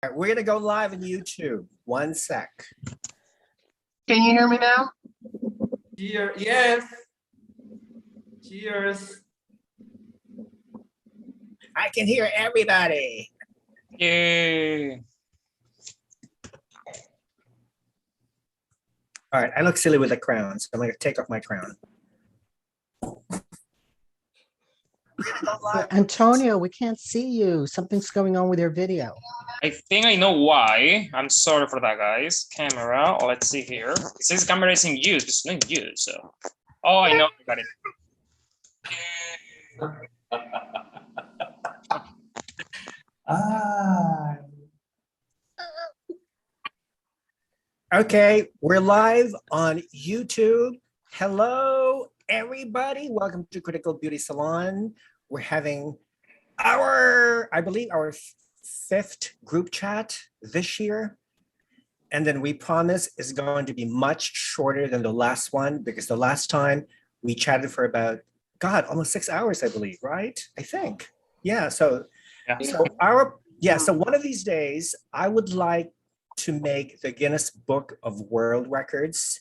All right, we're gonna go live on YouTube. 1 sec. Can you hear me now? Cheers. Yes. Cheers. I can hear everybody. Yay. All right, I look silly with a crown, so I'm gonna take off my crown. Antonio, we can't see you. Something's going on with your video. I think I know why. I'm sorry for that, guys. Camera, let's see here. It says camera is in use, it's not in use, so. Oh, I know, I got it. Okay, we're live on YouTube. Hello, everybody. Welcome to Critical Beauty Salon. We're having I believe our 5th group chat this year. And then we promise it's going to be much shorter than the last one, because the last time we chatted for about, almost 6 hours, I believe, right? I think. Yeah, so one of these days, I would like to make the Guinness Book of World Records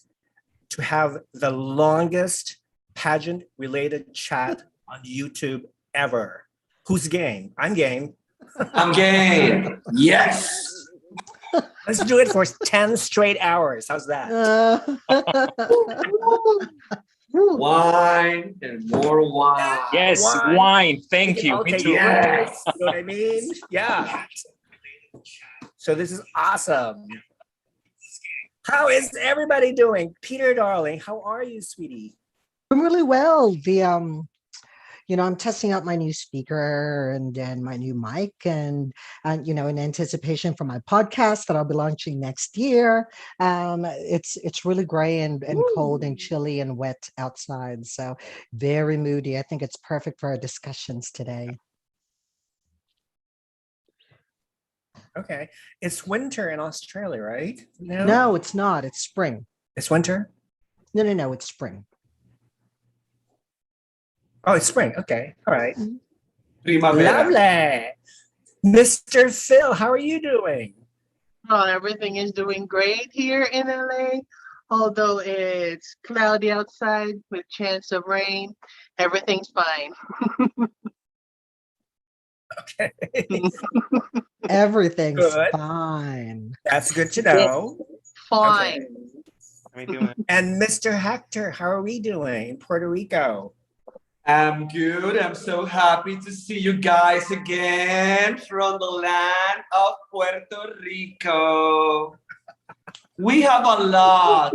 to have the longest pageant-related chat on YouTube ever. Who's game? I'm game. I'm game. Yes. Let's do it for 10 straight hours. How's that? Wine and more wine. Yes, wine. Thank you. Me too. Yes. You know what I mean? Yeah. So this is awesome. How is everybody doing? Peter, darling, how are you, sweetie? I'm really well. I'm testing out my new speaker and then my new mic and in anticipation for my podcast that I'll be launching next year. It's really gray and cold and chilly and wet outside. So very moody. I think it's perfect for our discussions today. Okay. It's winter in Australia, right? No, it's not. It's spring. It's winter? No, it's spring. Oh, it's spring. Okay. All right. Primavera. Lovely. Mr. Phil, how are you doing? Oh, everything is doing great here in LA. Although it's cloudy outside with chance of rain, everything's fine. Okay. Everything's Good. fine. That's good to know. Fine. Okay. How are we doing? And Mr. Hector, how are we doing in Puerto Rico? I'm good. I'm so happy to see you guys again from the land of Puerto Rico. We have a lot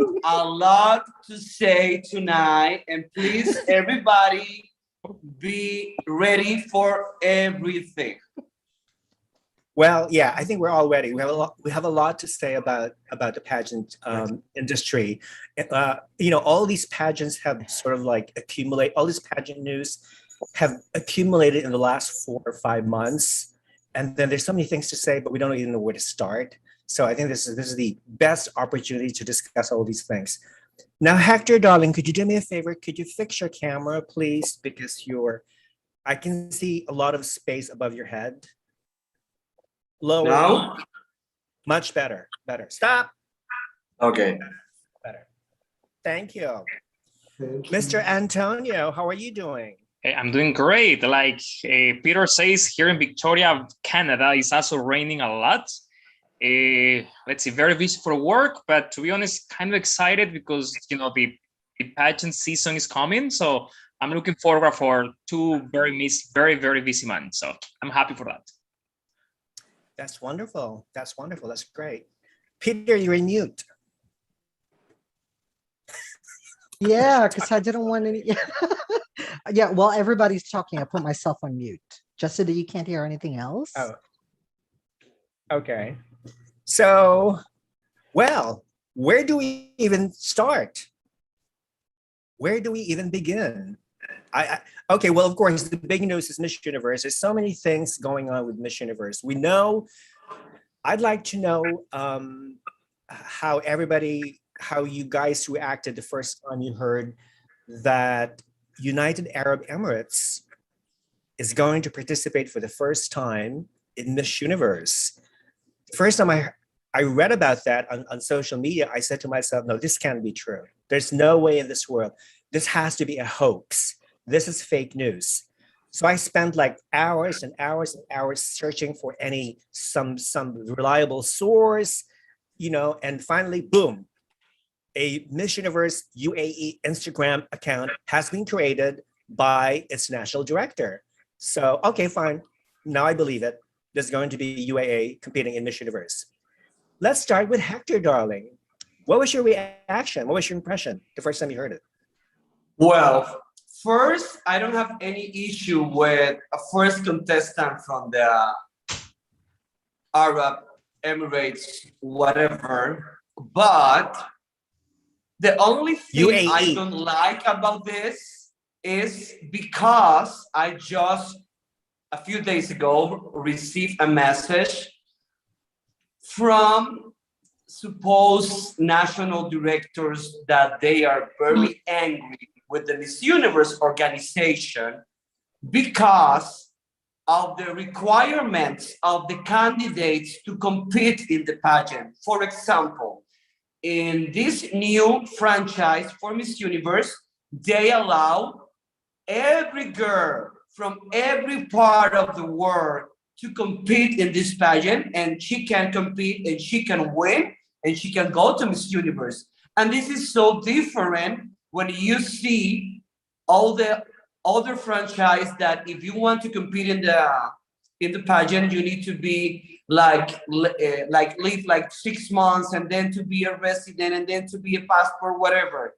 to say tonight, and please, everybody, be ready for everything. Well, yeah, I think we're all ready. We have a lot to say about the pageant industry. All these pageants have sort of like all this pageant news have accumulated in the last 4 or 5 months. And then there's so many things to say, but we don't even know where to start. So I think this is the best opportunity to discuss all these things. Now, Hector, darling, could you do me a favor? Could you fix your camera, please? Because I can see a lot of space above your head. Lower. Now? Much better. Stop. Okay. Better. Thank you. Mr. Antonio, how are you doing? Hey, I'm doing great. Like Peter says, here in Victoria, Canada, it's also raining a lot. Let's see, very busy for work, but to be honest, kind of excited because, the pageant season is coming. So I'm looking forward for 2 very, very busy months. So I'm happy for that. That's wonderful. That's great. Peter, you're in mute. Yeah, because I didn't want any. Yeah, while everybody's talking, I put myself on mute just so that you can't hear anything else. Oh. Okay. So, well, where do we even start? Where do we even begin? Okay, well, of course, the big news is Miss Universe. There's so many things going on with Miss Universe. I'd like to know how you guys reacted the first time you heard that United Arab Emirates is going to participate for the first time in Miss Universe. first time I read about that on social media, I said to myself, no, this can't be true. There's no way in this world. This has to be a hoax. This is fake news. So I spent like hours and hours and hours searching for some reliable source, and finally, boom, a Miss Universe UAE Instagram account has been created by its national director. So, okay, fine. Now I believe it. There's going to be UAE competing in Miss Universe. Let's start with Hector, darling. What was your reaction? What was your impression the first time you heard it? Well, first, I don't have any issue with a first contestant from the Arab Emirates, whatever. But the only thing UAE. I don't like about this is because I just a few days ago received a message from supposed national directors that they are very angry with the Miss Universe organization because of the requirements of the candidates to compete in the pageant. For example, in this new franchise for Miss Universe, they allow every girl from every part of the world to compete in this pageant, and she can compete and she can win and she can go to Miss Universe. And this is so different when you see all the other franchise that if you want to compete in the pageant, you need to be live like 6 months and then to be a resident and then to be a passport, whatever.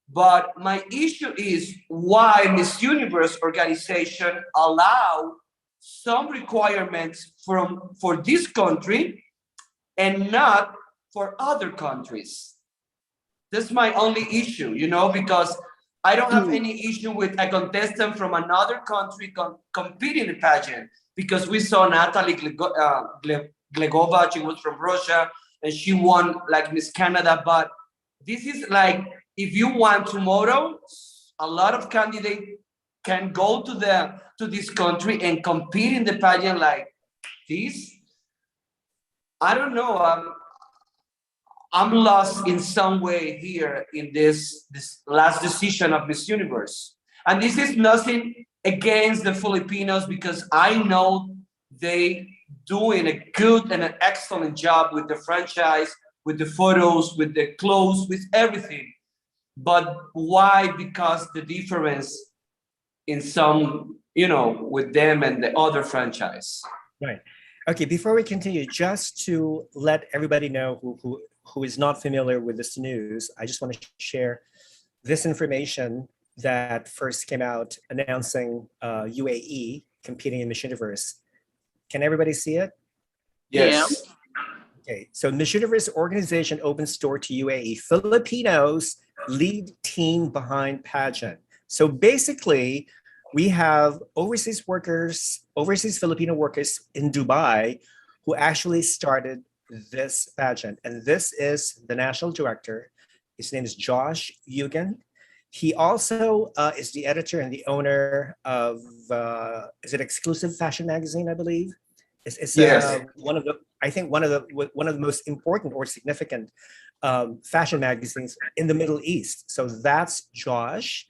But my issue is why Miss Universe organization allow some requirements for this country and not for other countries. That's my only issue, because I don't have any issue with a contestant from another country competing in a pageant, because we saw Natalie Glegova, she was from Russia, and she won like Miss Canada. But this is like, if you want tomorrow, a lot of candidates can go to this country and compete in the pageant like this. I don't know. I'm lost in some way here in this last decision of Miss Universe. And this is nothing against the Filipinos, because I know they doing a good and an excellent job with the franchise, with the photos, with the clothes, with everything. But why? Because the difference in some, with them and the other franchise. Right. Okay, before we continue, just to let everybody know who is not familiar with this news, I just want to share this information that first came out announcing UAE competing in Miss Universe. Can everybody see it? Yes. Okay, so Miss Universe organization opens door to UAE. Filipinos lead team behind pageant. So basically, we have overseas Filipino workers in Dubai who actually started this pageant. And this is the national director. His name is Josh Yugen. He also is the editor and the owner of, is it Exclusive Fashion Magazine, I believe? It's Yes. one of the most important or significant fashion magazines in the Middle East. So that's Josh.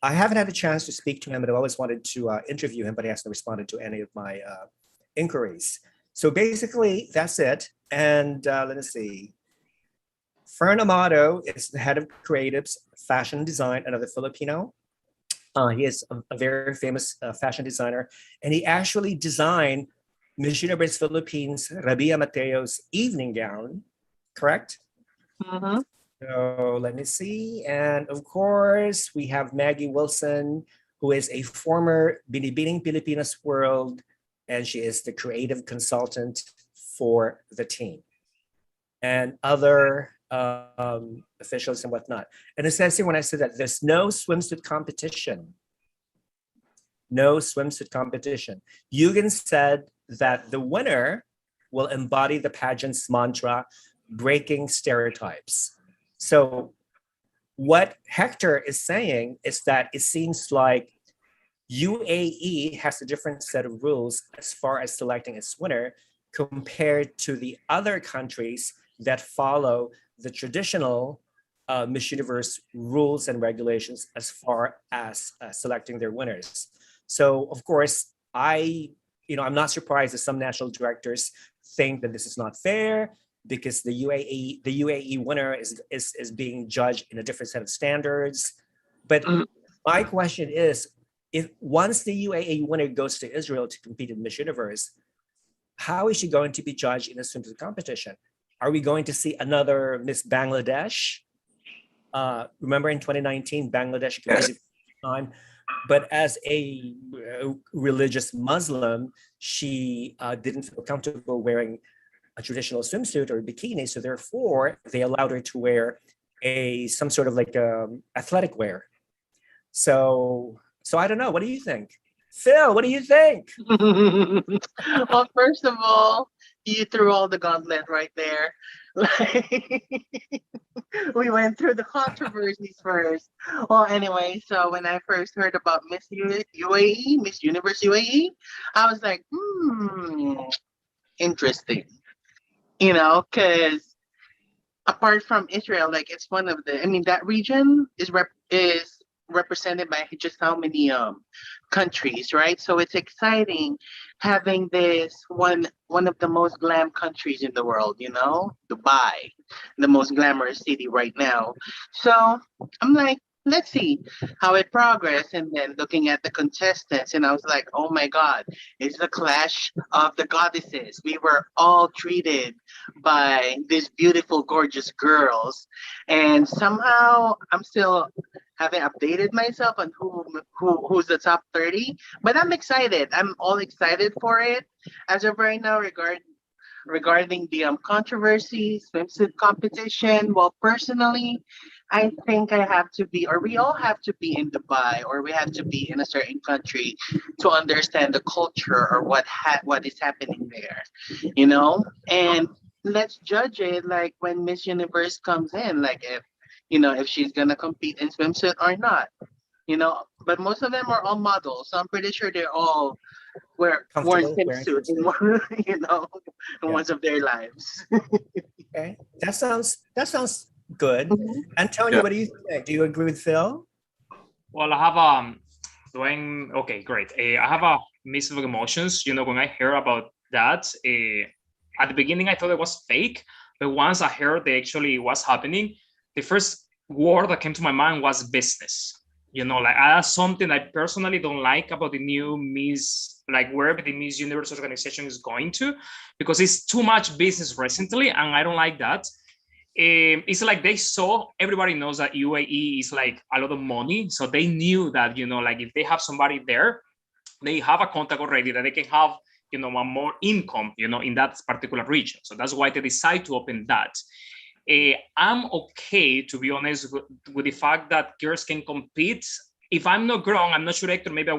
I haven't had a chance to speak to him, but I always wanted to interview him, but he hasn't responded to any of my inquiries. So basically, that's it. And let us see. Fern Amado is the head of creatives, fashion design, another Filipino. He is a very famous fashion designer, and he actually designed Miss Universe Philippines Rabia Mateo's evening gown, correct? Mm-hmm. So let me see. And of course, we have Maggie Wilson, who is a former Binibining Pilipinas World, and she is the creative consultant for the team. And other officials and whatnot. And it says here when I said that there's no swimsuit competition. No swimsuit competition. Yugen said that the winner will embody the pageant's mantra, breaking stereotypes. So what Hector is saying is that it seems like UAE has a different set of rules as far as selecting its winner, compared to the other countries that follow the traditional Miss Universe rules and regulations as far as selecting their winners. So of course, I'm not surprised that some national directors think that this is not fair because the UAE winner is being judged in a different set of standards. But my question is, if once the UAE winner goes to Israel to compete in Miss Universe, how is she going to be judged in a swimsuit competition? Are we going to see another Miss Bangladesh? Remember in 2019, Bangladesh competed time, but as a religious Muslim, she didn't feel comfortable wearing a traditional swimsuit or a bikini, so therefore they allowed her to wear some sort of like athletic wear. So I don't know. What do you think, Phil? What do you think? Well, first of all, you threw all the gauntlet right there. Like, we went through the controversies first. Well, anyway, so when I first heard about Miss UAE, Miss Universe UAE, I was like, interesting. Because apart from Israel, like it's one of that region is represented by just how many countries, right? So it's exciting having this one of the most glam countries in the world, Dubai, the most glamorous city right now. So I'm like, let's see how it progressed. And then looking at the contestants, and I was like, oh my God, it's the clash of the goddesses. We were all treated by these beautiful, gorgeous girls. And somehow I'm still haven't updated myself on who's the top 30, but I'm excited. I'm all excited for it. As of right now, regarding the controversies, swimsuit competition, well, personally, I think I have to be, or we all have to be in Dubai, or we have to be in a certain country to understand the culture or what is happening there, And let's judge it like when Miss Universe comes in, like if she's gonna compete in swimsuit or not, But most of them are all models, so I'm pretty sure they're all worn swimsuits in once of their lives. Okay, that sounds good. Antonio, what do you think? Do you agree with Phil? Well, I have okay, great. I have a mix of emotions. When I heard about that, at the beginning I thought it was fake, but once I heard that actually was happening, the first word that came to my mind was business. That's something I personally don't like about the new Miss, like wherever the Miss Universe organization is going to, because it's too much business recently, and I don't like that. It's like everybody knows that UAE is like a lot of money, so they knew that if they have somebody there, they have a contact already that they can have more income in that particular region. So that's why they decide to open that. I'm okay, to be honest, with the fact that girls can compete. If I'm not wrong, I'm not sure, Hector, maybe I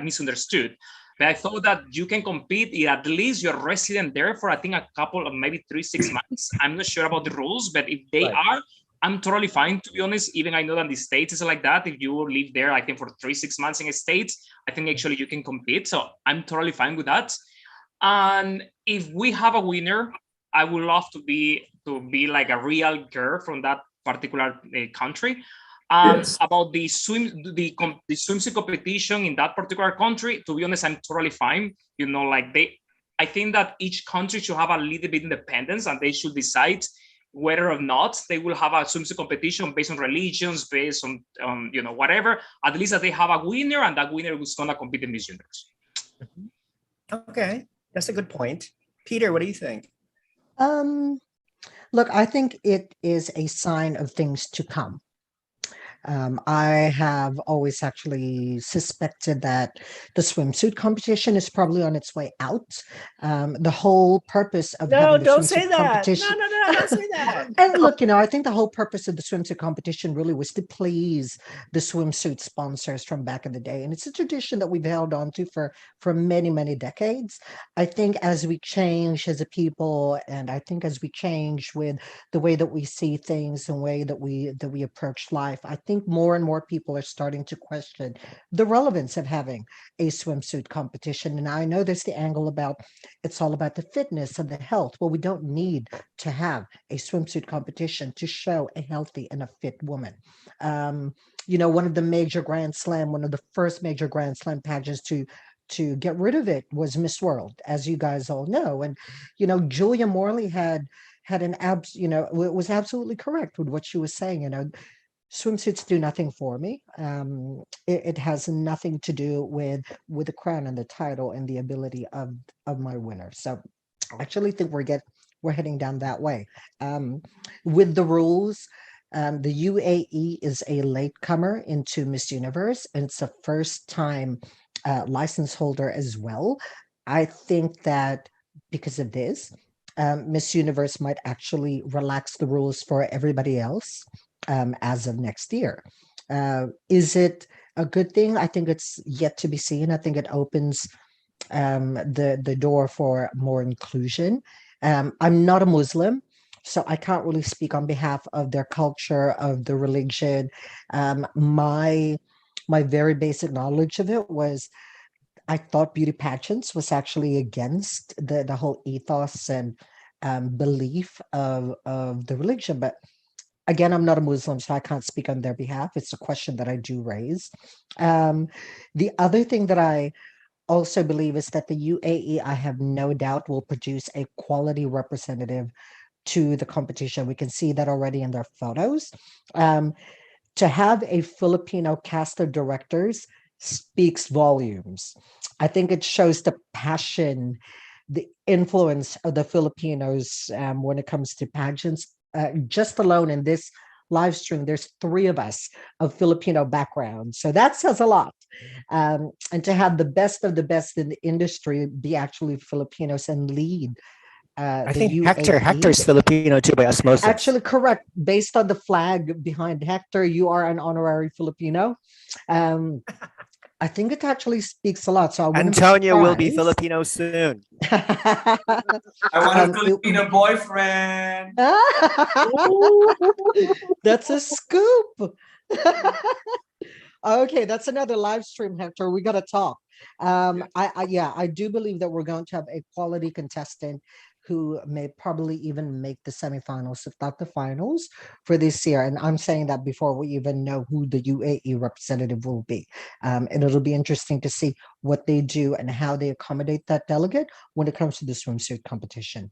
misunderstood. But I thought that you can compete at least you're resident there for, I think, a couple of maybe 3-6 months. I'm not sure about the rules, but if they are, I'm totally fine, to be honest. Even I know that in the States is like that. If you live there, I think for 3-6 months in the States, I think actually you can compete. So I'm totally fine with that. And if we have a winner, I would love to be like a real girl from that particular country. About the swimsuit competition in that particular country, to be honest, I'm totally fine. I think that each country should have a little bit independence, and they should decide whether or not they will have a swimsuit competition based on religions, based on whatever. At least that they have a winner, and that winner is gonna compete in Miss Universe. Okay, that's a good point. Peter, what do you think? Look, I think it is a sign of things to come. I have always actually suspected that the swimsuit competition is probably on its way out. The whole purpose of having the don't swimsuit say that. competition. No, don't say that. And look, I think the whole purpose of the swimsuit competition really was to please the swimsuit sponsors from back in the day. And it's a tradition that we've held on to for many, many decades. I think as we change as a people, and I think as we change with the way that we see things and the way that we approach life, I think think more and more people are starting to question the relevance of having a swimsuit competition. And I know there's the angle about it's all about the fitness and the health. Well, we don't need to have a swimsuit competition to show a healthy and a fit woman. One of the first major Grand Slam pageants to get rid of it was Miss World, as you guys all know. And, Julia Morley had was absolutely correct with what she was saying. Swimsuits do nothing for me. It has nothing to do with the crown and the title and the ability of my winner. So I actually think we're heading down that way. With the rules, the UAE is a latecomer into Miss Universe, and it's a first-time license holder as well. I think that because of this, Miss Universe might actually relax the rules for everybody else as of next year. Is it a good thing? I think it's yet to be seen. I think it opens the door for more inclusion. I'm not a Muslim, so I can't really speak on behalf of their culture, of the religion. My very basic knowledge of it was I thought beauty pageants was actually against the whole ethos and belief of the religion. But again, I'm not a Muslim, so I can't speak on their behalf. It's a question that I do raise. The other thing that I also believe is that the UAE, I have no doubt, will produce a quality representative to the competition. We can see that already in their photos. To have a Filipino cast of directors speaks volumes. I think it shows the passion, the influence of the Filipinos when it comes to pageants. Just alone in this live stream, there's 3 of us of Filipino background. So that says a lot. And to have the best of the best in the industry be actually Filipinos and lead I the think UAE. Hector's Filipino too by osmosis. Actually, correct. Based on the flag behind Hector, you are an honorary Filipino. I think it actually speaks a lot. So Antonio will be Filipino soon. I want a Filipino boyfriend. That's a scoop. Okay, that's another live stream, Hector. We got to talk. I do believe that we're going to have a quality contestant who may probably even make the semifinals, if not the finals, for this year. And I'm saying that before we even know who the UAE representative will be. And it'll be interesting to see what they do and how they accommodate that delegate when it comes to the swimsuit competition.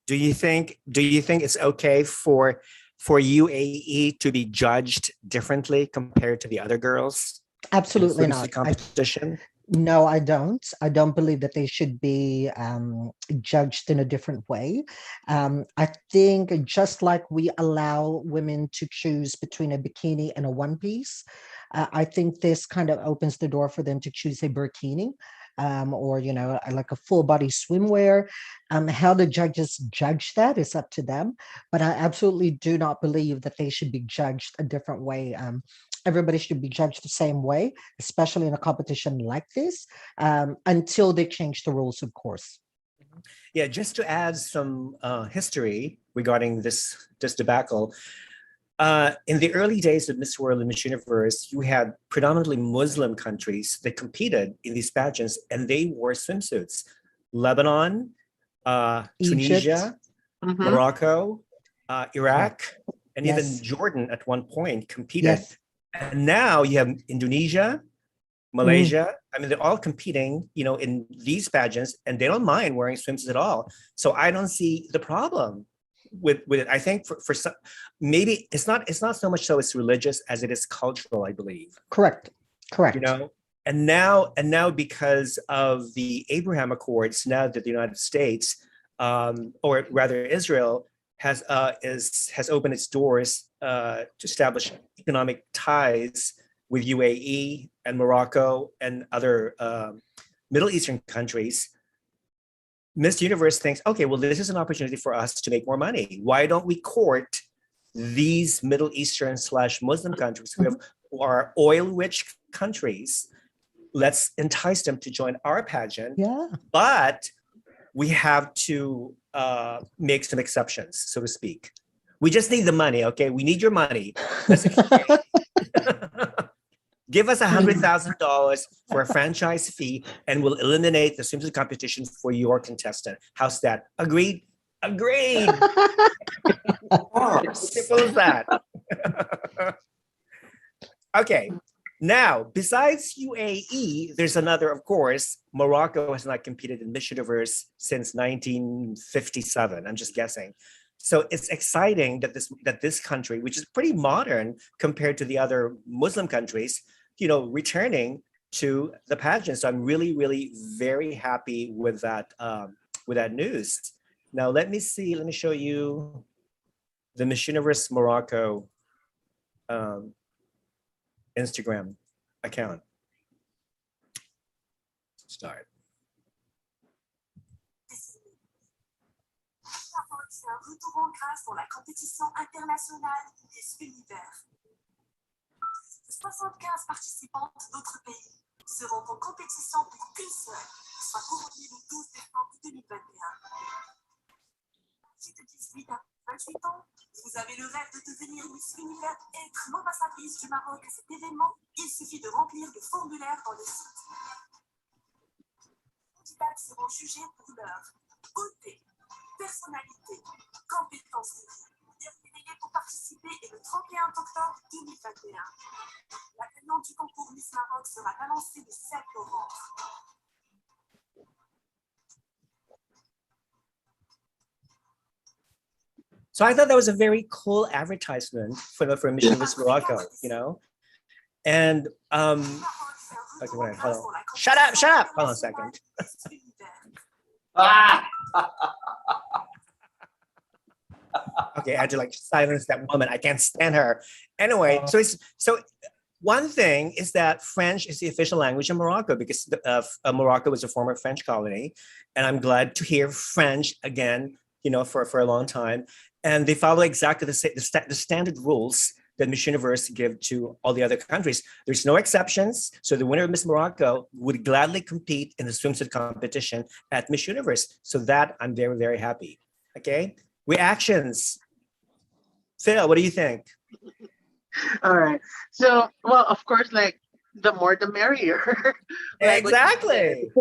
Do you think it's okay for UAE to be judged differently compared to the other girls? Absolutely not. Competition? No, I don't. I don't believe that they should be judged in a different way. I think just like we allow women to choose between a bikini and a one piece, I think this kind of opens the door for them to choose a burkini. Or like a full body swimwear. How the judges judge that is up to them, but I absolutely do not believe that they should be judged a different way. Everybody should be judged the same way, especially in a competition like this, until they change the rules, of course. Yeah, just to add some history regarding this debacle. In the early days of Miss World and Miss Universe, you had predominantly Muslim countries that competed in these pageants, and they wore swimsuits. Lebanon, Tunisia, Morocco, Iraq, and even Jordan at one point competed. Yes. And now you have Indonesia, Malaysia. I mean, they're all competing, in these pageants, and they don't mind wearing swimsuits at all. So I don't see the problem with it. I think for some, maybe it's not so much so it's religious as it is cultural, I believe. Correct. And now because of the Abraham Accords, now that the United States, or rather Israel, has opened its doors to establish economic ties with UAE and Morocco and other Middle Eastern countries. Miss Universe thinks, okay, well, this is an opportunity for us to make more money. Why don't we court these Middle Eastern / Muslim countries who are oil-rich countries? Let's entice them to join our pageant. Yeah. But we have to make some exceptions, so to speak. We just need the money, okay? We need your money. Give us $100,000 for a franchise fee, and we'll eliminate the swimsuit competition for your contestant. How's that? Agreed? Agreed. Simple as that. Okay. Now, besides UAE, there's another, of course. Morocco has not competed in Miss Universe since 1957. I'm just guessing. So it's exciting that this country, which is pretty modern compared to the other Muslim countries, returning to the pageant. So I'm really, really very happy with that news. Now let me see. Let me show you the Miss Universe Morocco Instagram account. Start. Un retour en grâce pour la compétition internationale Miss Universe. 75 participantes d'autres pays seront en compétition pour une seule, soit couronnées le 12 décembre 2021. De 18 à 28 ans, vous avez le rêve de devenir Miss Universe et être l'ambassadrice du Maroc à cet événement. Il suffit de remplir le formulaire dans le site. Les candidates seront jugées pour leur beauté, personnalité, compétences de vie. Dernier délai pour participer est le 31 octobre 2021. La gagnante du concours Miss Maroc sera annoncée le 7 novembre. So I thought that was a very cool advertisement for Miss Universe Morocco, And okay, wait, hold on. Shut up! Hold on a second. Okay, I had to silence that woman. I can't stand her. Anyway, so one thing is that French is the official language in Morocco because Morocco was a former French colony, and I'm glad to hear French again. For a long time, and they follow exactly the standard rules that Miss Universe give to all the other countries. There's no exceptions. So the winner of Miss Morocco would gladly compete in the swimsuit competition at Miss Universe. So that I'm very, very happy. Okay, reactions. Phil, what do you think? All right. So, well, of course, the more the merrier. Exactly.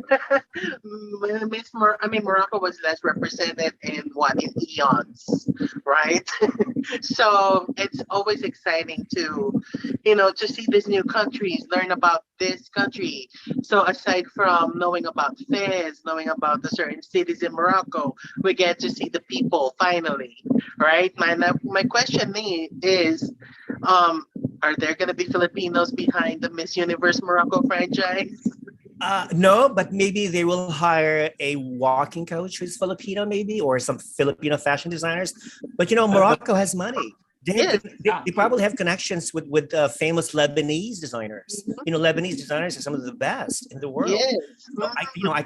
Morocco was less represented in eons, right? So it's always exciting to see these new countries, learn about this country. So aside from knowing about Fez, knowing about the certain cities in Morocco, we get to see the people finally, right? My question is, are there going to be Filipinos behind the Miss Universe Morocco franchise? No, but maybe they will hire a walking coach who's Filipino, maybe, or some Filipino fashion designers. But Morocco has money. They probably have connections with famous Lebanese designers. Lebanese designers are some of the best in the world. Yes. So I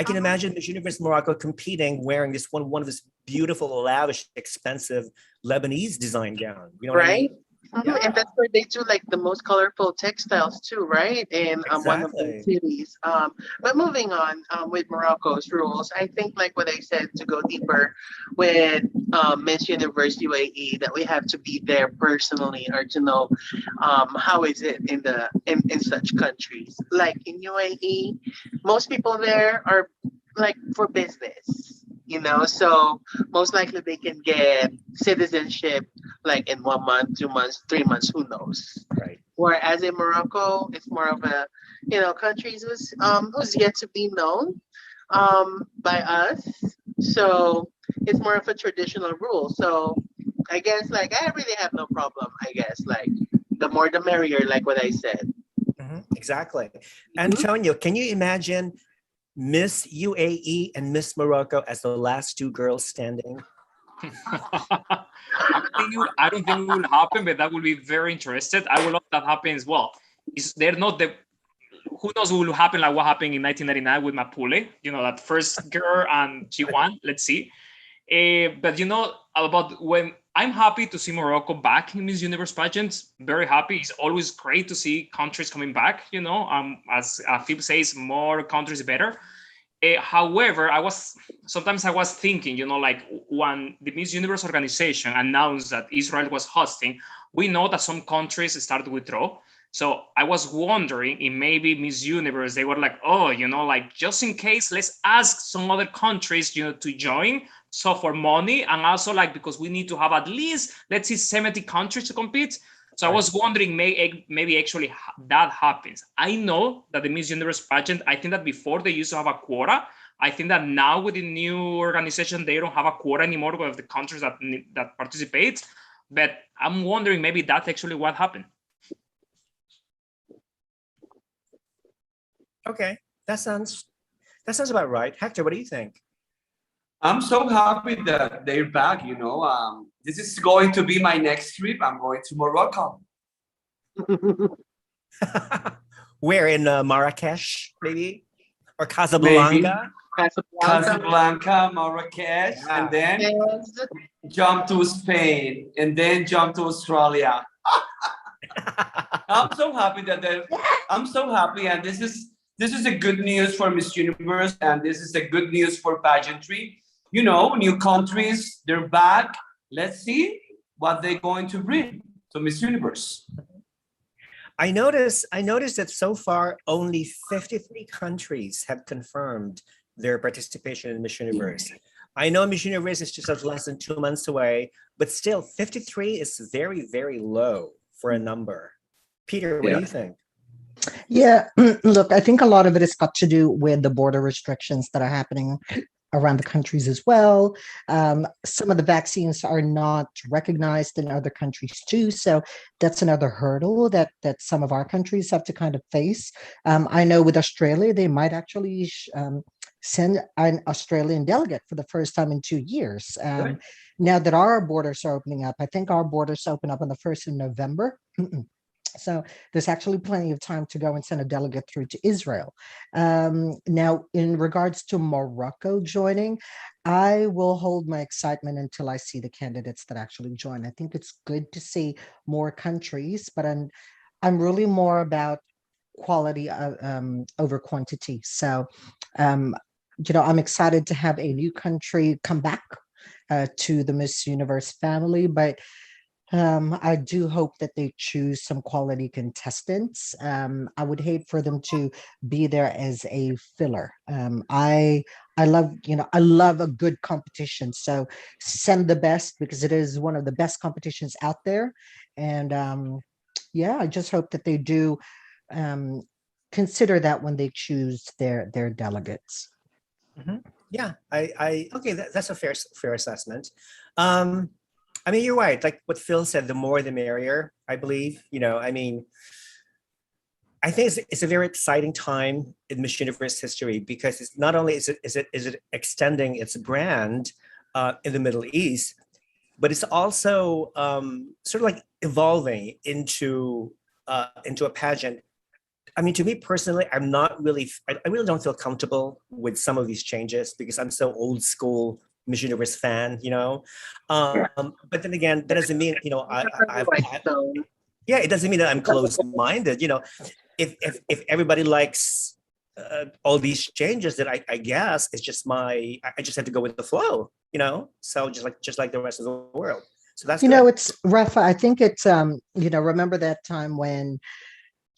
can imagine Miss Universe Morocco competing wearing this one of this beautiful, lavish, expensive Lebanese design gown. You know what I mean? Yeah. And that's where they do the most colorful textiles too, right? In one of the cities. But moving on with Morocco's rules, I think what I said, to go deeper with Miss Universe UAE, that we have to be there personally or to know how is it in such countries. Like in UAE, most people there are for business. So most likely they can get citizenship in 1 month, 2 months, 3 months, who knows? Right. Whereas in Morocco, it's more of a, countries who's yet to be known by us. So it's more of a traditional rule. So I guess I really have no problem. I guess the more the merrier, like what I said. Exactly. Antonio, can you imagine Miss UAE and Miss Morocco as the last two girls standing? I don't think it will happen, but that will be very interesting. I would love that happen as well. They're not who knows what will happen, like what happened in 1999 with Mapule, that first girl, and she won. Let's see. But about when I'm happy to see Morocco back in Miss Universe pageants. Very happy. It's always great to see countries coming back. As Phil says, more countries better. However, sometimes I was thinking, you know, like when the Miss Universe organization announced that Israel was hosting, we know that some countries started to withdraw. So I was wondering if maybe Miss Universe, they were like, oh, you know, like just in case, let's ask some other countries, you know, to join. So for money, and also like, because we need to have at least, let's say 70 countries to compete. So I was wondering, maybe actually that happens. I know that the Miss Universe pageant, I think that before they used to have a quota. I think that now with the new organization, they don't have a quota anymore of the countries that participate. But I'm wondering, maybe that's actually what happened. Okay, that sounds about right. Hector, what do you think? I'm so happy that they're back, you know. This is going to be my next trip. I'm going to Morocco. Where in Marrakesh, maybe, or Casablanca? Maybe. Casablanca, Marrakesh, and then jump to Spain, and then jump to Australia. I'm so happy I'm so happy, and this is a good news for Miss Universe, and this is a good news for pageantry. You know, new countries, they're back. Let's see what they're going to bring to Miss Universe. I noticed that so far only 53 countries have confirmed their participation in Miss Universe. I know Miss Universe is just less than 2 months away, but still 53 is very, very low for a number. Peter, what do you think? Yeah, look, I think a lot of it has got to do with the border restrictions that are happening around the countries as well. Some of the vaccines are not recognized in other countries too, so that's another hurdle that some of our countries have to kind of face. I know with Australia, they might actually send an Australian delegate for the first time in 2 years. Now that our borders are opening up, I think our borders open up on the 1st of November. So there's actually plenty of time to go and send a delegate through to Israel. Now, in regards to Morocco joining, I will hold my excitement until I see the candidates that actually join. I think it's good to see more countries, but I'm really more about quality over quantity. So, you know, I'm excited to have a new country come back to the Miss Universe family, but I do hope that they choose some quality contestants. I would hate for them to be there as a filler. I love, you know, I love a good competition. So send the best, because it is one of the best competitions out there. And yeah, I just hope that they do consider that when they choose their delegates. Mm-hmm. Yeah, okay, that's a fair assessment. I mean, you're right. Like what Phil said, the more the merrier, I believe. You know, I mean, I think it's a very exciting time in Miss Universe history, because it's not only is it extending its brand in the Middle East, but it's also sort of like evolving into a pageant. I mean, to me personally, I really don't feel comfortable with some of these changes, because I'm so old school Miss Universe fan, you know. But then again, that doesn't mean, you know, yeah, it doesn't mean that I'm closed-minded. You know, if everybody likes all these changes, that I guess it's just I just have to go with the flow, you know. So just like the rest of the world. So that's, you know, it's Rafa. I think it's you know, remember that time when,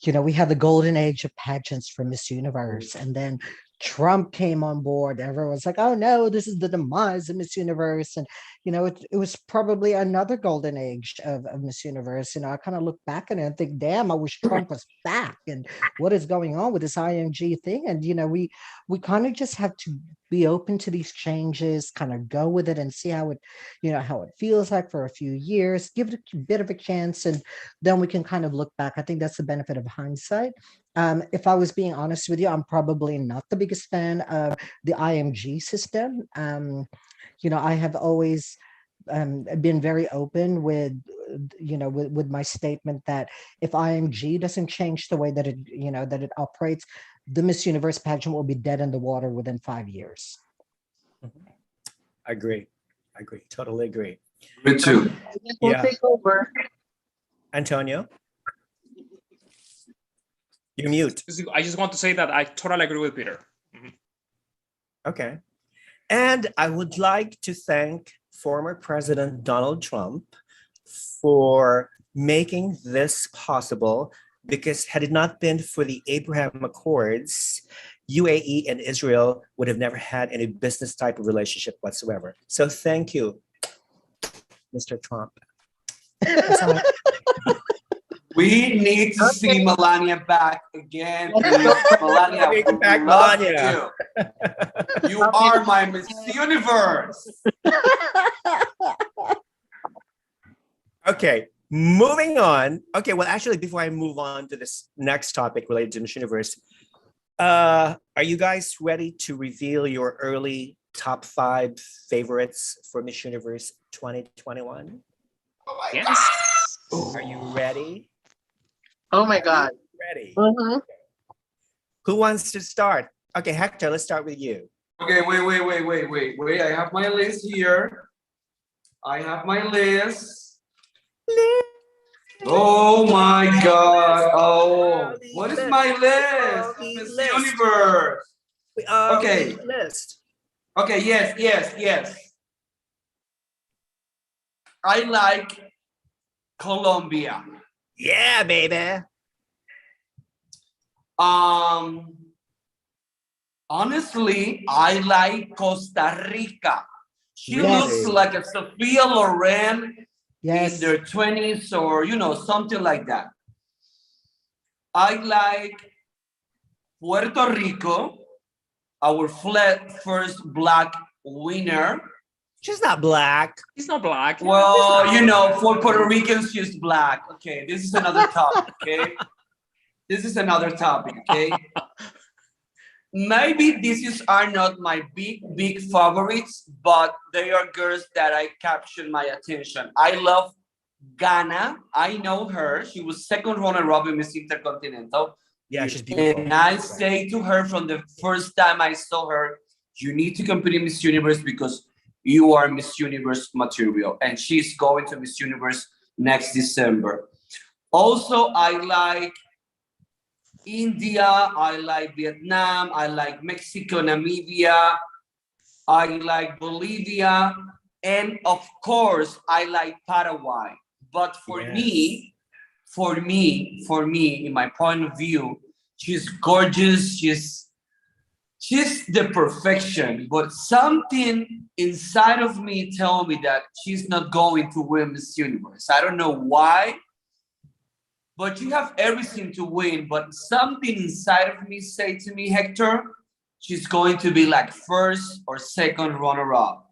you know, we had the golden age of pageants for Miss Universe, and then Trump came on board. Everyone was like, oh no, this is the demise of Miss Universe. And, you know, it was probably another golden age of Miss Universe. You know, I kind of look back at it and think, damn, I wish Trump was back. And what is going on with this IMG thing? And, you know, we kind of just have to be open to these changes, kind of go with it and see how it, you know, how it feels like for a few years, give it a bit of a chance, and then we can kind of look back. I think that's the benefit of hindsight. If I was being honest with you, I'm probably not the biggest fan of the IMG system. You know, I have always been very open with, you know, with my statement that if IMG doesn't change the way that it, you know, that it operates, the Miss Universe pageant will be dead in the water within 5 years. I agree. Totally agree. Me too. We'll take over. Antonio, you're mute. I just want to say that I totally agree with Peter. Okay. And I would like to thank former President Donald Trump for making this possible, because had it not been for the Abraham Accords, UAE and Israel would have never had any business type of relationship whatsoever. So thank you, Mr. Trump. We need to see Melania back again, please. Melania, we Bring back love Melania. you. You are my Miss Universe. Okay, moving on. Okay, well, actually, before I move on to this next topic related to Miss Universe, are you guys ready to reveal your early top 5 favorites for Miss Universe 2021? Yes. Are you ready? Oh my God. Ready. Mhm. Who wants to start? Okay, Hector, let's start with you. Okay, wait. I have my list here. I have my list. Oh my God. Oh, what is my list? Miss Universe. Okay. List. Okay, yes. I like Colombia. Yeah, baby. Honestly, I like Costa Rica. She Really? looks like a Sophia Loren Yes. in their 20s, or something like that. I like Puerto Rico, our first Black winner. She's not Black. He's not Black. Well, for Puerto Ricans, she's Black. Okay, this is another topic, okay? This is another topic, okay? Maybe are not my big favorites, but they are girls that I captured my attention. I love Ghana. I know her. She was second runner-up in Miss Intercontinental. Yeah, she's beautiful. And I say to her from the first time I saw her, you need to compete in Miss Universe because you are Miss Universe material. And she's going to Miss Universe next December. Also, I like India, I like Vietnam, I like Mexico, Namibia, I like Bolivia, and of course, I like Paraguay. But for me, in my point of view, she's gorgeous. She's the perfection. But something inside of me tell me that she's not going to win Miss Universe. I don't know why. But you have everything to win. But something inside of me say to me, Hector, she's going to be like first or second runner-up.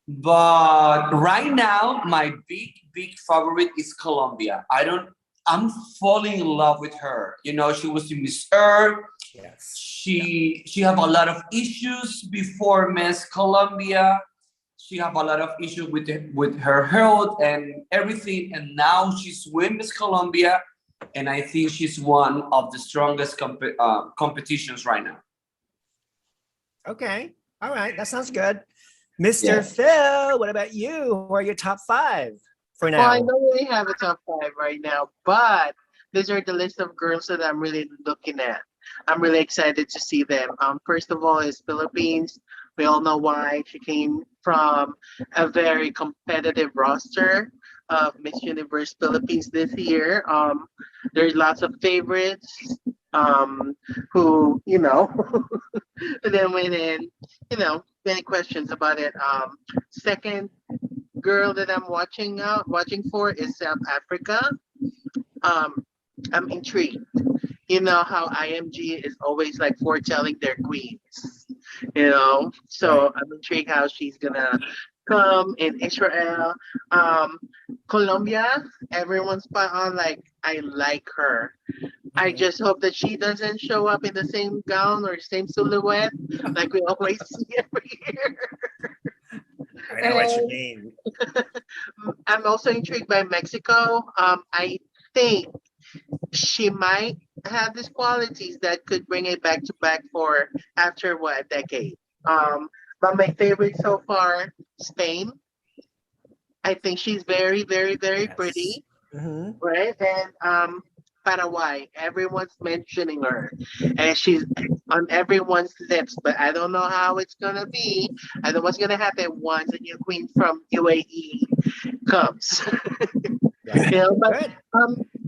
But right now, my big favorite is Colombia. I'm falling in love with her. She was in Miss Earth. Yes. She have a lot of issues before Miss Colombia. She have a lot of issues with her health and everything, and now she's with Miss Colombia, and I think she's one of the strongest competitions right now. Okay. All right. That sounds good. Mr. Phil, what about you? Who are your top 5 for now? Well, I don't really have a top 5 right now, but these are the list of girls that I'm really looking at. I'm really excited to see them. First of all is Philippines. We all know why. She came from a very competitive roster of Miss Universe Philippines this year. There's lots of favorites who, and then went in, many questions about it. Second girl that I'm watching for is South Africa. I'm intrigued. You know how IMG is always like foretelling their queens, so I'm intrigued how she's gonna come in Israel. Colombia, everyone's spot on. Like, I like her. I just hope that she doesn't show up in the same gown or same silhouette like we always see every year. I know what you mean. I'm also intrigued by Mexico. I think she might have these qualities that could bring it back to back for after a decade. But my favorite so far, Spain. I think she's very, very, very pretty, right? And Paraguay. Everyone's mentioning her, and she's on everyone's lips. But I don't know how it's gonna be. I don't know what's gonna happen once a new queen from UAE comes. Right. But Good.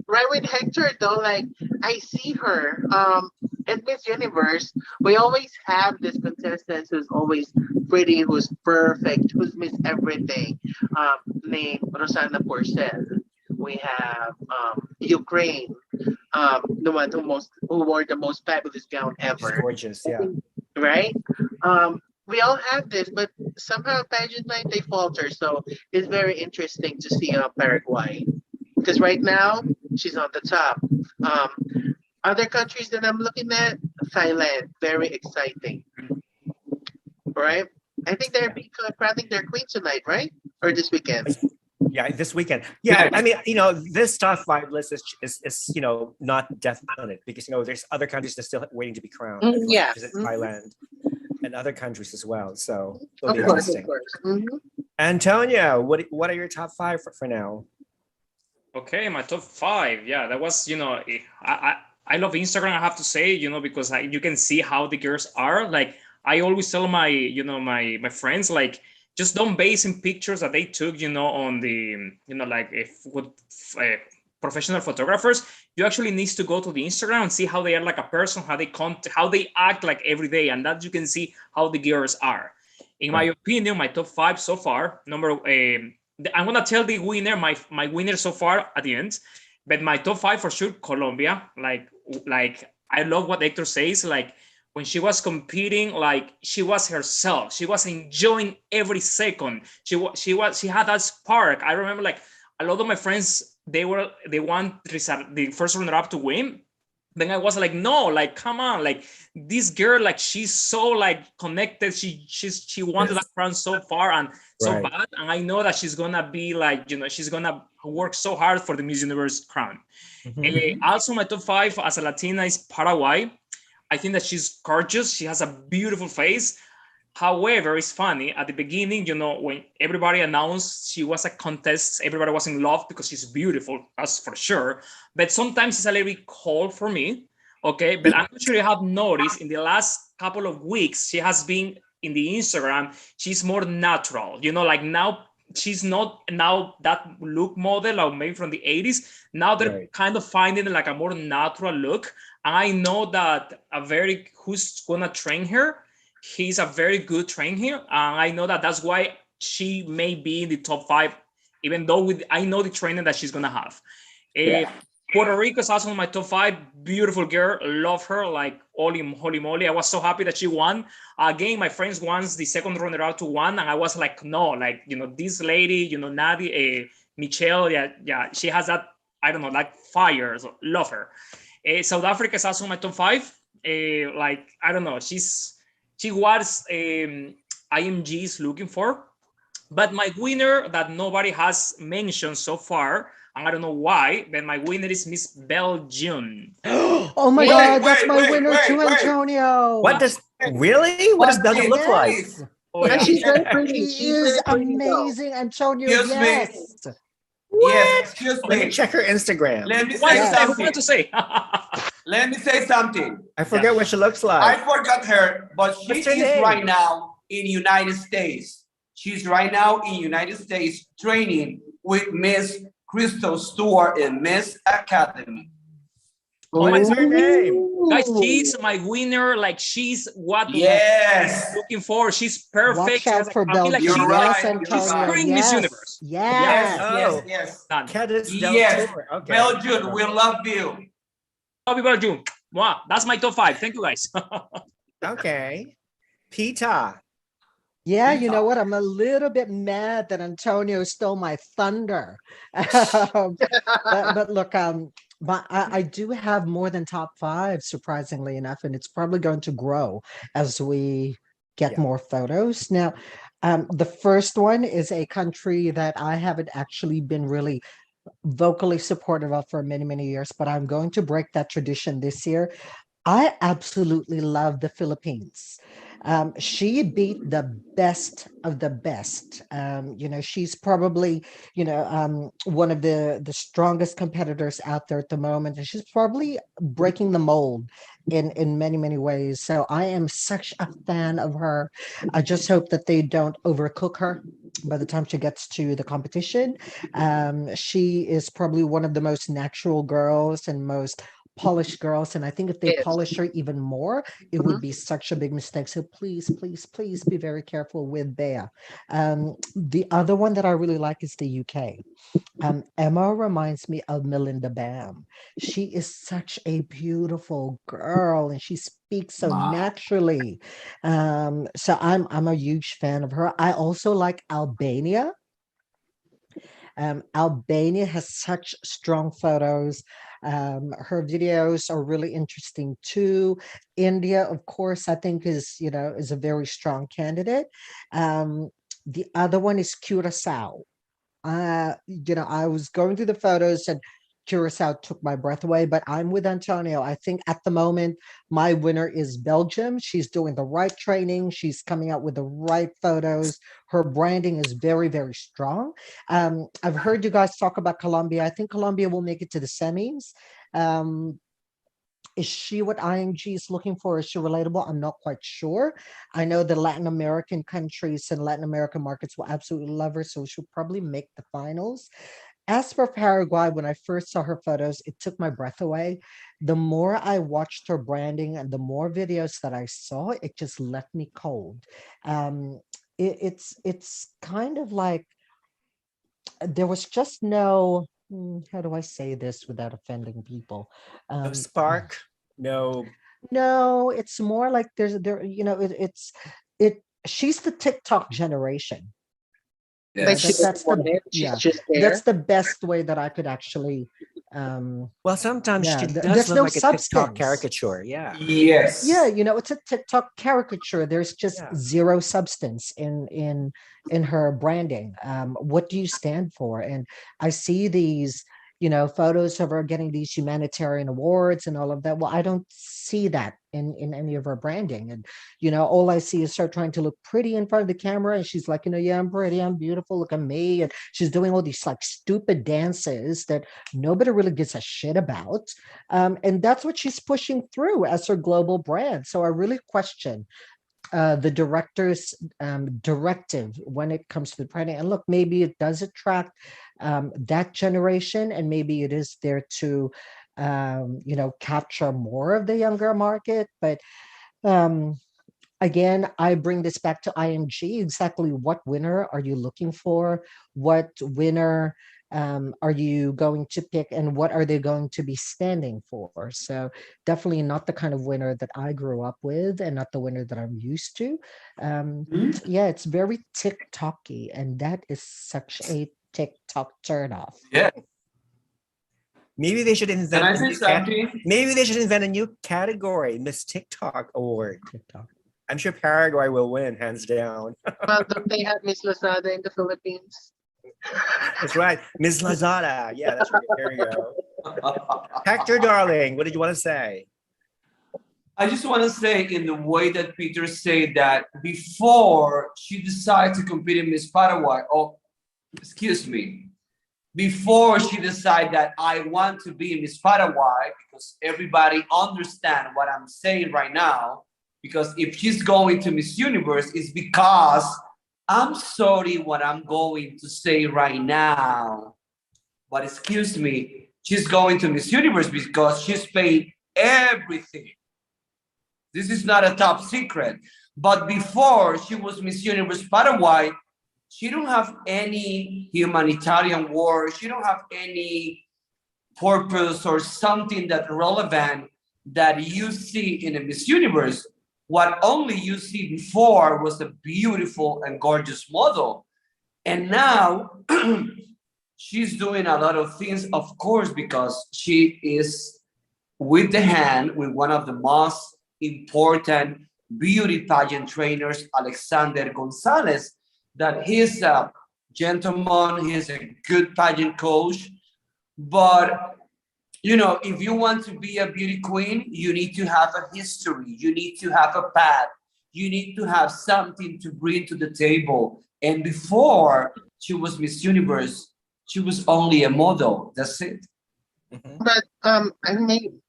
right with Hector though, like I see her at Miss Universe. We always have this contestant who's always pretty, who's perfect, who's Miss Everything, named Rosanna Porcel. We have Ukraine, the one who wore the most fabulous gown She's ever, gorgeous. Yeah. right? We all have this, but somehow pageant night they falter. So it's very interesting to see Paraguay, because right now she's on the top. Other countries that I'm looking at, Thailand, very exciting, right? I think they're crowning their queen tonight, right? Or this weekend? Yeah, this weekend. Yeah, I mean, this top 5 list is not definite, because there's other countries that are still waiting to be crowned. Yeah. Visit Thailand and other countries as well. So it'll Of be course, interesting. of course. Mhm. Antonio, what are your top 5 for now? Okay, my top 5. Yeah, that was, I love Instagram, I have to say, because you can see how the girls are. Like, I always tell my, my friends, like, just don't base in pictures that they took, on the, like with professional photographers. You actually need to go to the Instagram and see how they are like a person, how they act like every day, and that you can see how the girls are. In my opinion, my top 5 so far, I'm gonna tell the winner, my winner so far at the end, but my top 5 for sure, Colombia. Like I love what Hector says. Like, when she was competing, like she was herself. She was enjoying every second. She had that spark. I remember, like, a lot of my friends, they want the first runner up to win. Then I was like, no, like, come on, like, this girl, like, she's so like connected. She wanted that crown so far and so bad, and I know that she's gonna be like, she's gonna work so hard for the Miss Universe crown. Also, my top 5 as a Latina is Paraguay. I think that she's gorgeous. She has a beautiful face. However, it's funny, at the beginning, when everybody announced she was a contest, everybody was in love because she's beautiful, that's for sure. But sometimes it's a little bit cold for me, okay? But I'm not sure you have noticed in the last couple of weeks, she has been in the Instagram, she's more natural. Like, now she's not now that look model or maybe from the 80s. Now they're kind of finding like a more natural look. And I know that who's gonna train her, he's a very good trainer. I know that that's why she may be in the top 5, even though I know the training that she's gonna have. Puerto Rico is also in my top 5. Beautiful girl, love her, like holy moly. I was so happy that she won. Again, my friends wants the second runner up to one, and I was like, no, like, this lady, Nadia, Michelle, yeah, she has that, I don't know, like fire. So love her. South Africa is also in my top 5. Like, I don't know, she was IMG is looking for, but my winner that nobody has mentioned so far, and I don't know why, but my winner is Miss Belgium. Oh my God, that's my winner too, Antonio. What does Belgium look like? Oh, yeah. She's very pretty. She is amazing, Antonio. Yes. Yes, excuse me. Let me check her Instagram. Let me say something. To say. Let me say something. I forget what she looks like. I forgot her, but she What's her is name? right now in United States. She's right now in United States training with Miss Crystal Stewart in Miss Academy. What is her name? Guys, she's my winner. Like, she's what Yes. we're looking for. She's perfect. Watch out for Belgium. Like, You're right. She's screwing Miss Universe. Yes. Yes. Done. Yes. Okay. Belgium, we love you. Love you, Belgium. Wow, that's my top 5. Thank you, guys. Okay. Peter. Yeah, you know what? I'm a little bit mad that Antonio stole my thunder. but look, I do have more than top 5, surprisingly enough, and it's probably going to grow as we get more photos. Now, the first one is a country that I haven't actually been really vocally supportive of for many, many years, but I'm going to break that tradition this year. I absolutely love the Philippines. She beat the best of the best. She's probably, one of the strongest competitors out there at the moment, and she's probably breaking the mold in many, many ways. So I am such a fan of her. I just hope that they don't overcook her by the time she gets to the competition. She is probably one of the most natural girls and most polished girls, and I think if they Yes. polish her even more, it Mhm. would be such a big mistake. So please, please, please be very careful with Bea. The other one that I really like is the UK. Emma reminds me of Melinda Bam. She is such a beautiful girl, and she speaks so naturally. So I'm a huge fan of her. I also like Albania. Albania has such strong photos. Her videos are really interesting too. India, of course, I think is a very strong candidate. The other one is Curacao. I was going through the photos and Curacao took my breath away, but I'm with Antonio. I think at the moment, my winner is Belgium. She's doing the right training. She's coming out with the right photos. Her branding is very, very strong. I've heard you guys talk about Colombia. I think Colombia will make it to the semis. Is she what IMG is looking for? Is she relatable? I'm not quite sure. I know the Latin American countries and Latin American markets will absolutely love her, so she'll probably make the finals. As for Paraguay, when I first saw her photos, it took my breath away. The more I watched her branding and the more videos that I saw, it just left me cold. It's kind of like there was just no, how do I say this without offending people? No spark, no. No, it's more like she's the TikTok generation. Like That's she's just there. that's the best way that I could actually Well, sometimes Yeah, she th- does there's look no like a TikTok substance. caricature. Yeah. Yes. yeah, it's a TikTok caricature. There's just Yeah. zero substance in her branding. What do you stand for? And I see these, photos of her getting these humanitarian awards and all of that. Well, I don't see that in any of her branding. And all I see is her trying to look pretty in front of the camera, and she's like, yeah, I'm pretty, I'm beautiful, look at me. And she's doing all these like stupid dances that nobody really gives a shit about. And that's what she's pushing through as her global brand. So I really question the director's directive when it comes to the branding. And look, maybe it does attract that generation, and maybe it is there to, capture more of the younger market. But again, I bring this back to IMG. Exactly what winner are you looking for? What winner are you going to pick, and what are they going to be standing for? So definitely not the kind of winner that I grew up with, and not the winner that I'm used to. Yeah, it's very TikTok-y, and that is such a TikTok turnoff. Yeah. Maybe they should invent. Can I a say new something? Maybe they should invent a new category, Miss TikTok Award. TikTok. I'm sure Paraguay will win, hands down. Well, don't they have Miss Lazada in the Philippines? That's right, Miss Lazada. Yeah, that's right. There you go. Hector, darling, what did you want to say? I just want to say, in the way that Peter said that before she decided to compete in Miss Paraguay, before she decided that I want to be in Miss Paraguay, because everybody understand what I'm saying right now, because if she's going to Miss Universe, it's because I'm sorry what I'm going to say right now, but excuse me, she's going to Miss Universe because she's paid everything. This is not a top secret. But before she was Miss Universe Paraguay, she don't have any humanitarian work. She don't have any purpose or something that relevant that you see in a Miss Universe. What only you see before was a beautiful and gorgeous model. And now she's doing a lot of things, of course, because she is with the hand with one of the most important beauty pageant trainers, Alexander Gonzalez, that he's a gentleman, he's a good pageant coach. But, if you want to be a beauty queen, you need to have a history, you need to have a path, you need to have something to bring to the table. And before she was Miss Universe, she was only a model. That's it. But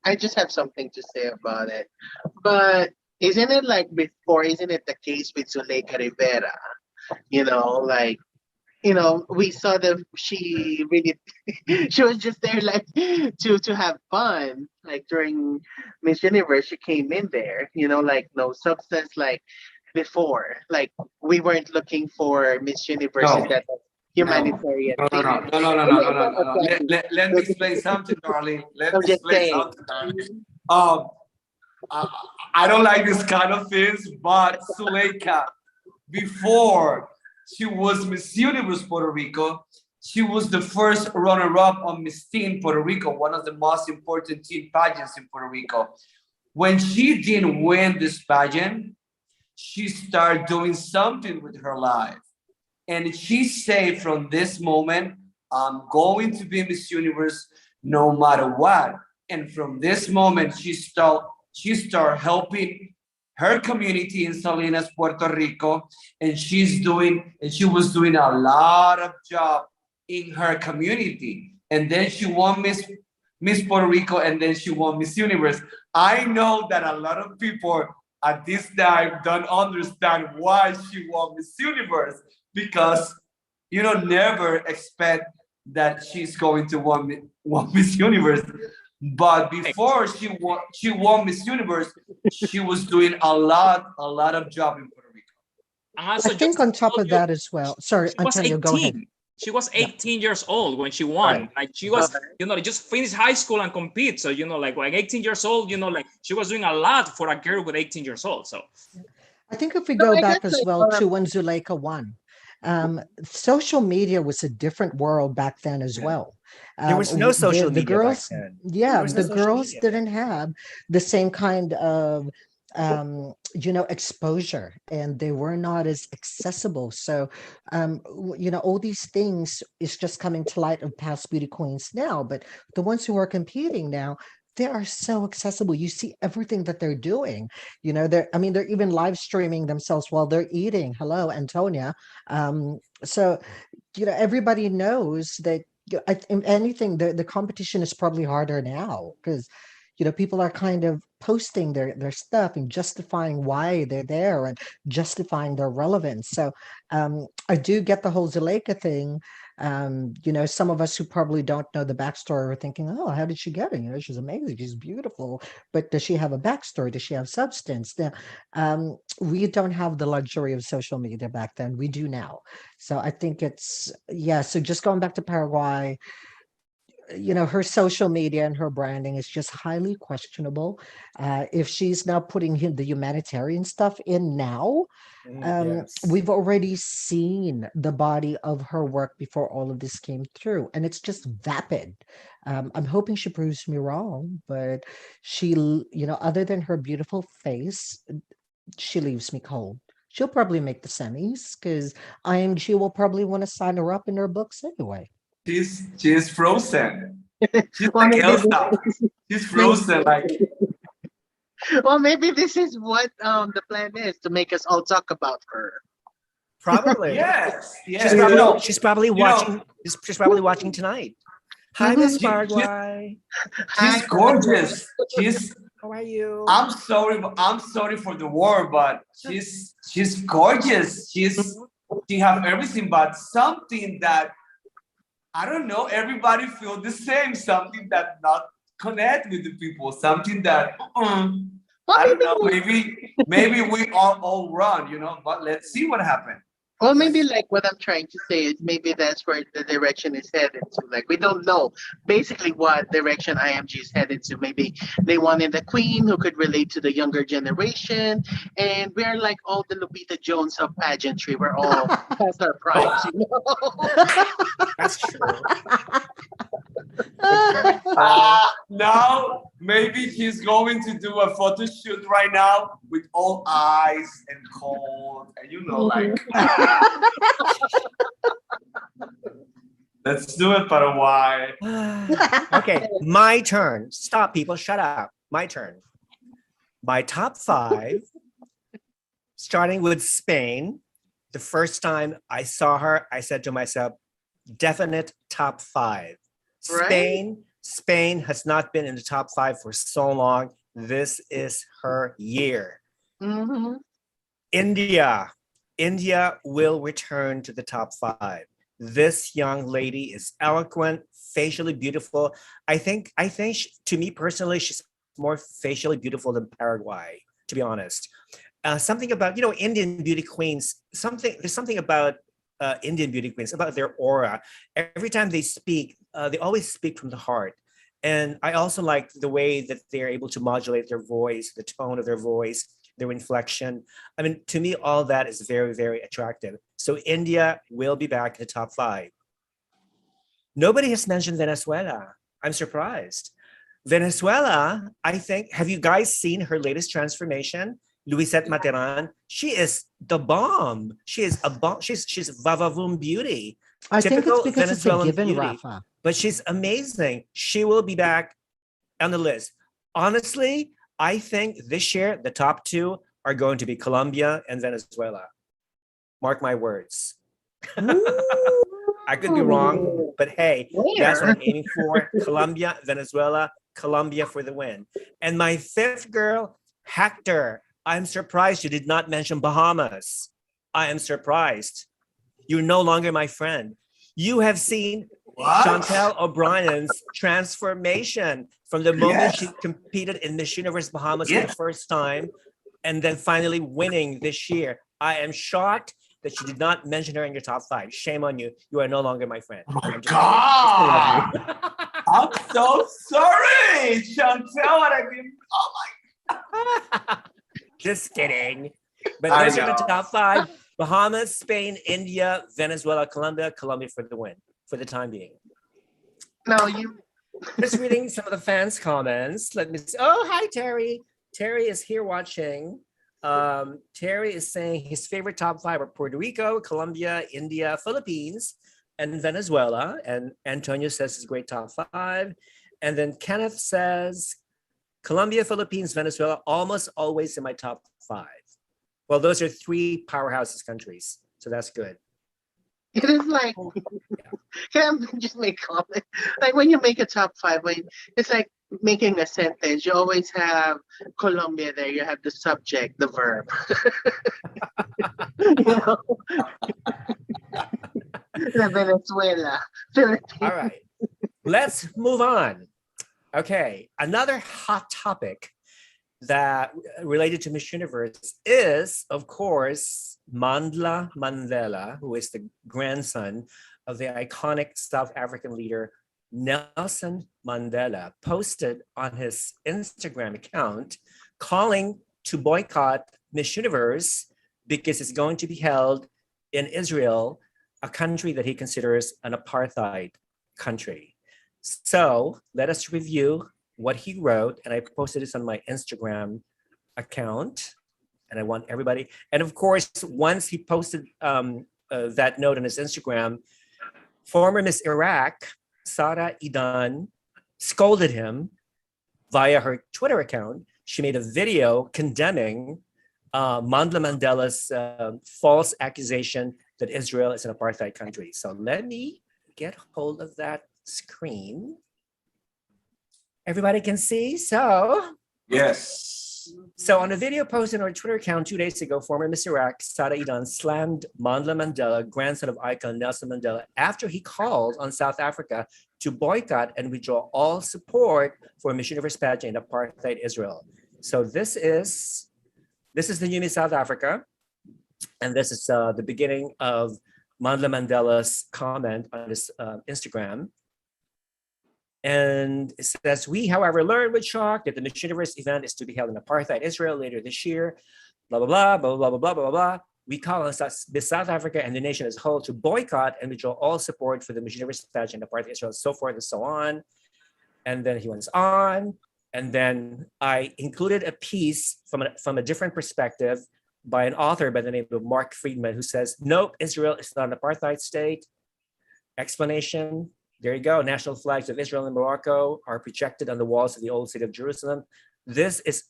I just have something to say about it. But isn't it like before? Isn't it the case with Zuleika Rivera? You know, like we saw that she really she was just there like to have fun. Like during Miss Universe, she came in there, like no substance like before. Like we weren't looking for Miss Universe No. in that humanitarian No. thing. Let me explain something, darling. Let I'm me just explain saying. something, darling. I don't like this kind of things, but Suleika, before she was Miss Universe Puerto Rico, she was the first runner-up on Miss Teen Puerto Rico, one of the most important teen pageants in Puerto Rico. When she didn't win this pageant, she started doing something with her life. And she said from this moment, I'm going to be Miss Universe no matter what. And from this moment, she started helping her community in Salinas, Puerto Rico, and she was doing a lot of job in her community. And then she won Miss Puerto Rico, and then she won Miss Universe. I know that a lot of people at this time don't understand why she won Miss Universe, because never expect that she's going to won Miss Universe. But before she won Miss Universe, she was doing a lot of job in Puerto Rico. And also, I think on top of that as well. Sorry, she was Antonio, 18. go ahead. She was 18 years old when she won. Right. Like she was, just finished high school and compete. So, like 18 years old, like she was doing a lot for a girl with 18 years old. So I think if we No, go I back guess as like, well to when Zuleika won, social media was a different world back then as well. There was no social the media back girls, then. yeah, There was no the social girls media. didn't have the same kind of exposure, and they were not as accessible. So all these things is just coming to light of past beauty queens now, but the ones who are competing now, they are so accessible. You see everything that they're doing. They're even live streaming themselves while they're eating. Hello, Antonia. So everybody knows that. If anything, the competition is probably harder now because people are kind of posting their stuff and justifying why they're there and justifying their relevance. So I do get the whole Zuleika thing. Some of us who probably don't know the backstory are thinking, oh, how did she get it? She's amazing, she's beautiful, but does she have a backstory? Does she have substance? Now, we don't have the luxury of social media back then. We do now. So I think so just going back to Paraguay, her social media and her branding is just highly questionable. If she's now putting the humanitarian stuff in now, Yes. we've already seen the body of her work before all of this came through, and it's just vapid. I'm hoping she proves me wrong, but she, other than her beautiful face, she leaves me cold. She'll probably make the semis because IMG will probably want to sign her up in their books anyway. She's frozen. She's Well, like maybe Elsa. She's frozen. Like well, maybe this is what the plan is, to make us all talk about her. Probably. yes. She's probably watching. She's probably watching tonight. Hi, Miss Paraguay. She's gorgeous. How are you? I'm sorry for the word, but she's gorgeous. She have everything, but something that I don't know. Everybody feel the same. Something that not connect with the people. Something that I don't know. Maybe we all run, But let's see what happens. Well, maybe like what I'm trying to say is maybe that's where the direction is headed to. Like we don't know basically what direction IMG is headed to. Maybe they wanted a queen who could relate to the younger generation, and we're like all the Lupita Jones of pageantry. We're all past our primes. That's true. Now maybe she's going to do a photo shoot right now with all eyes and cold, and like. Let's do it, Paraguay. Okay, my turn. Stop, people. Shut up. My turn. My top 5 starting with Spain. The first time I saw her, I said to myself, definite top 5. Right? Spain has not been in the top 5 for so long. This is her year. Mm-hmm. India will return to the top 5. This young lady is eloquent, facially beautiful. I think to me personally, she's more facially beautiful than Paraguay, to be honest. Something about, Indian beauty queens, there's something about Indian beauty queens, about their aura. Every time they speak, they always speak from the heart. And I also like the way that they're able to modulate their voice, the tone of their voice, their inflection. I mean, to me, all that is very, very attractive. So India will be back in the top 5. Nobody has mentioned Venezuela. I'm surprised. Venezuela, I think, have you guys seen her latest transformation? Luisette Materan, she is the bomb. She is a bomb. She's vavavoom beauty. I think it's Typical because it's a Venezuelan given, beauty. Rafa. But she's amazing. She will be back on the list. Honestly, I think this year the top 2 are going to be Colombia and Venezuela. Mark my words. I could be wrong, but hey, that's what I'm aiming for. Colombia, Venezuela, Colombia for the win. And my 5th girl, Hector. I'm surprised you did not mention Bahamas. I am surprised. You're no longer my friend. You have seen Chantel O'Brien's transformation from the moment she competed in Miss Universe Bahamas for the first time and then finally winning this year. I am shocked that you did not mention her in your top 5. Shame on you. You are no longer my friend. Oh my God. I'm so sorry, Chantel. What I mean, oh my. Just kidding. But those are the top 5. Bahamas, Spain, India, Venezuela, Colombia for the win, for the time being. No, you. Just reading some of the fans' comments. Let me see. Oh, hi, Terry. Terry is here watching. Terry is saying his favorite top 5 are Puerto Rico, Colombia, India, Philippines, and Venezuela. And Antonio says his great top 5. And then Kenneth says Colombia, Philippines, Venezuela, almost always in my top 5. Well, those are 3 powerhouses countries, so that's good. It is like, can I just make a comment? Like when you make a top 5, it's like making a sentence. You always have Colombia there. You have the subject, the verb. Venezuela, Philippines. All right, let's move on. Okay, another hot topic that related to Miss Universe is, of course, Mandla Mandela, who is the grandson of the iconic South African leader Nelson Mandela, posted on his Instagram account calling to boycott Miss Universe because it's going to be held in Israel, a country that he considers an apartheid country. So let us review what he wrote, and I posted this on my Instagram account, and I want everybody. And of course, once he posted that note on his Instagram, former Miss Iraq Sarah Idan scolded him via her Twitter account. She made a video condemning Mandla Mandela's false accusation that Israel is an apartheid country. So let me get hold of that screen. Everybody can see. So on a video posted on her Twitter account 2 days ago, former Miss Iraq Sarah Idan slammed Mandla Mandela, grandson of icon Nelson Mandela, after he called on South Africa to boycott and withdraw all support for Miss Universe pageant in apartheid Israel. So this is the new Miss South Africa, and this is the beginning of Mandla Mandela's comment on his Instagram. And it says, we, however, learned with shock that the Miss Universe event is to be held in apartheid Israel later this year, blah, blah, blah, blah, blah, blah, blah, blah, blah. We call on South Africa and the nation as a whole to boycott and withdraw all support for the Miss Universe pageant in apartheid Israel, so forth and so on. And then he went on. And then I included a piece from a different perspective by an author by the name of Mark Friedman, who says, nope, Israel is not an apartheid state. Explanation. There you go. National flags of Israel and Morocco are projected on the walls of the old city of Jerusalem. This is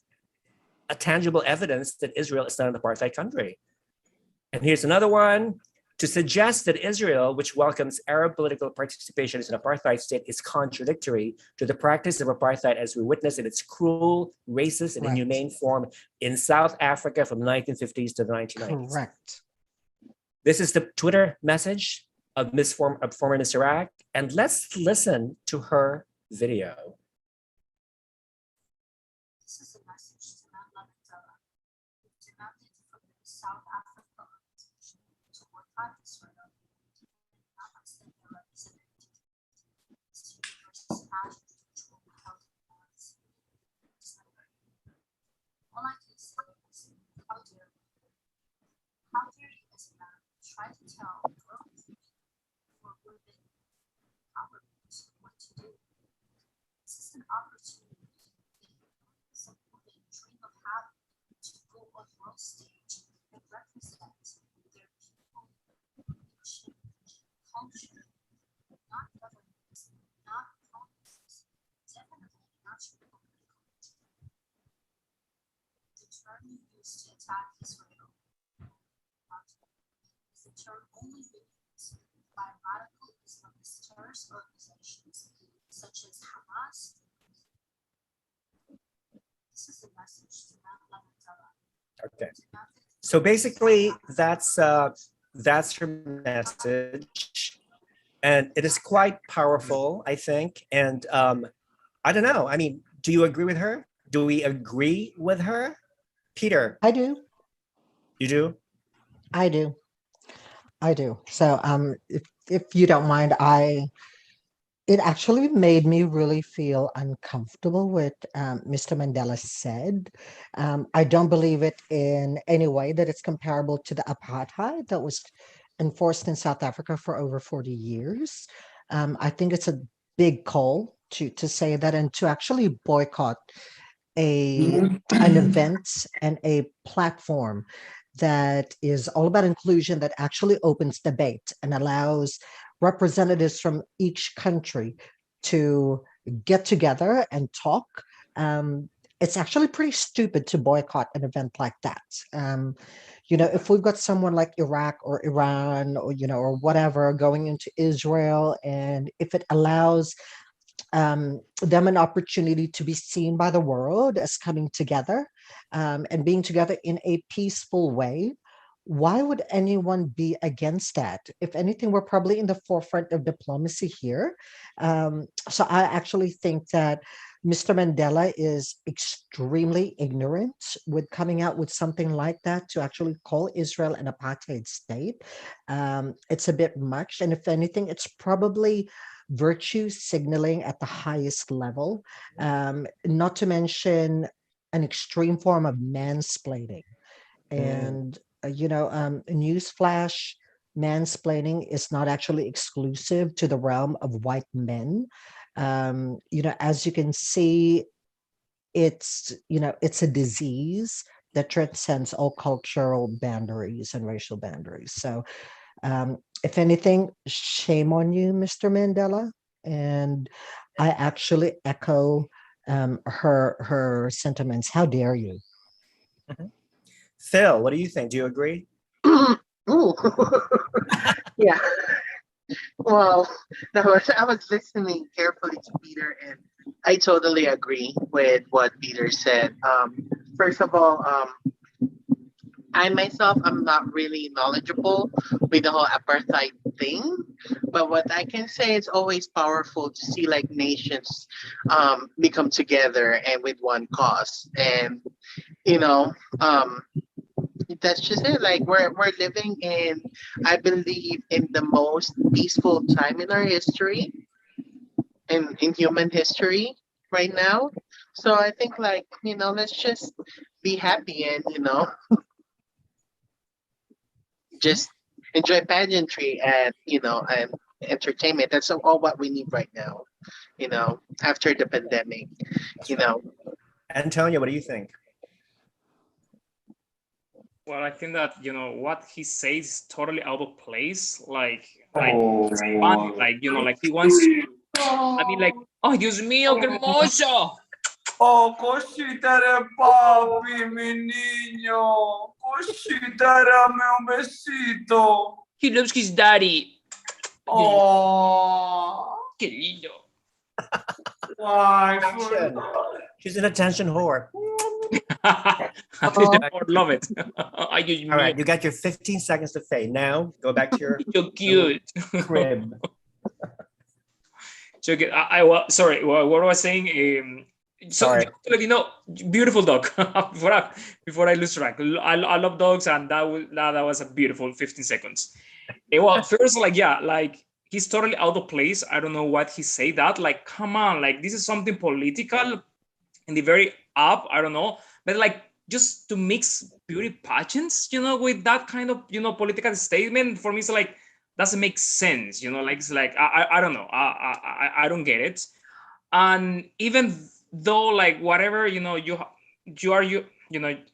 a tangible evidence that Israel is not an apartheid country. And here's another one. To suggest that Israel, which welcomes Arab political participation as an apartheid state, is contradictory to the practice of apartheid as we witness in its cruel, racist, and inhumane form in South Africa from the 1950s to the 1990s. Correct. This is the Twitter message of former Miss Iraq, and let's listen to her video. This is a message to Mandla Mandela, who demanded from the South Africa organization to boycott Israel and not extend their representative. Miss Universe's pageant, which will be held in Paris. All I can say is, how dare you? How dare you as a man try to tell grown people or women empowerment what to do? This is an opportunity some women dream of having to go on world stage and represent their people, nation, culture, not government, not politics, definitely not your political agenda. The term you used to attack Israel is the term only used by radical Islamist terrorist organizations such as Hamas. This is a message to Mandla Mandela. Okay. So basically, that's her message, and it is quite powerful, I think. And I don't know. I mean, do you agree with her? Do we agree with her, Peter? I do. You do? I do. I do. So if you don't mind, it actually made me really feel uncomfortable with Mr. Mandela said. I don't believe it in any way that it's comparable to the apartheid that was enforced in South Africa for over 40 years. I think it's a big call to say that and to actually boycott an event and a platform that is all about inclusion, that actually opens debate and allows representatives from each country to get together and talk. It's actually pretty stupid to boycott an event like that. If we've got someone like Iraq or Iran or, or whatever going into Israel, and if it allows them an opportunity to be seen by the world as coming together and being together in a peaceful way, why would anyone be against that? If anything, we're probably in the forefront of diplomacy here. So I actually think that Mr. Mandela is extremely ignorant with coming out with something like that, to actually call Israel an apartheid state. It's a bit much. And if anything, it's probably virtue signaling at the highest level, not to mention an extreme form of mansplaining. And newsflash, mansplaining is not actually exclusive to the realm of white men. As you can see, it's a disease that transcends all cultural boundaries and racial boundaries. So if anything, shame on you, Mr. Mandela. And I actually echo her sentiments. How dare you? Mm-hmm. Phil, what do you think? Do you agree? Ooh. Yeah. Well, I was listening carefully to Peter, and I totally agree with what Peter said. First of all, I myself am not really knowledgeable with the whole apartheid thing, but what I can say, it's always powerful to see like nations become together and with one cause. And that's just it. Like we're living in, I believe, in the most peaceful time in our history, in human history right now. So I think let's just be happy and just enjoy pageantry and and entertainment. That's all what we need right now, after the pandemic. Antonio, what do you think? Well, I think that what he says is totally out of place. Like it's funny. Like he wants to. I mean, like, oh, Dios mío, qué hermoso! Oh, cosita de papi, mi niño. Cosita, dame un besito. He loves his daddy. Oh, Qué lindo. why? Action. She's an attention whore. Oh. I love it. Ay, Dios All right, mío, you got your 15 seconds to fade. Now go back to your so cute. crib. So good. Sorry, what was I saying? So Sorry. just to let you know, beautiful dog. before I lose track, I love dogs, and that was a beautiful 15 seconds. Well, first, like yeah, like he's totally out of place. I don't know what he say that. Like, come on, like this is something political in the very up. I don't know, but like just to mix beauty pageants, with that kind of political statement for me, it's like doesn't make sense. Like it's like I don't know. I don't get it. And even though like whatever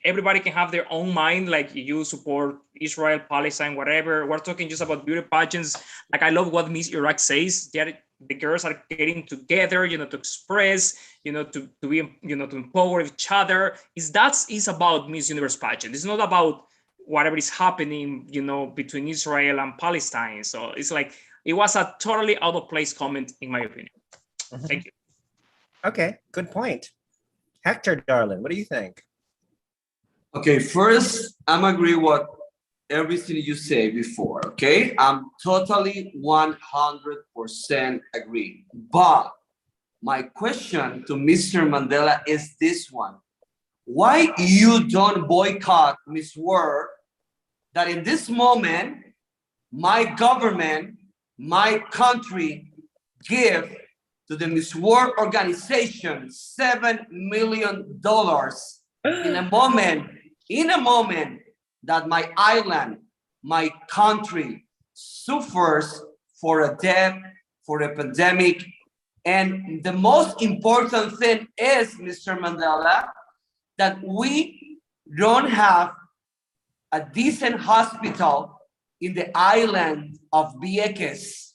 everybody can have their own mind, like you support Israel, Palestine, whatever, we're talking just about beauty pageants. Like I love what Miss Iraq says, the girls are getting together, to express, to be, to empower each other. Is about Miss Universe pageant. It's not about whatever is happening, between Israel and Palestine. So it's like it was a totally out of place comment in my opinion. Thank you. Okay, good point. Hector, darling, what do you think? Okay, first, I'm agree with everything you say before, okay? I'm totally 100% agree. But my question to Mr. Mandela is this one. Why you don't boycott Miss World that in this moment, my government, my country give to the Miss World organization $7 million in a moment that my island, my country suffers for a death, for a pandemic. And the most important thing is, Mr. Mandela, that we don't have a decent hospital in the island of Vieques.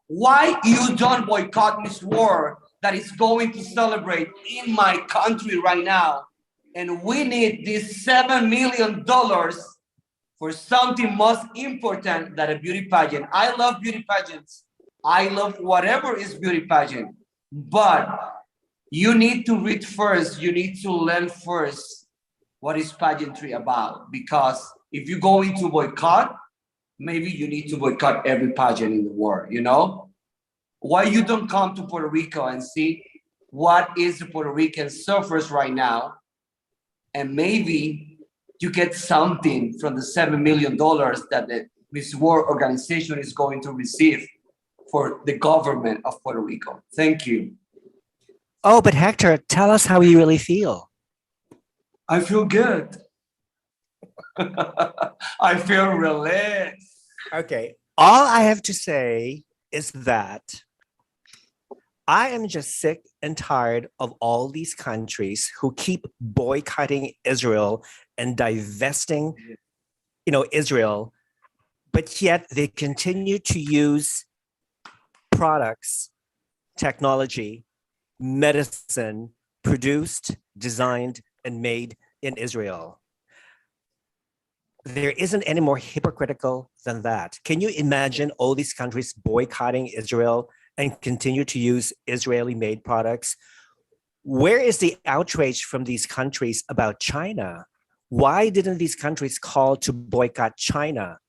Why you don't boycott Miss World that is going to celebrate in my country right now? And we need this $7 million for something most important than a beauty pageant. I love beauty pageants. I love whatever is beauty pageant. But you need to read first. You need to learn first what is pageantry about. Because if you go into boycott, maybe you need to boycott every pageant in the world, Why you don't come to Puerto Rico and see what is the Puerto Rican suffers right now, and maybe you get something from the $7 million that the Miss World organization is going to receive for the government of Puerto Rico. Thank you. Oh, but Hector, tell us how you really feel. I feel good. I feel relaxed. Okay, all I have to say is that I am just sick and tired of all these countries who keep boycotting Israel and divesting, Israel, but yet they continue to use products, technology, medicine produced, designed, and made in Israel. There isn't any more hypocritical than that. Can you imagine all these countries boycotting Israel and continue to use Israeli-made products? Where is the outrage from these countries about China? Why didn't these countries call to boycott China?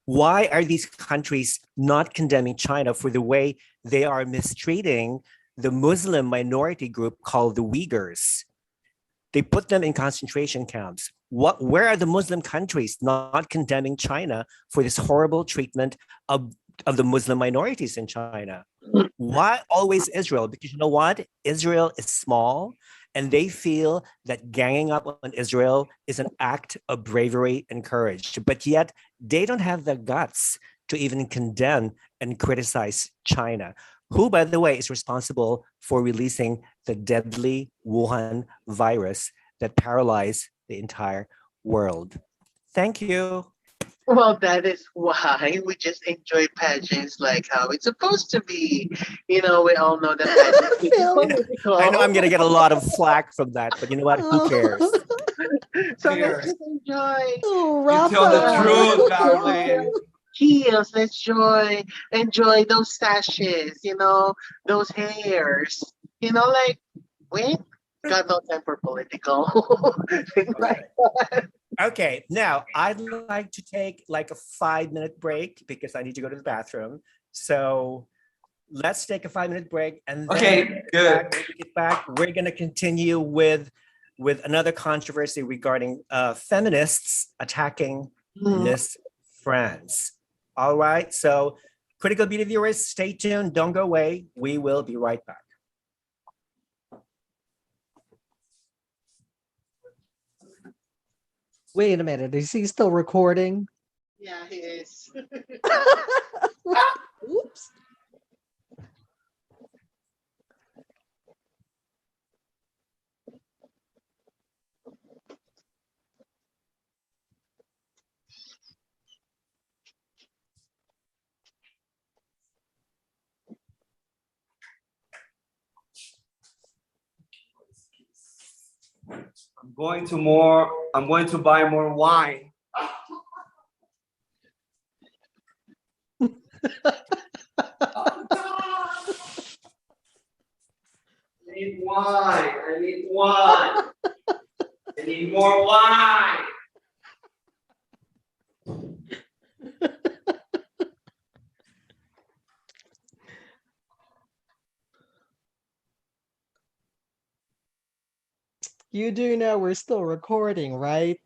Why are these countries not condemning China for the way they are mistreating the Muslim minority group called the Uyghurs? They put them in concentration camps. Where are the Muslim countries not condemning China for this horrible treatment of the Muslim minorities in China? Why always Israel? Because you know what? Israel is small, and they feel that ganging up on Israel is an act of bravery and courage. But yet, they don't have the guts to even condemn and criticize China, who, by the way, is responsible for releasing the deadly Wuhan virus that paralyzed the entire world. Thank you. Well, that is why we just enjoy pageants like how it's supposed to be. You know, we all know that pageants is Phil. political. I know I'm gonna get a lot of flack from that, but you know what? Who cares? So Here. let's just enjoy. Oh, You tell the Rafa. truth, Let's darling. heels. Let's enjoy those sashes. You know, those hairs. You know, like we got no time for political. Things like that. Okay, now I'd like to take like a 5-minute break because I need to go to the bathroom. So let's take a 5-minute break, and then Okay, good. when we get back, we're gonna continue with another controversy regarding feminists attacking Miss France. All right, so critical beauty viewers, stay tuned. Don't go away. We will be right back. Wait a minute. Is he still recording? Yeah, he is. Oops. I'm going to buy more wine. I need wine. I need wine. I need more wine. You do know we're still recording, right?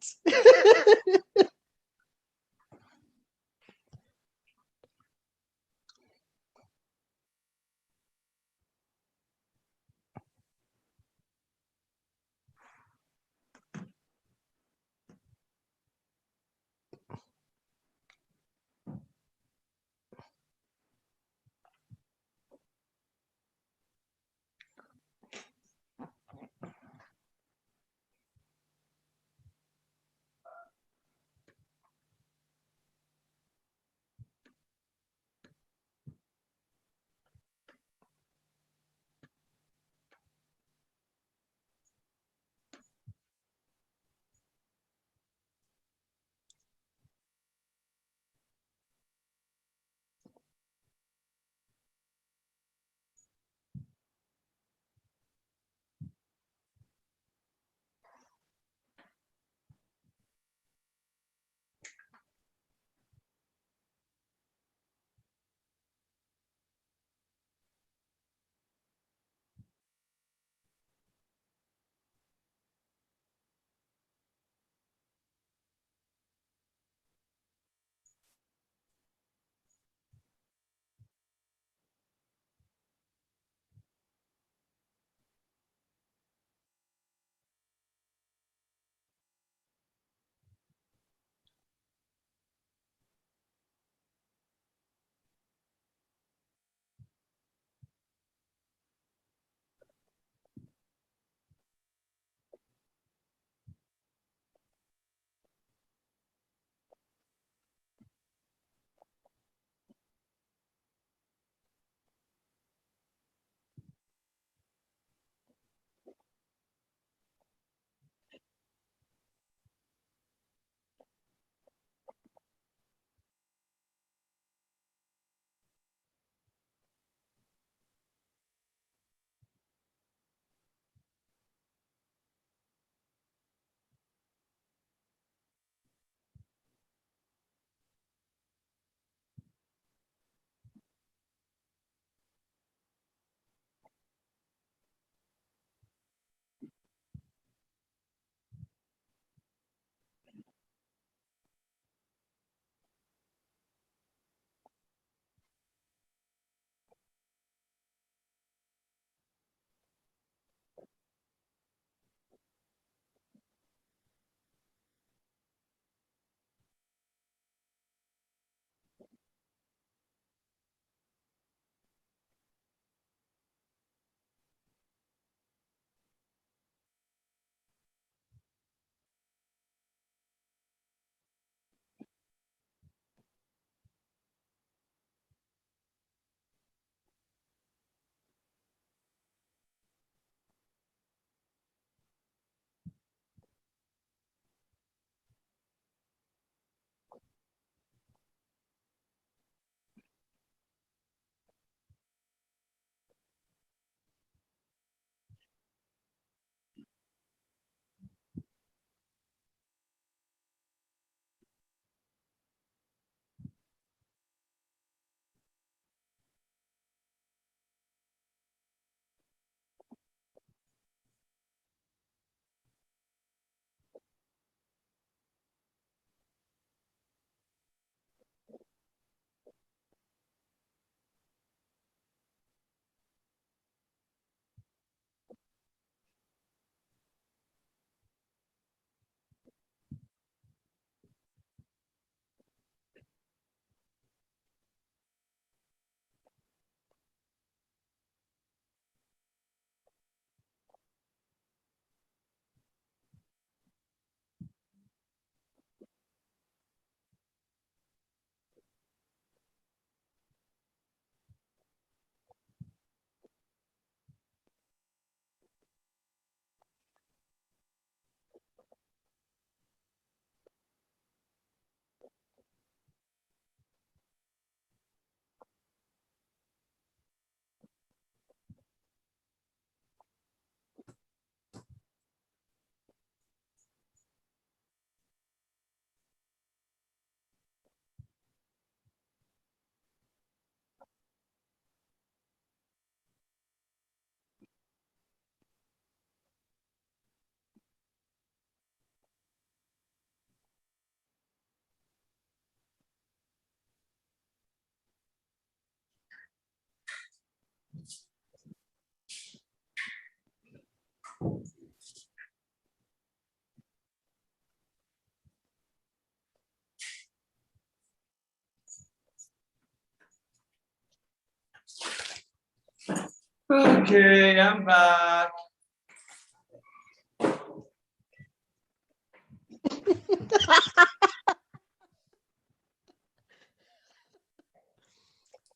Okay, I'm back.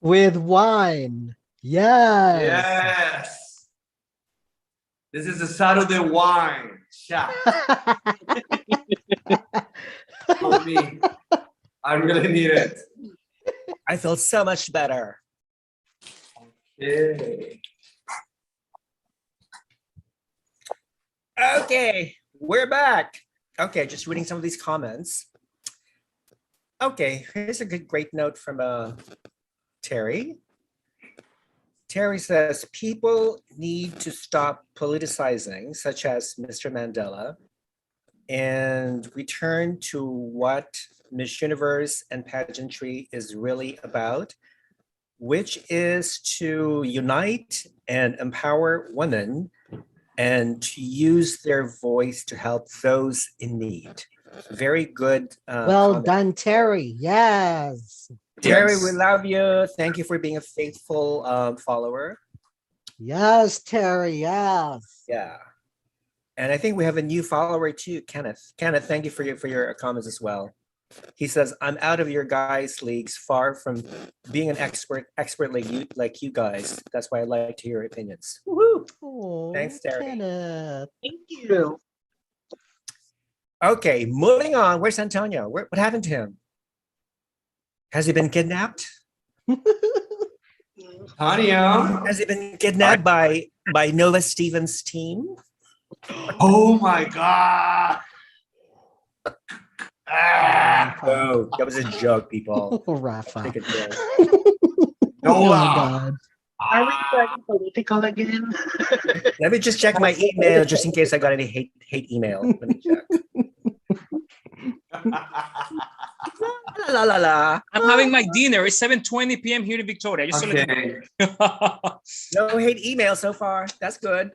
With wine. Yes. Yes. This is a Saturday wine shot for me. I really need it. I feel so much better. Okay. Okay, we're back. Okay, just reading some of these comments. Okay, here's a great note from Terry. Terry says, people need to stop politicizing, such as Mr. Mandela, and return to what Miss Universe and pageantry is really about, which is to unite and empower women and to use their voice to help those in need. Very good. Well comment. done, Terry. Yes. Terry, Yes. we love you. Thank you for being a faithful follower. Yes, Terry. Yes. Yeah. And I think we have a new follower too, Kenneth. Kenneth, thank you for your comments as well. He says, I'm out of your guys' leagues, far from being an expert like you guys. That's why I like to hear your opinions. Woohoo! Oh, Thanks, Terry. Kenneth. Thank you. Okay, moving on. Where's Antonio? What happened to him? Has he been kidnapped? Antonio. Has he been kidnapped by Nova Stevens' team? Oh my God. Ah. Oh, that was a joke, people. Oh, Rafa. Take a joke. Oh my Noah. God. Are we starting political again? Let me just check my email just in case I got any hate email. Let me check. La la la la. I'm having my dinner. It's 7:20 p.m. here in Victoria. Just Okay. No hate email so far. That's good.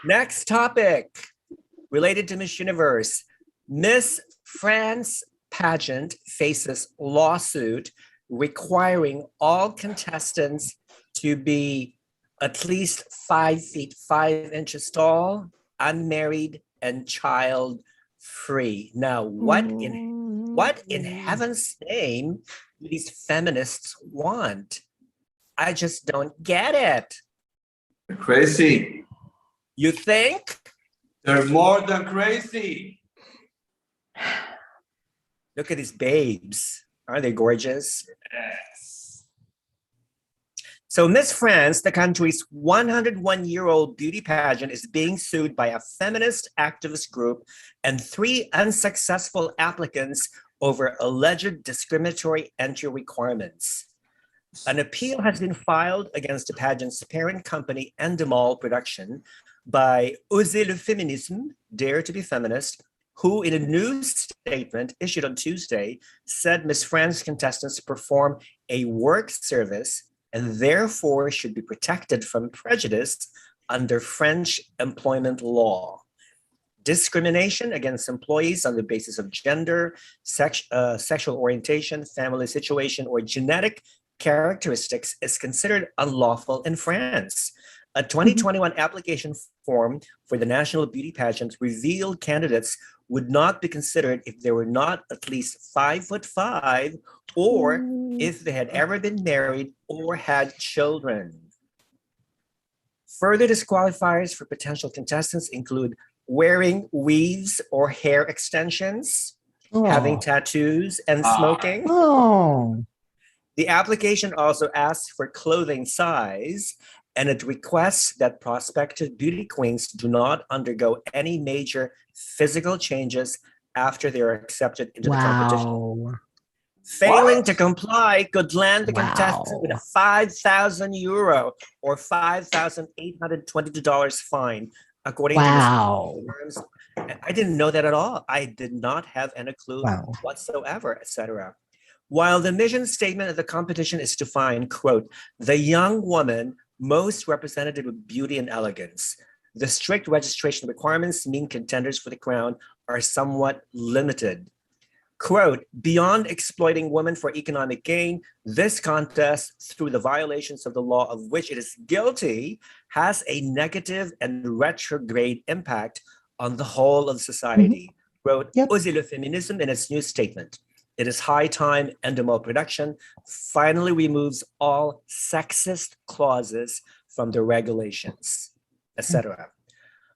Next topic related to Miss Universe. Miss France pageant faces lawsuit requiring all contestants to be at least 5 feet 5 inches tall, unmarried, and child free. Now, what in heaven's name do these feminists want? I just don't get it. Crazy. You think? They're more than crazy. Look at these babes. Aren't they gorgeous? Yes. So Miss France, the country's 101-year-old beauty pageant, is being sued by a feminist activist group and 3 unsuccessful applicants over alleged discriminatory entry requirements. An appeal has been filed against the pageant's parent company, Endemol Production, by Oser le Féminisme, Dare to be Feminist, who in a news statement issued on Tuesday said Miss France contestants perform a work service and therefore should be protected from prejudice under French employment law. Discrimination against employees on the basis of gender, sexual orientation, family situation, or genetic characteristics is considered unlawful in France. A 2021 application form for the national beauty pageant revealed candidates would not be considered if they were not at least 5'5" or if they had ever been married or had children. Further disqualifiers for potential contestants include wearing weaves or hair extensions, having tattoos, and smoking. Oh. The application also asks for clothing size, and it requests that prospective beauty queens do not undergo any major physical changes after they are accepted into the competition. Failing to comply could land the contestant with a €5,000 or $5,822 fine, according to the terms. I didn't know that at all. I did not have any clue whatsoever, etc. While the mission statement of the competition is to find, quote, the young woman most representative of beauty and elegance, the strict registration requirements mean contenders for the crown are somewhat limited. Quote, beyond exploiting women for economic gain, this contest, through the violations of the law of which it is guilty, has a negative and retrograde impact on the whole of society, wrote Aussi le Féminisme in its new statement. It is high time Endemol Production finally removes all sexist clauses from the regulations, etc.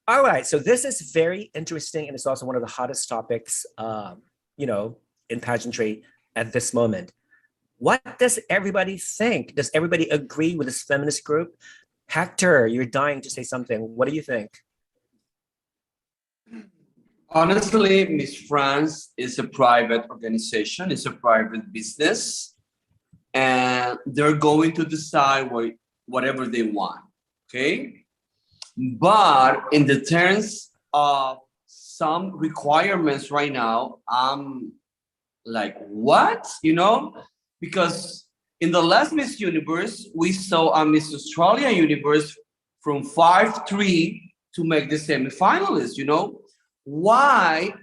All right, so this is very interesting, and it's also one of the hottest topics in pageantry at this moment. What does everybody think? Does everybody agree with this feminist group? Hector, you're dying to say something. What do you think? Honestly, Miss France is a private organization, it's a private business, and they're going to decide whatever they want, okay? But in the terms of some requirements right now, I'm like, what? Because in the last Miss Universe, we saw a Miss Australia Universe from 5'3" to make the semifinalists, Why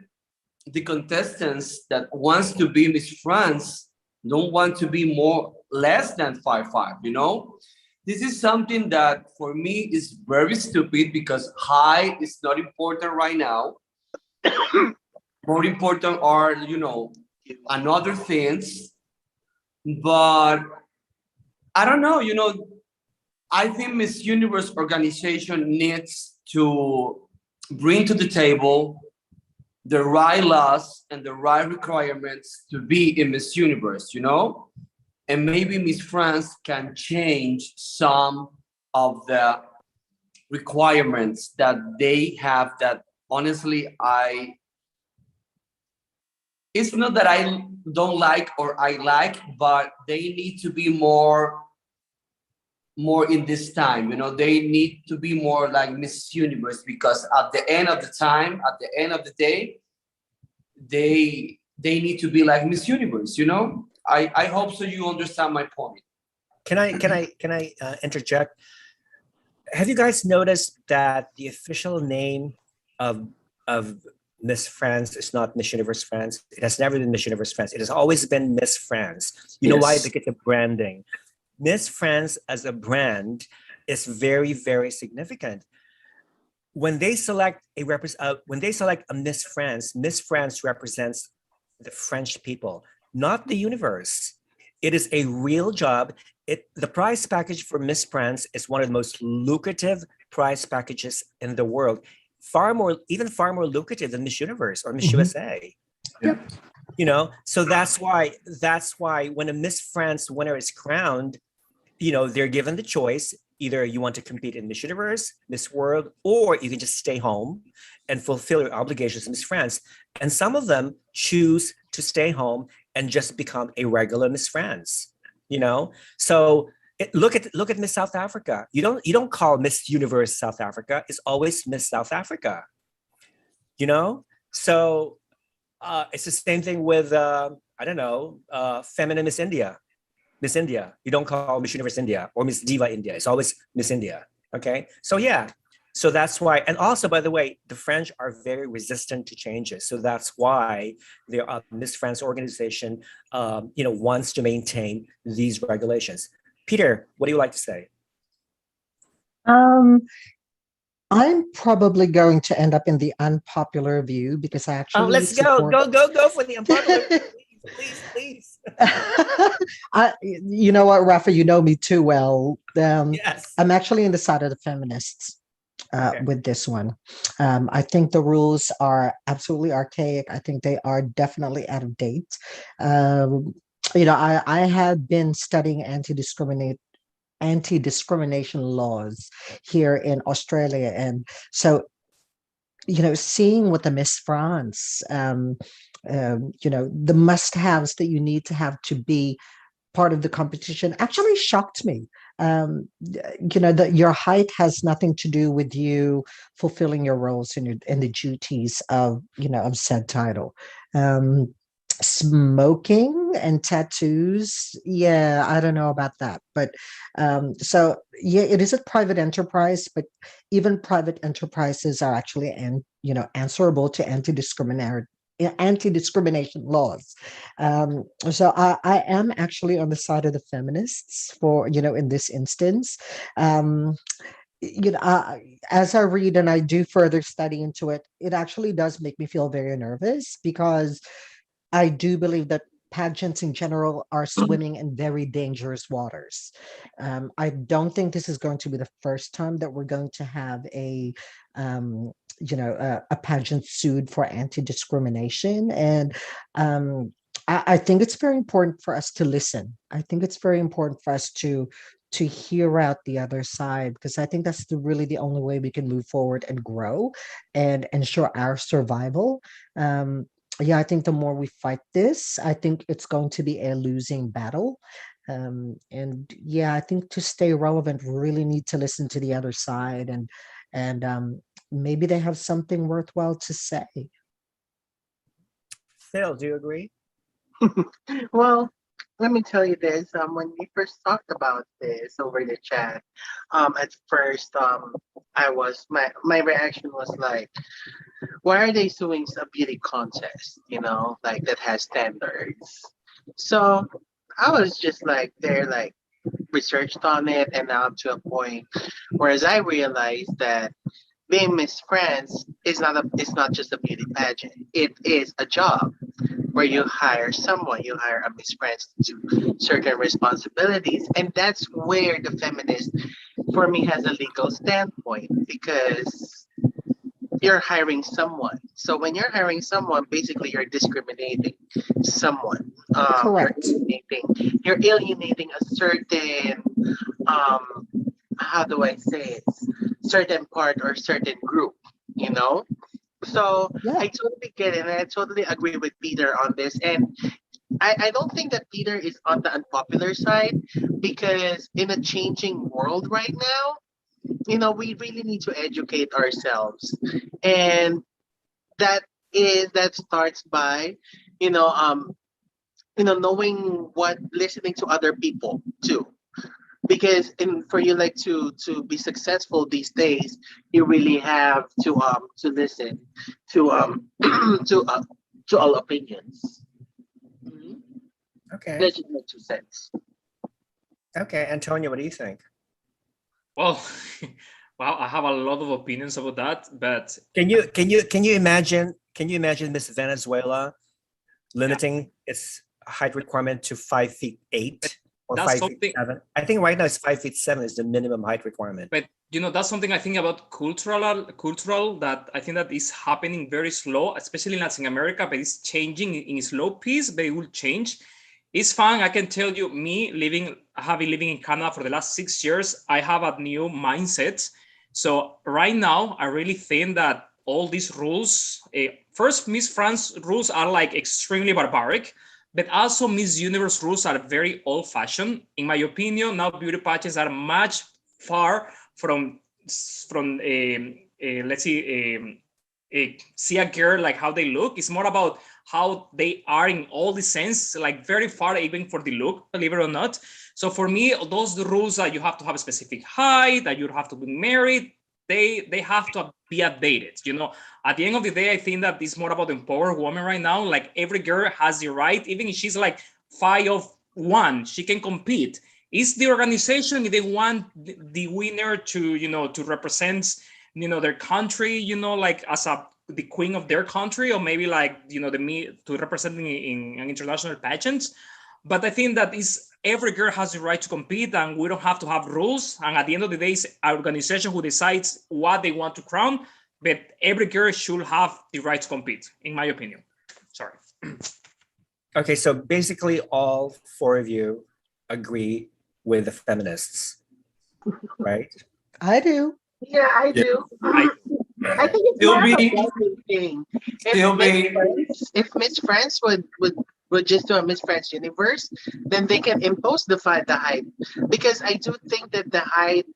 the contestants that wants to be Miss France don't want to be less than 5'5", This is something that for me is very stupid because height is not important right now. More important are, another things. But I don't know, I think Miss Universe organization needs to bring to the table the right laws and the right requirements to be in Miss Universe, And maybe Miss France can change some of the requirements that they have that honestly it's not that I don't like or I like, but they need to be more in this time, they need to be more like Miss Universe, because at the end of the day, they need to be like Miss Universe, I hope so you understand my point. Can I interject? Have you guys noticed that the official name of Miss France is not Miss Universe France? It has never been Miss Universe France. It has always been Miss France. You know why? Because of branding. Miss France as a brand is very, very significant. When they select a Miss France represents the French people, not the universe. It is a real job. The prize package for Miss France is one of the most lucrative prize packages in the world. Far more lucrative than Miss Universe or Miss USA. Yeah. So that's why when a Miss France winner is crowned, they're given the choice. Either you want to compete in Miss Universe, Miss World, or you can just stay home and fulfill your obligations in Miss France. And some of them choose to stay home and just become a regular Miss France. So look at Miss South Africa. You don't call Miss Universe South Africa. It's always Miss South Africa. So it's the same thing with feminine Miss India. Miss India. You don't call Miss Universe India or Miss Diva India. It's always Miss India. Okay. So yeah. So that's why. And also, by the way, the French are very resistant to changes. So that's why their Miss France organization, wants to maintain these regulations. Peter, what do you like to say? I'm probably going to end up in the unpopular view because I actually let's go for the unpopular. Please. You know what, Rafa, you know me too well. Yes. I'm actually in the side of the feminists with this one. I think the rules are absolutely archaic. I think they are definitely out of date. I have been studying anti-discrimination laws here in Australia. And so, seeing what the Miss France, the must-haves that you need to have to be part of the competition actually shocked me. That your height has nothing to do with you fulfilling your roles and the duties of said title. Smoking and tattoos, I don't know about that, but it is a private enterprise, but even private enterprises are actually answerable to anti-discrimination laws. So I am actually on the side of the feminists for, in this instance. As I read and I do further study into it, it actually does make me feel very nervous because I do believe that pageants in general are swimming in very dangerous waters. I don't think this is going to be the first time that we're going to have a pageant sued for anti-discrimination. And I think it's very important for us to listen. I think it's very important for us to hear out the other side, because I think that's really the only way we can move forward and grow and ensure our survival. I think the more we fight this, I think it's going to be a losing battle. I think to stay relevant, we really need to listen to the other side, and maybe they have something worthwhile to say. Phil, do you agree? Well, let me tell you this. When we first talked about this over the chat, at first, my reaction was like, why are they doing a beauty contest? Like that has standards. So I was just like, they're like researched on it, and now to a point, whereas I realized that being Miss France is not just a beauty pageant. It is a job where you hire a Miss France to do certain responsibilities. And that's where the feminist, for me, has a legal standpoint, because you're hiring someone. So when you're hiring someone, basically you're discriminating someone. Correct. You're alienating a certain, how do I say it? Certain part or certain group, So Yeah. I totally get it, and I totally agree with Peter on this. And I don't think that Peter is on the unpopular side, because in a changing world right now, we really need to educate ourselves. And that starts by, knowing listening to other people too. Because for you like to be successful these days, you really have to listen to to all opinions. Okay. That just makes 2 cents. Okay, Antonio, what do you think? Well, wow, I have a lot of opinions about that, but Can you imagine Miss Venezuela limiting its height requirement to 5'8" or that's 5'7"? I think right now it's 5'7" is the minimum height requirement. But that's something I think about cultural that I think that is happening very slow, especially in Latin America, but it's changing in a slow pace, but it will change. It's fun. I can tell you, having living in Canada for the last 6 years, I have a new mindset. So right now, I really think that all these rules, first, Miss France rules are like extremely barbaric, but also Miss Universe rules are very old-fashioned. In my opinion, now beauty pageants are much far from let's see a girl like how they look. It's more about how they are in all the sense, like very far even for the look, believe it or not. So for me, those rules that you have to have a specific height, that you have to be married, they have to be updated. At the end of the day, I think that it's more about empowering women right now. Like every girl has the right, even if she's like 5'1", she can compete. It's the organization, if they want the winner to represent their country, like as the queen of their country, or maybe like to represent in an international pageant. But I think that every girl has the right to compete, and we don't have to have rules. And at the end of the day, it's our organization who decides what they want to crown. But every girl should have the right to compete, in my opinion. Sorry. Okay, so basically all 4 of you agree with the feminists, right? I do. Yeah, I do. I think it's Still more of a be- blessing thing. still be- If Miss France would just do a Miss France Universe, then they can impose the height. Because I do think that the height,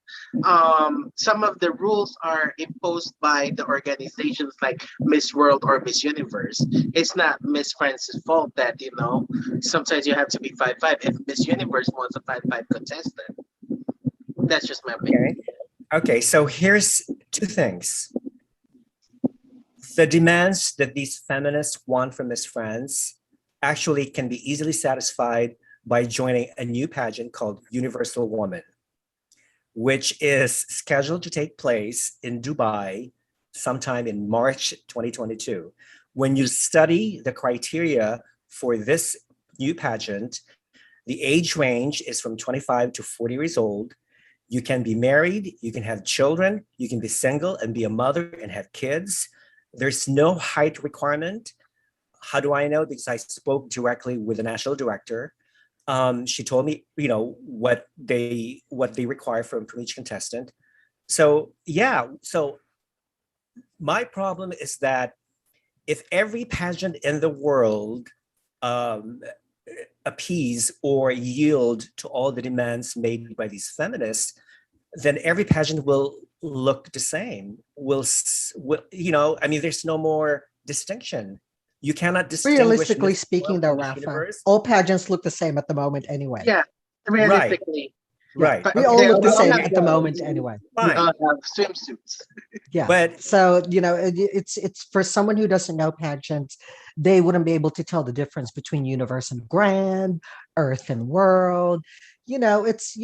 some of the rules are imposed by the organizations like Miss World or Miss Universe. It's not Miss France's fault that, sometimes you have to be 5'5" if Miss Universe wants a 5'5" contestant. That's just my opinion. Okay, so here's 2 things. The demands that these feminists want from Miss France actually can be easily satisfied by joining a new pageant called Universal Woman, which is scheduled to take place in Dubai sometime in March 2022. When you study the criteria for this new pageant, the age range is from 25 to 40 years old. You can be married, you can have children, you can be single and be a mother and have kids. There's no height requirement. How do I know? Because I spoke directly with the national director. She told me, what they require from each contestant. So yeah, so my problem is that if every pageant in the world appease or yield to all the demands made by these feminists, then every pageant will look the same. There's no more distinction. You cannot distinguish. Realistically speaking, though, Rafa, all pageants look the same at the moment anyway. Yeah, realistically. Right. We all look the we all same have at the moment anyway. We Fine. all have swimsuits. Yeah. But so, it's for someone who doesn't know pageants, they wouldn't be able to tell the difference between universe and grand, earth and world. It's,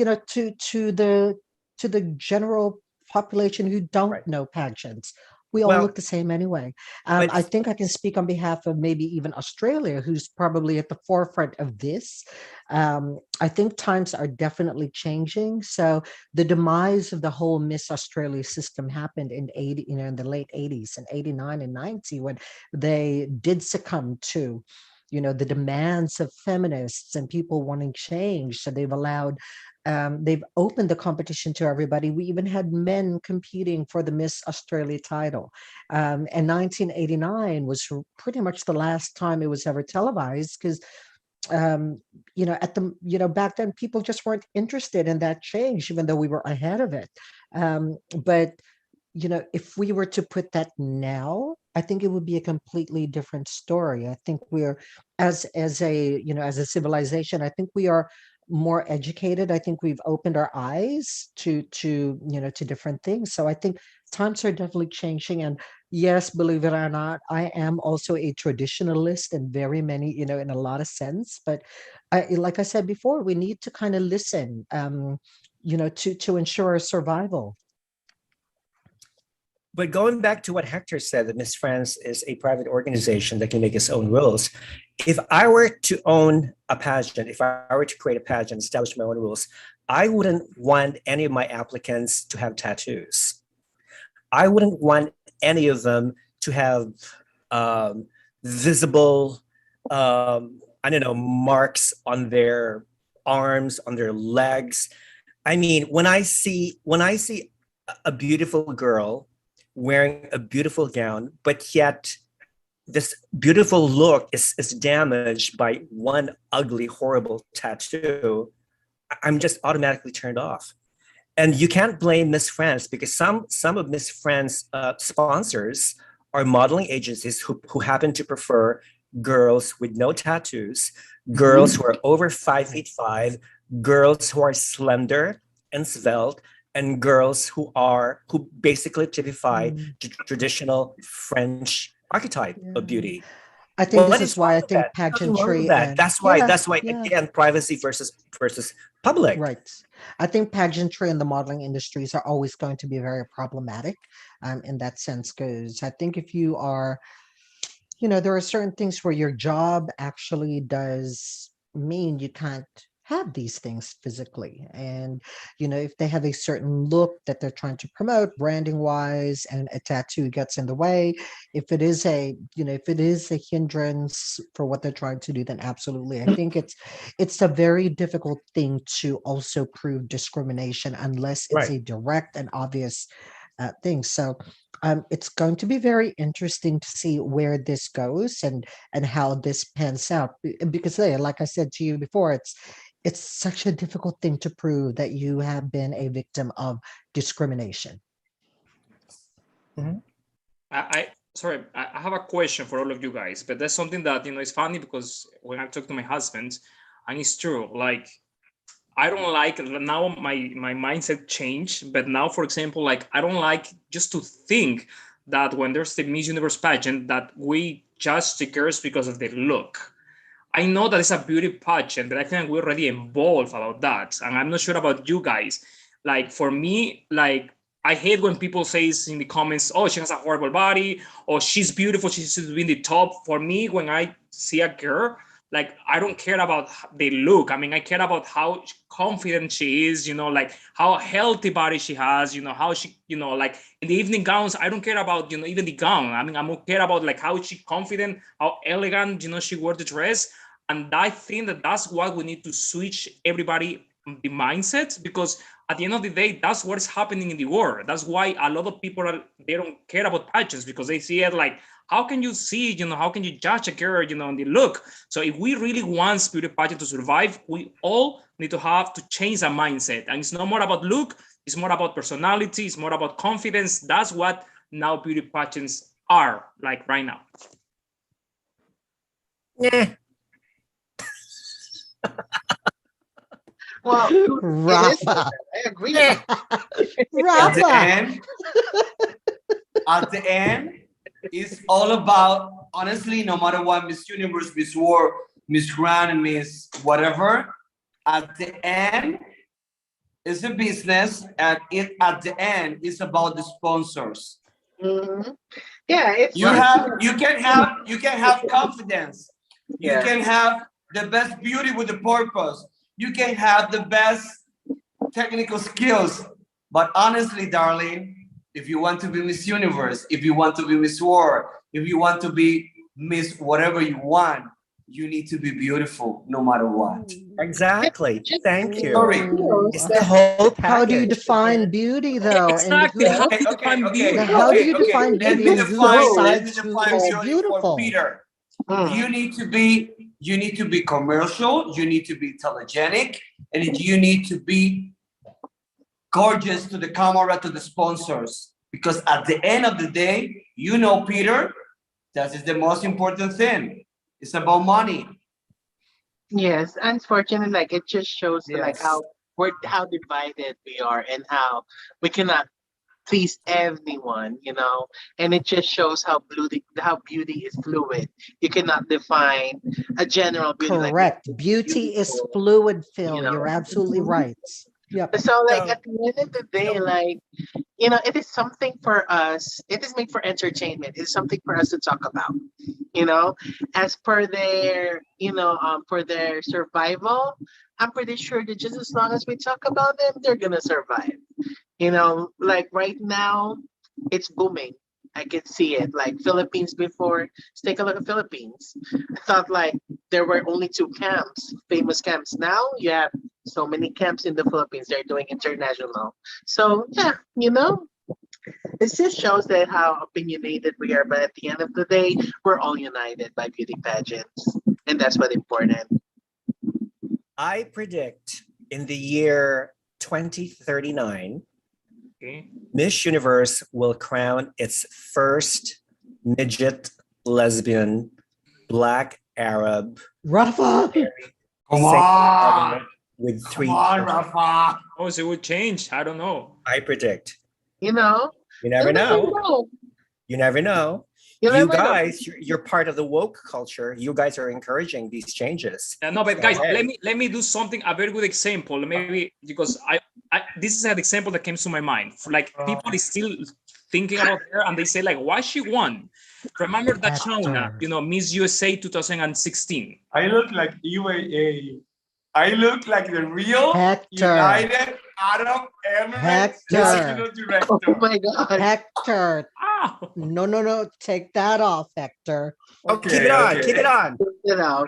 to the general population who don't Right. know pageants, we all Well, look the same anyway. but- I think I can speak on behalf of maybe even Australia, who's probably at the forefront of this. I think times are definitely changing. So the demise of the whole Miss Australia system happened in in the late 80s and 89 and 90, when they did succumb to the demands of feminists and people wanting change. So they've opened the competition to everybody. We even had men competing for the Miss Australia title. And 1989 was pretty much the last time it was ever televised, because back then people just weren't interested in that change, even though we were ahead of it. But if we were to put that now, I think it would be a completely different story. I think we're as a civilization, I think we are more educated. I think we've opened our eyes to different things. So I think times are definitely changing. And yes, believe it or not, I am also a traditionalist in very many, in a lot of sense. But like I said before, we need to kind of listen, to ensure our survival. But going back to what Hector said, that Miss France is a private organization that can make its own rules. If I were to own a pageant, if I were to create a pageant, establish my own rules, I wouldn't want any of my applicants to have tattoos. I wouldn't want any of them to have visible, marks on their arms, on their legs. I mean, when I see a beautiful girl wearing a beautiful gown, but yet this beautiful look is damaged by one ugly, horrible tattoo, I'm just automatically turned off. And you can't blame Miss France, because some of Miss France sponsors are modeling agencies who happen to prefer girls with no tattoos, girls who are over 5'5", girls who are slender and svelte, and girls who basically typify the traditional French archetype of beauty. I think this is why I think pageantry. That's why again, privacy versus public. Right. I think pageantry and the modeling industries are always going to be very problematic in that sense, because I think if you are, there are certain things where your job actually does mean you can't have these things physically. And, if they have a certain look that they're trying to promote branding wise, and a tattoo gets in the way, if it is a hindrance for what they're trying to do, then absolutely. I think it's a very difficult thing to also prove discrimination unless it's a direct and obvious thing. So it's going to be very interesting to see where this goes and how this pans out, because like I said to you before, it's such a difficult thing to prove that you have been a victim of discrimination. Mm-hmm. I have a question for all of you guys, but that's something that is funny, because when I talk to my husband, and it's true, like I don't like, now my mindset changed, but now, for example, like I don't like just to think that when there's the Miss Universe pageant, that we judge the girls because of their look. I know that it's a beauty pageant, but I think we're already involved about that. And I'm not sure about you guys. Like for me, like I hate when people say in the comments, oh, she has a horrible body, or she's beautiful, she should be in the top. For me, when I see a girl, like I don't care about the look. I mean, I care about how confident she is, you know, like how healthy body she has, you know, how she, you know, like in the evening gowns, I don't care about, you know, even the gown. I mean, I'm care about like how she confident, how elegant, you know, she wore the dress. And I think that that's why we need to switch everybody the mindset, because at the end of the day, that's what is happening in the world. That's why a lot of people they don't care about pageants, because they see it like, how can you see, you know, how can you judge a girl, you know, on the look? So if we really want beauty pageant to survive, we all need to have to change our mindset. And it's not more about look, it's more about personality, it's more about confidence. That's what now beauty pageants are like right now. Yeah. Well, Rafa. I agree. At the Rafa. end, at the end, it's all about, honestly, no matter what, Miss Universe, Miss World, Miss Grand, Miss whatever, at the end, it's a business, and it at the end is about the sponsors. Mhm. Yeah, it's You can have confidence. You Yeah. can have the best beauty with the purpose. You can have the best technical skills. But honestly, darling, if you want to be Miss Universe, if you want to be Miss World, if you want to be Miss whatever you want, you need to be beautiful no matter what. Exactly. Thank you. Sorry. It's the whole package. How do you define beauty, though? Exactly. And How do you define beauty? Now, how do you define Let beauty me and who define decides who is beauty for beautiful? Peter. Mm. You need to be commercial, you need to be telegenic, and you need to be gorgeous to the camera, to the sponsors. Because at the end of the day, you know, Peter, that is the most important thing. It's about money. Yes, unfortunately, like it just shows like Yes. how divided we are and how we cannot please everyone, you know. And it just shows how beauty is fluid. You cannot define a general beauty Correct. like Beauty is beautiful, fluid, Phil. you know. You're absolutely right. Yep. So like So- at the end of the day, like, you know, it is something for us. It is made for entertainment. It is something for us to talk about, you know, as per their, you know, for their survival. I'm pretty sure that just as long as we talk about them, they're gonna survive. You know, like right now, it's booming. I can see it. Like Philippines before. Let's take a look at Philippines. I thought like there were only two camps, famous camps. Now you have so many camps in the Philippines. They're doing international. So yeah, you know, it just shows that how opinionated we are. But at the end of the day, we're all united by beauty pageants, and that's what's important. I predict in the year 2039, Okay. Miss Universe will crown its first midget lesbian Black Arab Rafa. Come on. with Come three. on, Rafa. Oh, so it would change. I don't know. I predict. You know, You never know. know. You never know. You You never know. guys, you're part of the woke culture. You guys are encouraging these changes. No, but So, guys, hey. let me do something, a very good example, maybe because I this is an example that came to my mind. Like people is still thinking about her and they say like, why she won? Remember that Shauna, Hector. you know, Miss USA 2016. I look like UAE. I look like the real Hector. United Arab Emirates Hector. national director. Oh my God. Hector. Ah, No. Take that off, Hector. Okay, Keep it on. okay. Keep it on. You know.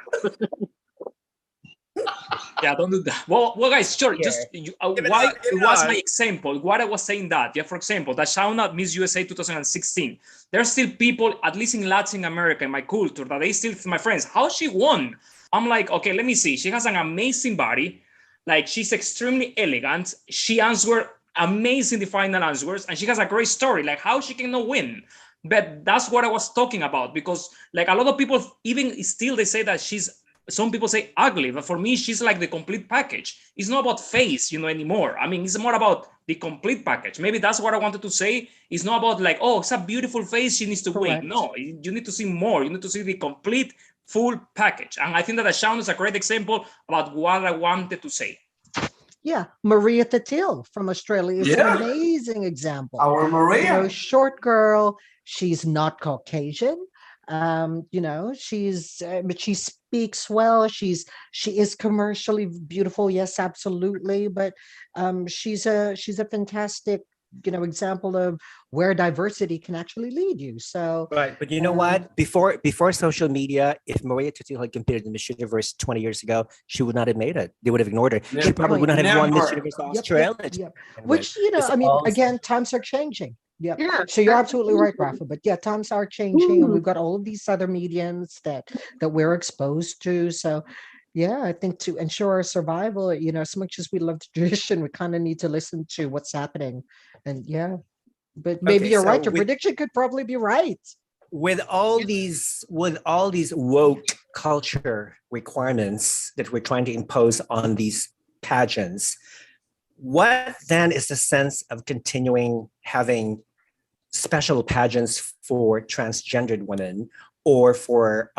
yeah, don't do that. Well, guys, sure. Yeah. Just Give it why on, give it it was on. my example. What I was saying that, yeah, for example, that Shauna Miss USA 2016. There's still people, at least in Latin America, in my culture, that they still, my friends, how she won. I'm like, okay, let me see. She has an amazing body. Like she's extremely elegant. She answered amazing the final answers, and she has a great story. Like how she cannot win. But that's what I was talking about, because like a lot of people, even still, they say that she's some people say ugly, but for me, she's like the complete package. It's not about face, anymore. I mean, it's more about the complete package. Maybe that's what I wanted to say. It's not about like, oh, it's a beautiful face, she needs to wait. No, you need to see more. You need to see the complete, full package. And I think that Shaun is a great example about what I wanted to say. Yeah, Maria Tatil from Australia is an amazing example. Our Maria. Short girl. She's not Caucasian. But she speaks well. She is commercially beautiful. Yes, absolutely. But she's a fantastic, example of where diversity can actually lead you. So right, but you know what? Before social media, if Maria Tatil had competed in Miss Universe 20 years ago, she would not have made it. They would have ignored her. She probably would not have won Miss Universe Australia. Which again, times are changing. Yeah. So you're absolutely right, Rafa. But yeah, times are changing, and we've got all of these other mediums that we're exposed to. So yeah, I think to ensure our survival, as much as we love the tradition, we kind of need to listen to what's happening. And yeah, but maybe you're right. Your prediction could probably be right. With all these woke culture requirements that we're trying to impose on these pageants, what then is the sense of continuing having special pageants for transgendered women or for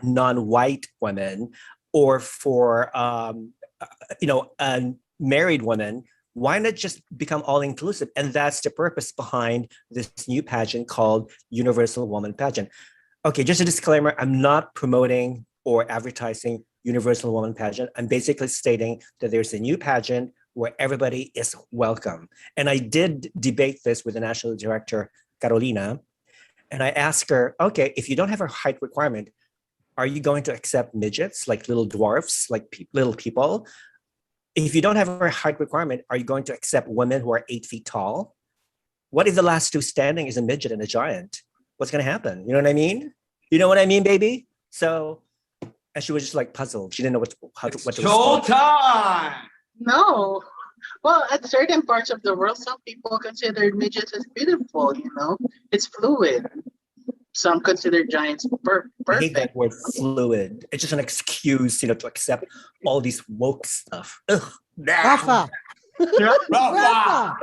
non-white women or for married women? Why not just become all-inclusive? And that's the purpose behind this new pageant called Universal Woman Pageant. Okay, just a disclaimer, I'm not promoting or advertising Universal Woman Pageant. I'm basically stating that there's a new pageant where everybody is welcome. And I did debate this with the national director, Carolina, and I asked her, okay, if you don't have a height requirement, are you going to accept midgets, like little dwarfs, like little people? If you don't have a height requirement, are you going to accept women who are 8 feet tall? What if the last two standing is a midget and a giant? What's going to happen? You know what I mean? You know what I mean, baby? So, and she was just like puzzled. She didn't know what to respond. Showtime! No. Well, at certain parts of the world, some people consider midgets as beautiful, It's fluid. Some consider giants perfect. I hate that word fluid. It's just an excuse, to accept all this woke stuff. Ugh. Rafa! Rafa!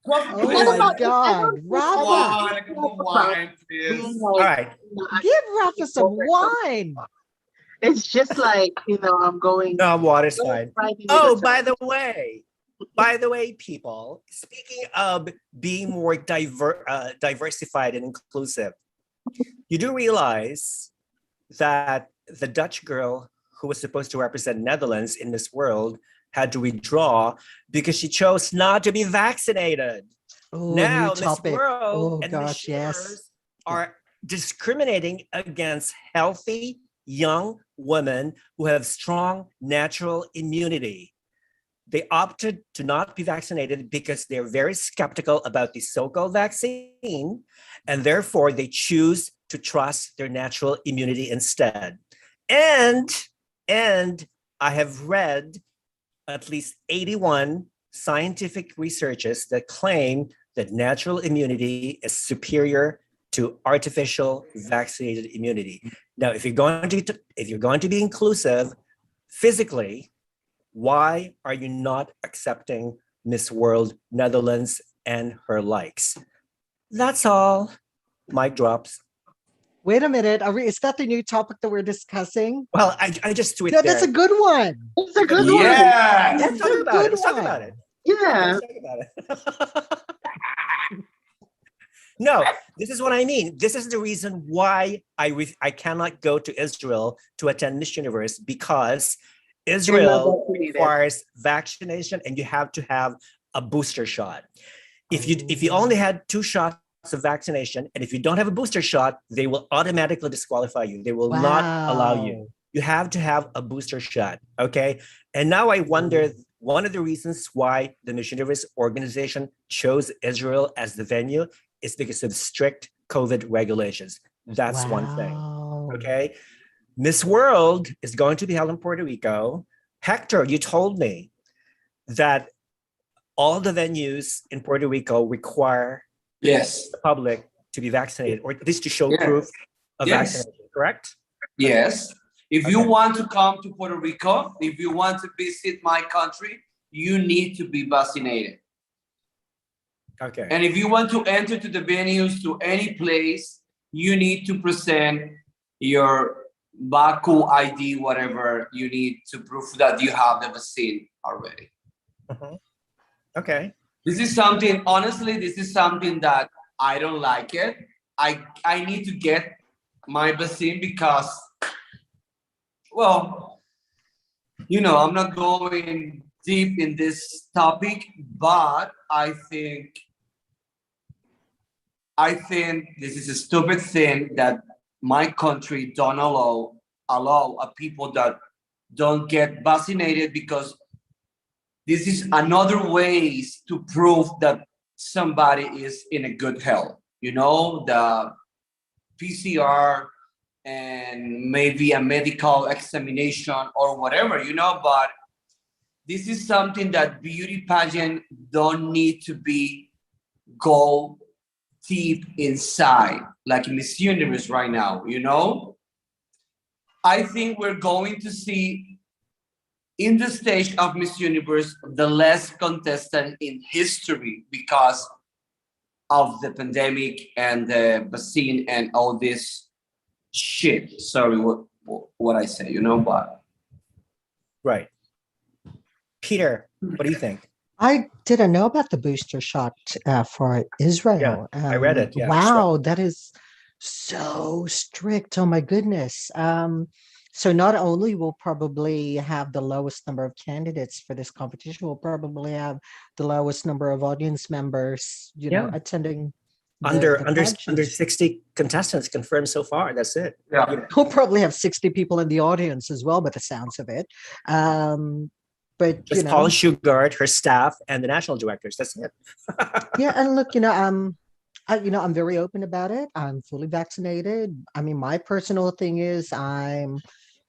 Oh my God, Rafa! Wine, please. All right. Give Rafa some wine. It's just like, I'm going. No, water's fine. Oh, by the way, people, speaking of being more diversified and inclusive, you do realize that the Dutch girl who was supposed to represent Netherlands in this world had to withdraw because she chose not to be vaccinated. Oh, now, Miss World and Miss Universe are discriminating against healthy young women who have strong natural immunity. They opted to not be vaccinated because they're very skeptical about the so-called vaccine, and therefore they choose to trust their natural immunity instead. And I have read at least 81 scientific researches that claim that natural immunity is superior to artificial vaccinated immunity. Now, if you're going to be inclusive physically, why are you not accepting Miss World Netherlands and her likes? That's all. Mic drops. Wait a minute. Is that the new topic that we're discussing? Well, I just tweeted. No, that's a good one. It's a good one. Yeah. Let's talk about it. Let's talk about it. Yeah. Let's talk about it. No, this is what I mean. This is the reason why I cannot go to Israel to attend Miss Universe, because Israel requires vaccination and you have to have a booster shot. If you only had 2 shots of vaccination, and if you don't have a booster shot, they will automatically disqualify you. They will not allow you. You have to have a booster shot, okay? And now I wonder, one of the reasons why the Miss Universe organization chose Israel as the venue is because of strict COVID regulations. That's one thing, okay? Miss World is going to be held in Puerto Rico. Hector, you told me that all the venues in Puerto Rico require the public to be vaccinated, or at least to show proof of vaccination, correct? Yes. If you Okay. want to come to Puerto Rico, if you want to visit my country, you need to be vaccinated. Okay. And if you want to enter to the venues, to any place, you need to present your Baku ID, whatever you need to prove that you have the vaccine already. Mhm. Okay. This is something, honestly, this is something that I don't like it. I need to get my vaccine because, well, I'm not going deep in this topic, but I think this is a stupid thing that my country don't allow a people that don't get vaccinated, because this is another ways to prove that somebody is in a good health. The PCR and maybe a medical examination or whatever, but this is something that beauty pageant don't need to be go deep inside, like Miss Universe right now, I think we're going to see in the stage of Miss Universe the less contestant in history because of the pandemic and the vaccine and all this shit. Sorry, what I say, but Right. Peter, what do you think? I didn't know about the booster shot for Israel. I read it. Yeah, wow, that is so strict. Oh my goodness. So not only will probably have the lowest number of candidates for this competition, we'll probably have the lowest number of audience members, Yeah. attending. Under the under pageant. under 60 contestants confirmed so far. That's it. yeah. We'll probably have 60 people in the audience as well, by the sounds of it. But Just Paula Shugart, her staff, and the national directors. That's it. yeah, and look, I'm very open about it. I'm fully vaccinated. I mean, my personal thing is I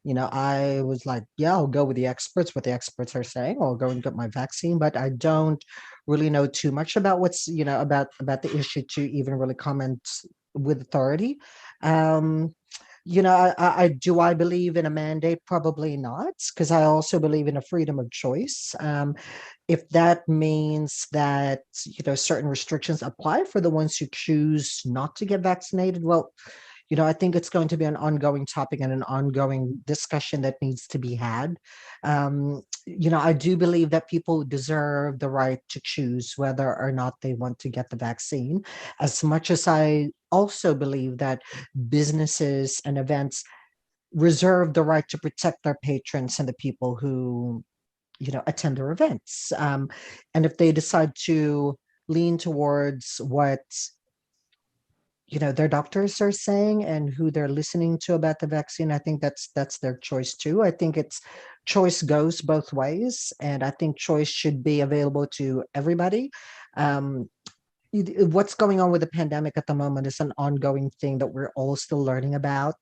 was like, yeah, I'll go with the experts, what the experts are saying. I'll go and get my vaccine, but I don't really know too much about what's, about the issue to even really comment with authority. I believe in a mandate? Probably not, because I also believe in a freedom of choice. If that means that certain restrictions apply for the ones who choose not to get vaccinated, well, I think it's going to be an ongoing topic and an ongoing discussion that needs to be had. I do believe that people deserve the right to choose whether or not they want to get the vaccine, as much as I also believe that businesses and events reserve the right to protect their patrons and the people who attend their events. And if they decide to lean towards what their doctors are saying and who they're listening to about the vaccine, I think that's their choice too. I think it's choice goes both ways, and I think choice should be available to everybody. What's going on with the pandemic at the moment is an ongoing thing that we're all still learning about.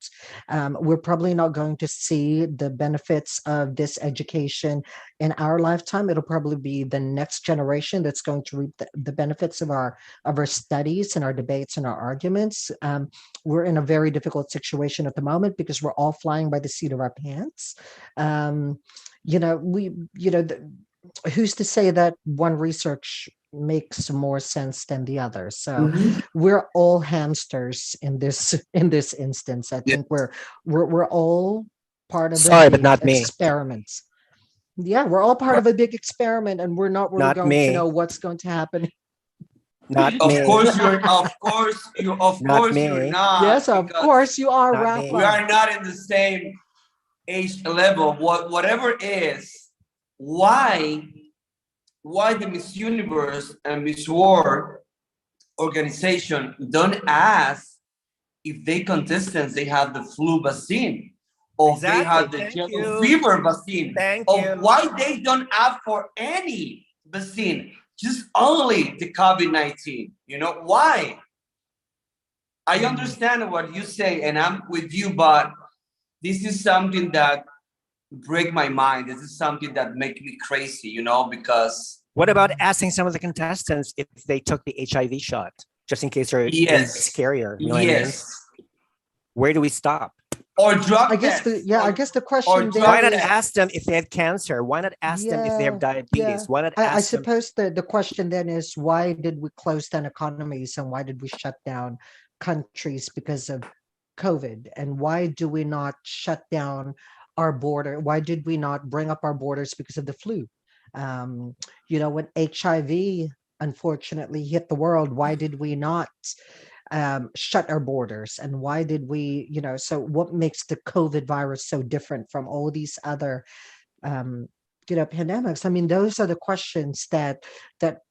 We're probably not going to see the benefits of this education in our lifetime. It'll probably be the next generation that's going to reap the benefits of our studies and our debates and our arguments. We're in a very difficult situation at the moment because we're all flying by the seat of our pants. Who's to say that one research makes more sense than the other? So we're all hamsters in this instance. I think we're all part of Sorry, but big not me. experiment. Yeah, we're all part of a big experiment, and we're not really Not going me. to know what's going to happen. Not Of me. course you're not. Yes, of because course you are, Not Rafa. me. we are not in the same age level. Whatever is, why the Miss Universe and Miss World organization don't ask if they contestants they have the flu vaccine or Exactly. they have the Thank yellow you. fever vaccine, Thank or you. why they don't ask for any vaccine, just only the COVID-19. Why? I understand what you say and I'm with you, but this is something that break my mind. This is something that make me crazy, because What about asking some of the contestants if they took the HIV shot, just in case they're yes, carrier? You know what I mean? yes. Where do we stop? Or drug I guess tests. I guess the question drug there Why not is, ask them if they have cancer? Why not ask them if they have diabetes? Why not I ask them? suppose the question then is, why did we close down economies and why did we shut down countries because of COVID? And why do we not shut down our border? Why did we not bring up our borders because of the flu? When HIV unfortunately hit the world, why did we not shut our borders? And why did we, so what makes the COVID virus so different from all these other pandemics? I mean, those are the questions that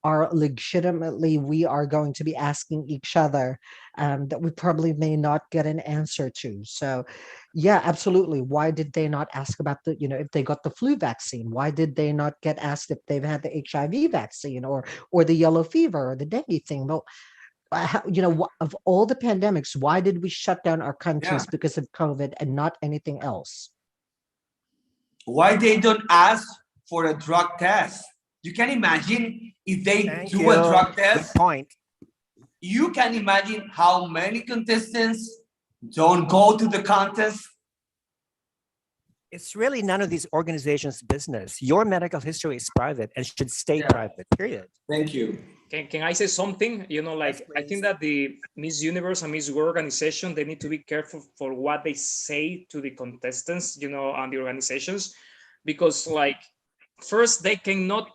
are legitimately we are going to be asking each other, that we probably may not get an answer to. So yeah, absolutely. Why did they not ask about if they got the flu vaccine? Why did they not get asked if they've had the HIV vaccine or the yellow fever or the dengue thing? Well, of all the pandemics, why did we shut down our countries because of COVID and not anything else? Why they don't ask for a drug test? You can imagine if they do a drug test. Good point. You can imagine how many contestants don't go to the contest. It's really none of these organizations' business. Your medical history is private and should stay private, period. Thank you. Can I say something? I think that the Miss Universe and Miss World organization, they need to be careful for what they say to the contestants, and the organizations, because first they cannot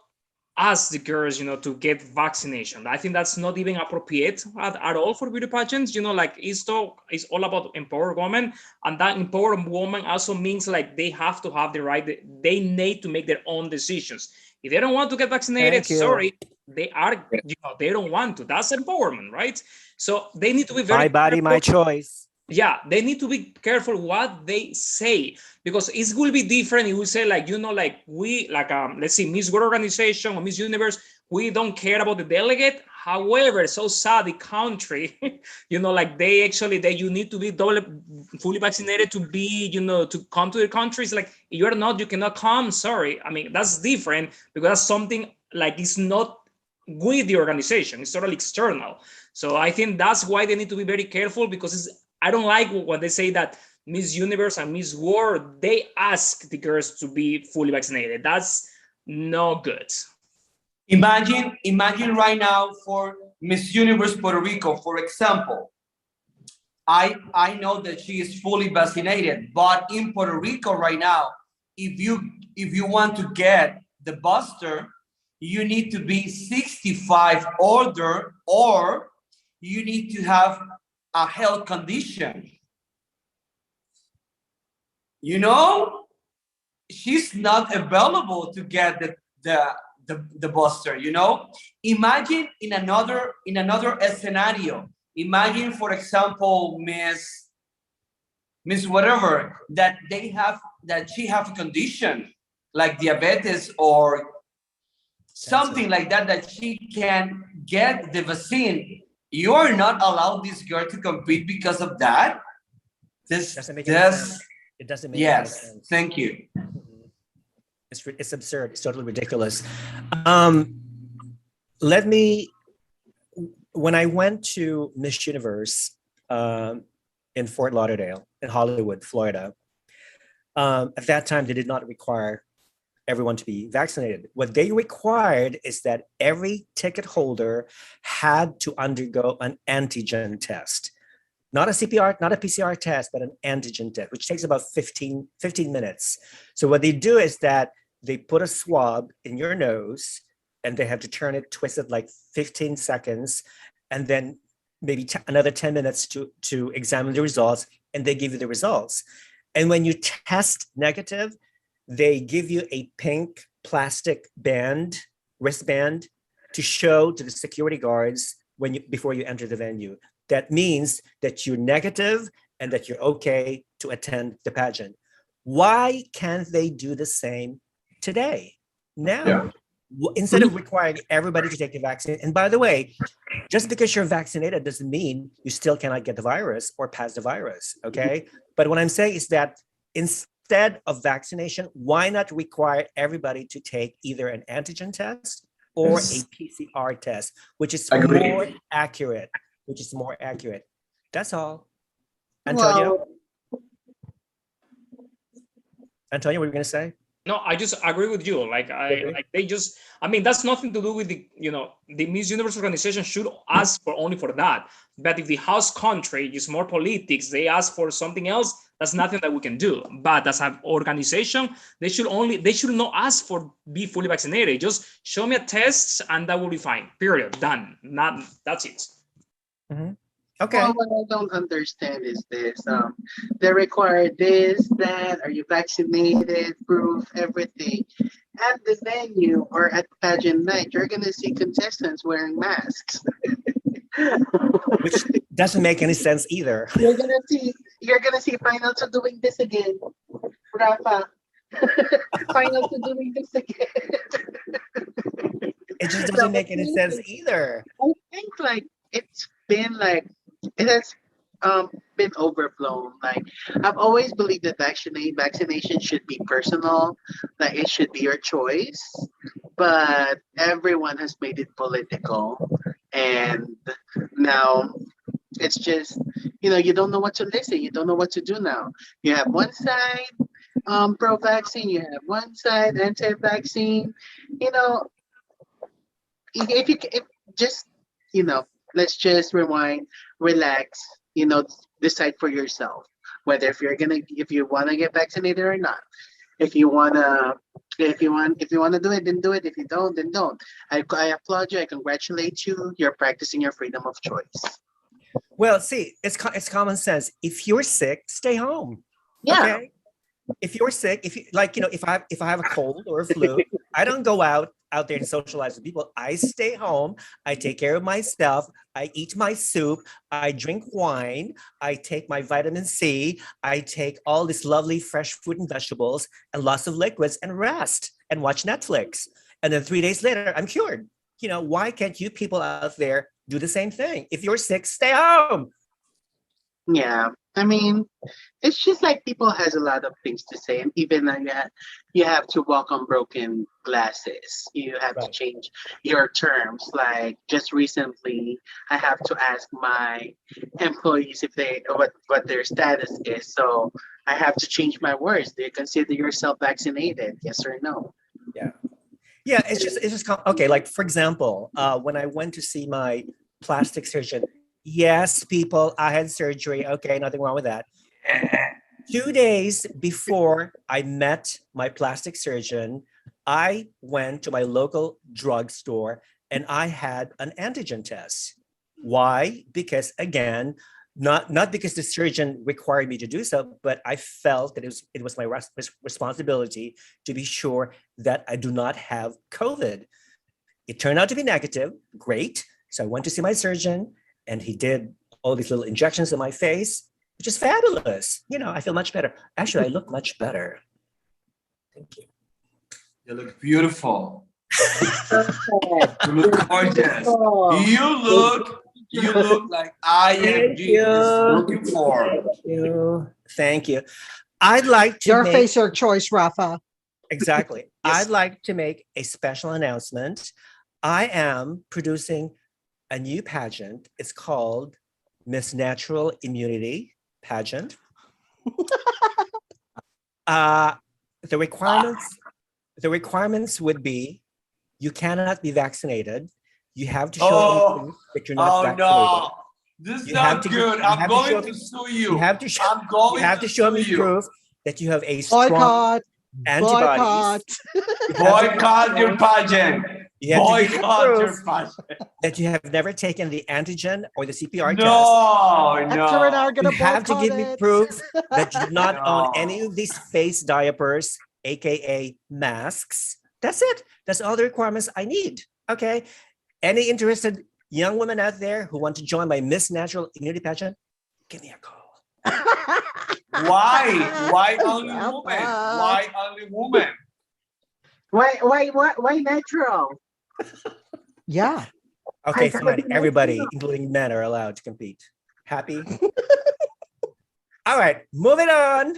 ask the girls, to get vaccination. I think that's not even appropriate at all for beauty pageants. It's all about empowered women, and that empowered woman also means they have to have the right. They need to make their own decisions. If they don't want to get vaccinated, sorry, they are. They don't want to. That's empowerment, right? So they need to be very. My body, my choice. Yeah, they need to be careful what they say, because it will be different. It will say let's see, Miss World Organization or Miss Universe, we don't care about the delegate. However, so sad the country, you need to be fully vaccinated to be, to come to the countries. If you're not, you cannot come. Sorry. I mean, that's different because that's something it's not with the organization. It's totally external. So I think that's why they need to be very careful, because I don't like when they say that Miss Universe and Miss World, they ask the girls to be fully vaccinated. That's no good. Imagine right now for Miss Universe Puerto Rico, for example. I know that she is fully vaccinated, but in Puerto Rico right now, if you want to get the booster, you need to be 65 older, or you need to have a health condition. She's not available to get the booster. Imagine in another scenario. Imagine, for example, Miss whatever, that she have a condition like diabetes or something like that she can get the vaccine. You are not allowed this girl to compete because of that. Doesn't make any sense. It doesn't make any sense. Yes, thank you. It's absurd. It's totally ridiculous. When I went to Miss Universe in Fort Lauderdale, in Hollywood, Florida, at that time, they did not require everyone to be vaccinated. What they required is that every ticket holder had to undergo an antigen test. Not a PCR test, but an antigen test, which takes about 15 minutes. So what they do is that they put a swab in your nose and they have to twist it 15 seconds, and then maybe another 10 minutes to examine the results, and they give you the results. And when you test negative, they give you a pink plastic wristband to show to the security guards before you enter the venue. That means that you're negative and that you're okay to attend the pageant. Why can't they do the same today? Now, instead of requiring everybody to take the vaccine. And by the way, just because you're vaccinated doesn't mean you still cannot get the virus or pass the virus, okay? But what I'm saying is that instead of vaccination, why not require everybody to take either an antigen test or a PCR test, which is more accurate. That's all. Antonio? Antonio, what were you going to say? No, I just agree with you. I mean, that's nothing to do with the Miss Universe organization should ask for only for that. But if the host country is more politics, they ask for something else, that's nothing that we can do. But as an organization, they should not ask for be fully vaccinated. Just show me a test and that will be fine. Period. Done. That's it. Mm-hmm. Okay. Well, what I don't understand is this. They require this, that, are you vaccinated, proof, everything. At the venue or at pageant night, you're gonna see contestants wearing masks. Which doesn't make any sense either. You're gonna see finals are doing this again. Rafa. Finals are doing this again. It just doesn't make any sense either. I think like it's been like it has been overblown. Like I've always believed that vaccination should be personal, like it should be your choice. But everyone has made it political, and now it's just you don't know what to listen. You don't know what to do now. You have one side pro-vaccine, you have one side anti-vaccine. If just let's just rewind, relax, decide for yourself whether if you want to get vaccinated or not. If you want to do it, then do it. If you don't, then don't. I applaud you. I congratulate you. You're practicing your freedom of choice. Well, see, it's common sense. If you're sick, stay home. Yeah. Okay? If you're sick, if I have a cold or a flu, I don't go out there and socialize with people. I stay home. I take care of myself. I eat my soup. I drink wine. I take my vitamin C. I take all this lovely fresh fruit and vegetables and lots of liquids and rest and watch Netflix. And then 3 days later, I'm cured. Why can't you people out there do the same thing? If you're sick, stay home. Yeah. I mean, it's just like people has a lot of things to say, and even you have to walk on broken glasses. You have to change your terms. Like just recently, I have to ask my employees if what their status is. So I have to change my words. Do you consider yourself vaccinated? Yes or no? Yeah. Yeah. It's just okay. Like for example, when I went to see my plastic surgeon. Yes, people, I had surgery. Okay, nothing wrong with that. 2 days before I met my plastic surgeon, I went to my local drugstore and I had an antigen test. Why? Because again, not because the surgeon required me to do so, but I felt that it was my responsibility to be sure that I do not have COVID. It turned out to be negative. Great. So I went to see my surgeon. And he did all these little injections in my face, which is fabulous. I feel much better. Actually, I look much better. Thank you. You look beautiful. You look gorgeous. You look like I am looking for. Thank you. I'd like to your face, your choice, Rafa. Exactly. Yes. I'd like to make a special announcement. I am producing a new pageant. It's called Miss Natural Immunity Pageant. The requirements would be you cannot be vaccinated. You have to show proof that you're not vaccinated. No. This is not good. I'm going to sue you. You have to show me proof that you have a strong Boycott. antibodies. Boycott your pageant. You have to give me Boycott your proof pageant. that you have never taken the antigen or the CPR test. No. Hector and I are You gonna have to give me boycott it. proof that you do not own No. any of these face diapers, aka masks. That's it. That's all the requirements I need. Okay. Any interested young women out there who want to join my Miss Natural Immunity Pageant, give me a call. Why? Why only women? Why only women? Why natural? Yeah. Okay, fine. Everybody, including men, are allowed to compete. Happy? All right, moving on.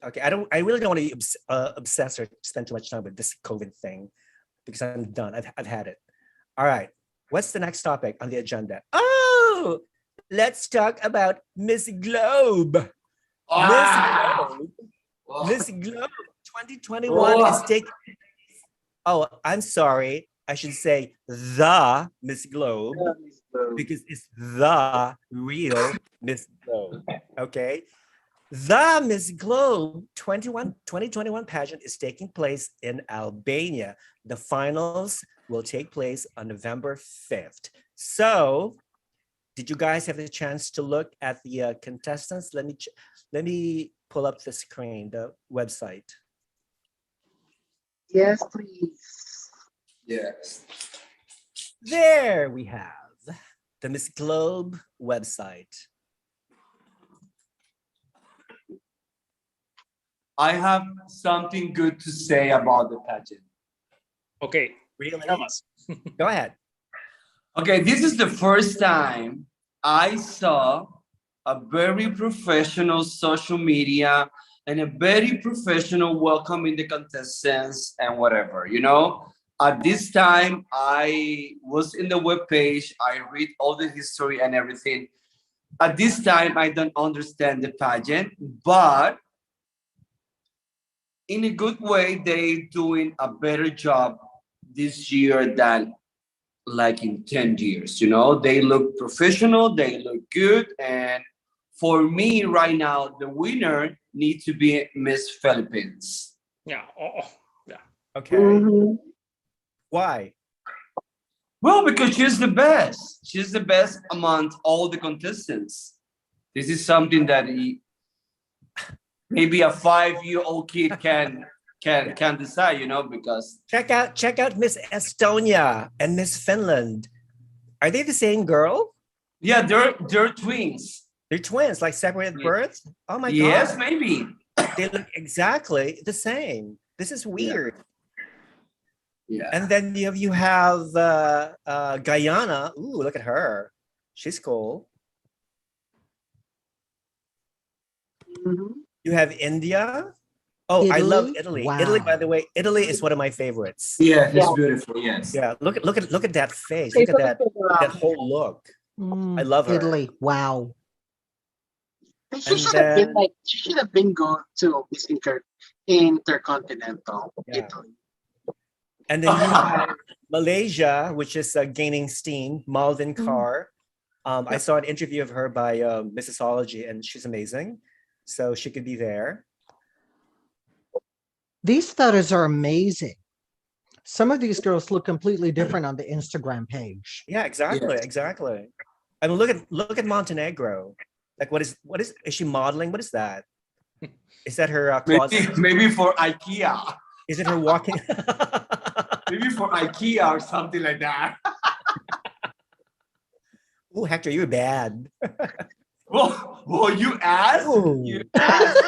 Okay, I really don't want to be obsessed or spend too much time with this COVID thing because I'm done. I've had it. All right, what's the next topic on the agenda? Oh, let's talk about Miss Globe. Ah. Miss Globe Miss Globe 2021 is taking. Oh, I'm sorry. I should say the Miss Globe because it's the real Miss Globe. Okay. The Miss Globe 2021 pageant is taking place in Albania. The finals will take place on November 5th. So, did you guys have the chance to look at the contestants? Let me pull up the screen, the website. Yes, please. Yes. There we have the Miss Globe website. I have something good to say about the pageant. Okay, Really? tell us. Go ahead. Okay, this is the first time I saw a very professional social media and a very professional welcoming the contestants and whatever, you know. At this time, I was in the webpage, I read all the history and everything. At this time, I don't understand the pageant, but in a good way, they doing a better job this year than like in 10 years, you know. They look professional, they look good, and for me right now, the winner needs to be Miss Philippines. Yeah. Yeah. Okay. Mhm. Why? Well, because she's the best. She's the best among all the contestants. This is something that maybe a 5-year-old kid can decide, you know, because Check out Miss Estonia and Miss Finland. Are they the same girl? yeah, they're twins. They're twins, like separated Yeah. birth. Oh my Yes, god. maybe. They look exactly the same. This is weird. Yeah. And then you have Guyana. Ooh, look at her. She's cool. Mhm. You have India. Oh, I love Italy. Wow. Italy, by the way, Italy is one of my favorites. Yeah, it's beautiful. Yes. Yeah, look at that face. Look at that whole look. I love her. Italy. Wow. She And should have been then- like she should have been going to Miss Intercontinental. Yeah. Italy. And then you have Malaysia, which is gaining steam. Malvin Carr. I saw an interview of her by Missology, and she's amazing. So she could be there. These photos are amazing. Some of these girls look completely different on the Instagram page. Yeah, exactly, Yes. exactly. I mean, look at Montenegro. Like, what is she modeling? What is that? Is that her closet? Maybe for IKEA. Is it her walking? Maybe for IKEA or something like that. Oh, Hector, you're bad. Well, you asked. Ooh. You asked.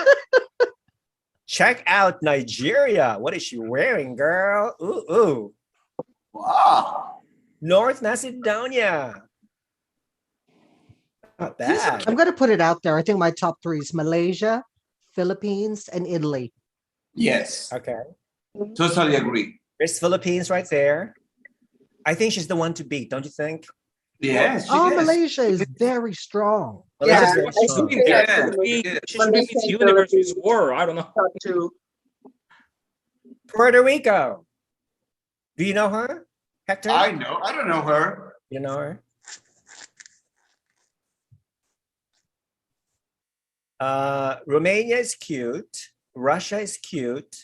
Check out Nigeria. What is she wearing, girl? Ooh. Wow. North Macedonia. Not bad. I'm going to put it out there. I think my top three is Malaysia, Philippines, and Italy. Yes. Okay. Totally agree. There's Philippines right there. I think she's the one to beat, don't you think? Yes. she Oh, is. Malaysia is very strong. Malaysia's Yeah, very I strong. think Yeah. that's She should be Miss Universe Miss World. I don't know. top two. Puerto Rico. Do you know her, Hector? I know. I don't know her. You know her? Romania is cute. Russia is cute.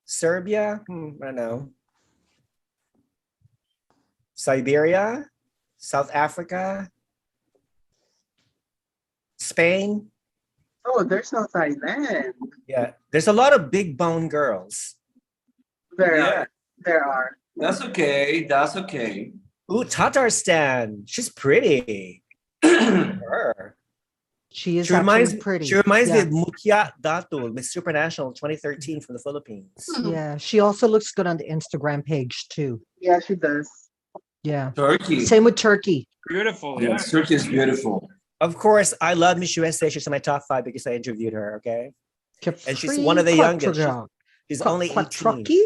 Serbia, I don't know. Siberia, South Africa, Spain. Oh, there's no Thailand. Yeah, there's a lot of big bone girls. There Yeah. are. There are. That's okay. That's okay. Ooh, Tatarstan. She's pretty. Her. She is She reminds, actually pretty. she reminds me Yeah. of Mukia Datul, Miss Supernational 2013 from the Philippines. Yeah, she also looks good on the Instagram page too. Yeah, she does. Yeah. Turkey. Same with Turkey. Beautiful. Yeah. Yes, Turkey is beautiful. Of course, I love Miss USA. She's in my top 5 because I interviewed her, okay? And she's one of the youngest. She's only 18. Quattrochi?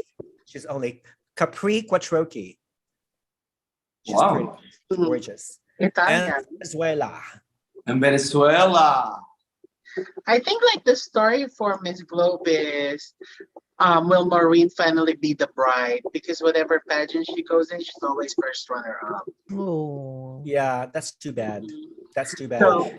She's only Capri Quattrochi. She's Wow. pretty, gorgeous. Italian. And Venezuela. And Venezuela. I think like the story for Miss Globe is will Maureen finally be the bride? Because whatever pageant she goes in, she's always first runner up. Oh. Yeah, that's too bad. That's too bad. So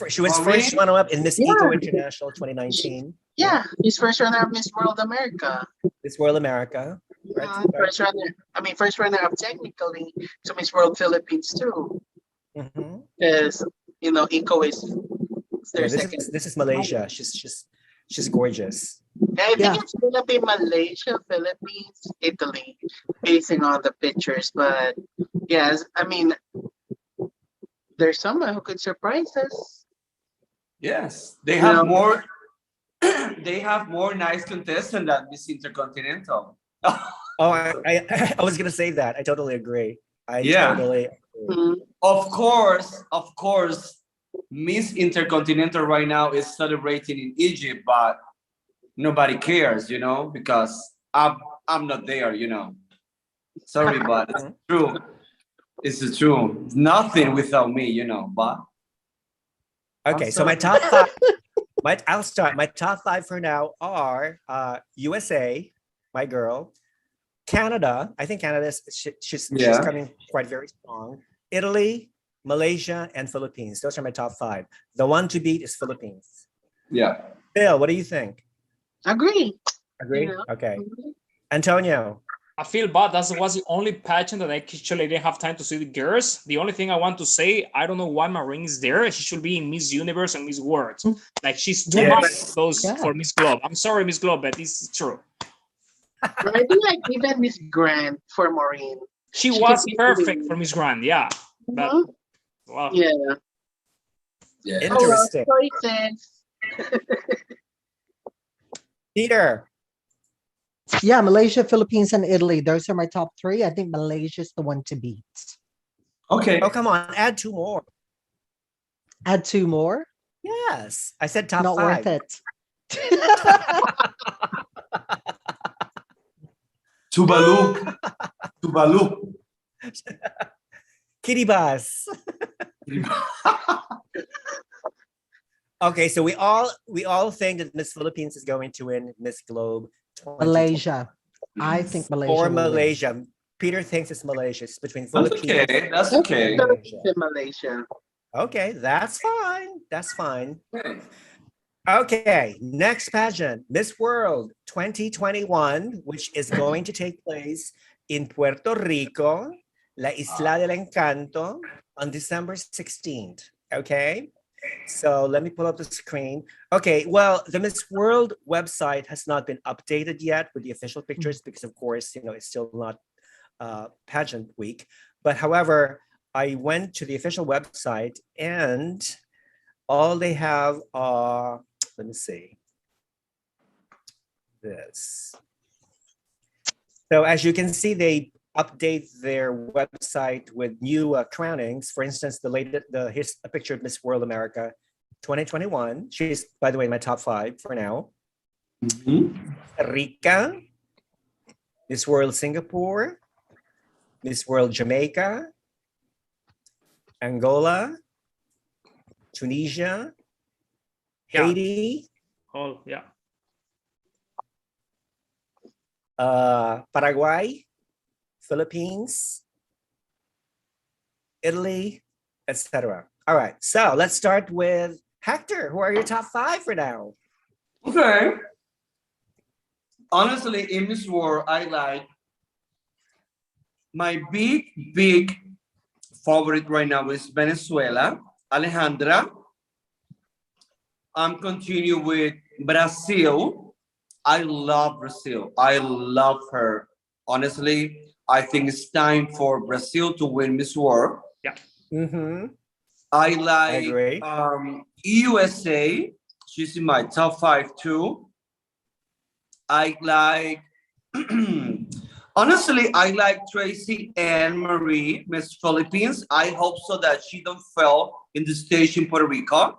She was Maureen? first runner up in Miss Yeah. Eco International 2019. yeah, she's first runner up Miss World America. Miss World America. Right, right. First runner up technically to Miss World Philippines too. Mhm. Because Eco is their Yeah, second. this is Malaysia. She's gorgeous. I think Yeah. it's gonna be Malaysia, Philippines, Italy, basing on the pictures. But yes, I mean, there's someone who could surprise us. Yes, they You have know? more. They have more nice contestants than Miss Intercontinental. Oh, I was gonna say that. I totally agree. I Yeah. totally agree. Mhm. Of course, Miss Intercontinental right now is celebrating in Egypt, but nobody cares, because I'm not there, Sorry, but it's true. It's true. Nothing without me, but Okay, so my top five. I'll start. My top five for now are USA, my girl, Canada. I think Canada she's coming quite very strong. Italy, Malaysia, and Philippines. Those are my top five. The one to beat is Philippines. yeah. Bill, what do you think? Agree. Agree? Yeah. Okay. Antonio. I feel bad. That was the only pageant that I actually didn't have time to see the girls. The only thing I want to say, I don't know why Maureen is there. She should be in Miss Universe and Miss World. Like she's too Yes. much those Yeah. for Miss Globe. I'm sorry, Miss Globe, but this is true. But I think like even Miss Grant for Maureen. She She was could be perfect the- for Miss Grand, yeah. But Mhm. well, Yeah. Interesting. Choices. Peter. Yeah, Malaysia, Philippines, and Italy. Those are my top three. I think Malaysia's the one to beat. Okay. Oh, come on. Add two more. Add two more. Yes. I said top Not five. worth it. Tuvalu. Kitty bus. Okay, so we all think that Miss Philippines is going to win Miss Globe 2020. Malaysia. I think Malaysia. Or will win. Malaysia. Peter thinks it's Malaysia. It's between That's Philippines. okay. That's okay. In Malaysia. Okay, that's fine. That's fine. Okay, next pageant, Miss World 2021, which is going to take place in Puerto Rico, La Isla del Encanto, on December 16th. Okay, so let me pull up the screen. Okay, well, the Miss World website has not been updated yet with the official pictures because, of course, it's still not pageant week. But however, I went to the official website and all they have let me see this. So as you can see, they update their website with new crownings. For instance, here's a picture of Miss World America 2021. She's, by the way, in my top five for now. Rica, Miss World Singapore, Miss World Jamaica, Angola, Tunisia, Yeah. Haiti, oh yeah. Paraguay, Philippines, Italy, etc. All right, so let's start with Hector. Who are your top five for now? Okay. Honestly, in Miss World, I like my big favorite right now is Venezuela, Alejandra. I'm continue with Brazil. I love Brazil. I love her. Honestly, I think it's time for Brazil to win Miss World. Yeah. Mm-hmm. I I like agree. USA. She's in my top five too. I like honestly, I like Tracy Ann Marie, Miss Philippines. I hope so that she don't fail in the stage in Puerto Rico.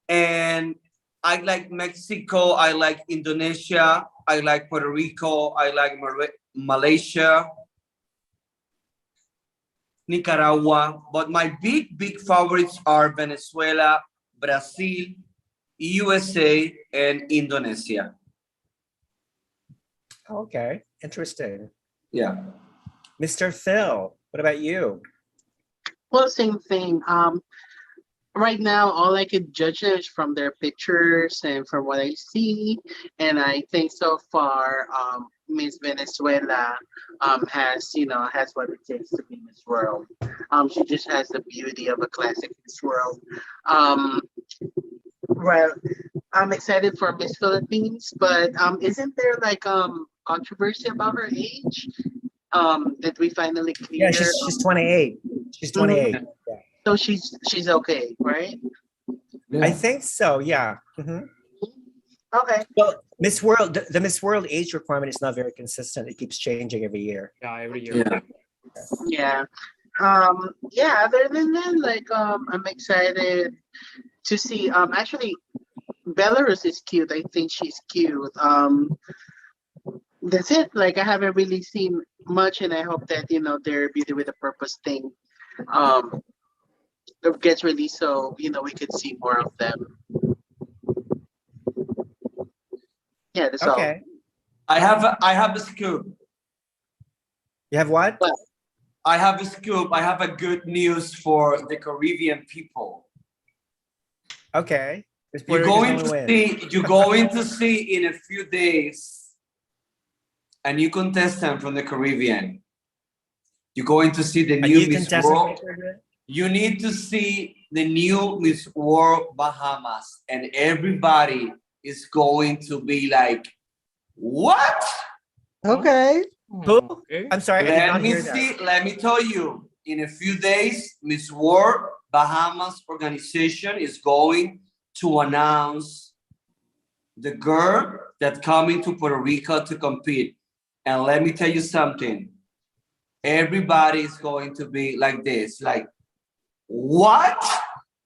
And I like Mexico. I like Indonesia. I like Puerto Rico. I like Malaysia, Nicaragua. But my big favorites are Venezuela, Brazil, USA, and Indonesia. Okay, interesting. Yeah. Mr. Phil, what about you? Well, same thing. Right now, all I could judge is from their pictures and from what I see. And I think so far, Miss Venezuela has, has what it takes to be Miss World. She just has the beauty of a classic Miss World. Well, I'm excited for Miss Philippines, but isn't there like controversy about her age? That we finally clear. Yeah, she's 28. She's 28. Mhm. So she's okay, right? Yeah. I think so. Yeah. Mhm. Okay. Well, Miss World, the Miss World age requirement is not very consistent. It keeps changing every year. Yeah, every year. Yeah. Yeah. Yeah, other than that, like I'm excited to see actually Belarus is cute. I think she's cute. That's it. Like I haven't really seen much and I hope that their Beauty with a Purpose thing gets released so we could see more of them. Yeah, that's all. Okay. I have a scoop. You have what? What? I have a scoop. I have a good news for the Caribbean people. Okay. Miss You're Puerto Rico's going gonna to win. see. You're going to see in a few days a new contestant from the Caribbean. You're going to see the A new new Miss contestant World. from the Caribbean? You need to see the new Miss World Bahamas, and everybody is going to be like, "What?" Okay. Who? Okay. I'm sorry, I did Let not me hear that. see. Let me tell you. In a few days, Miss World Bahamas organization is going to announce the girl that coming to Puerto Rico to compete. And let me tell you something. Everybody is going to be like this, like, what?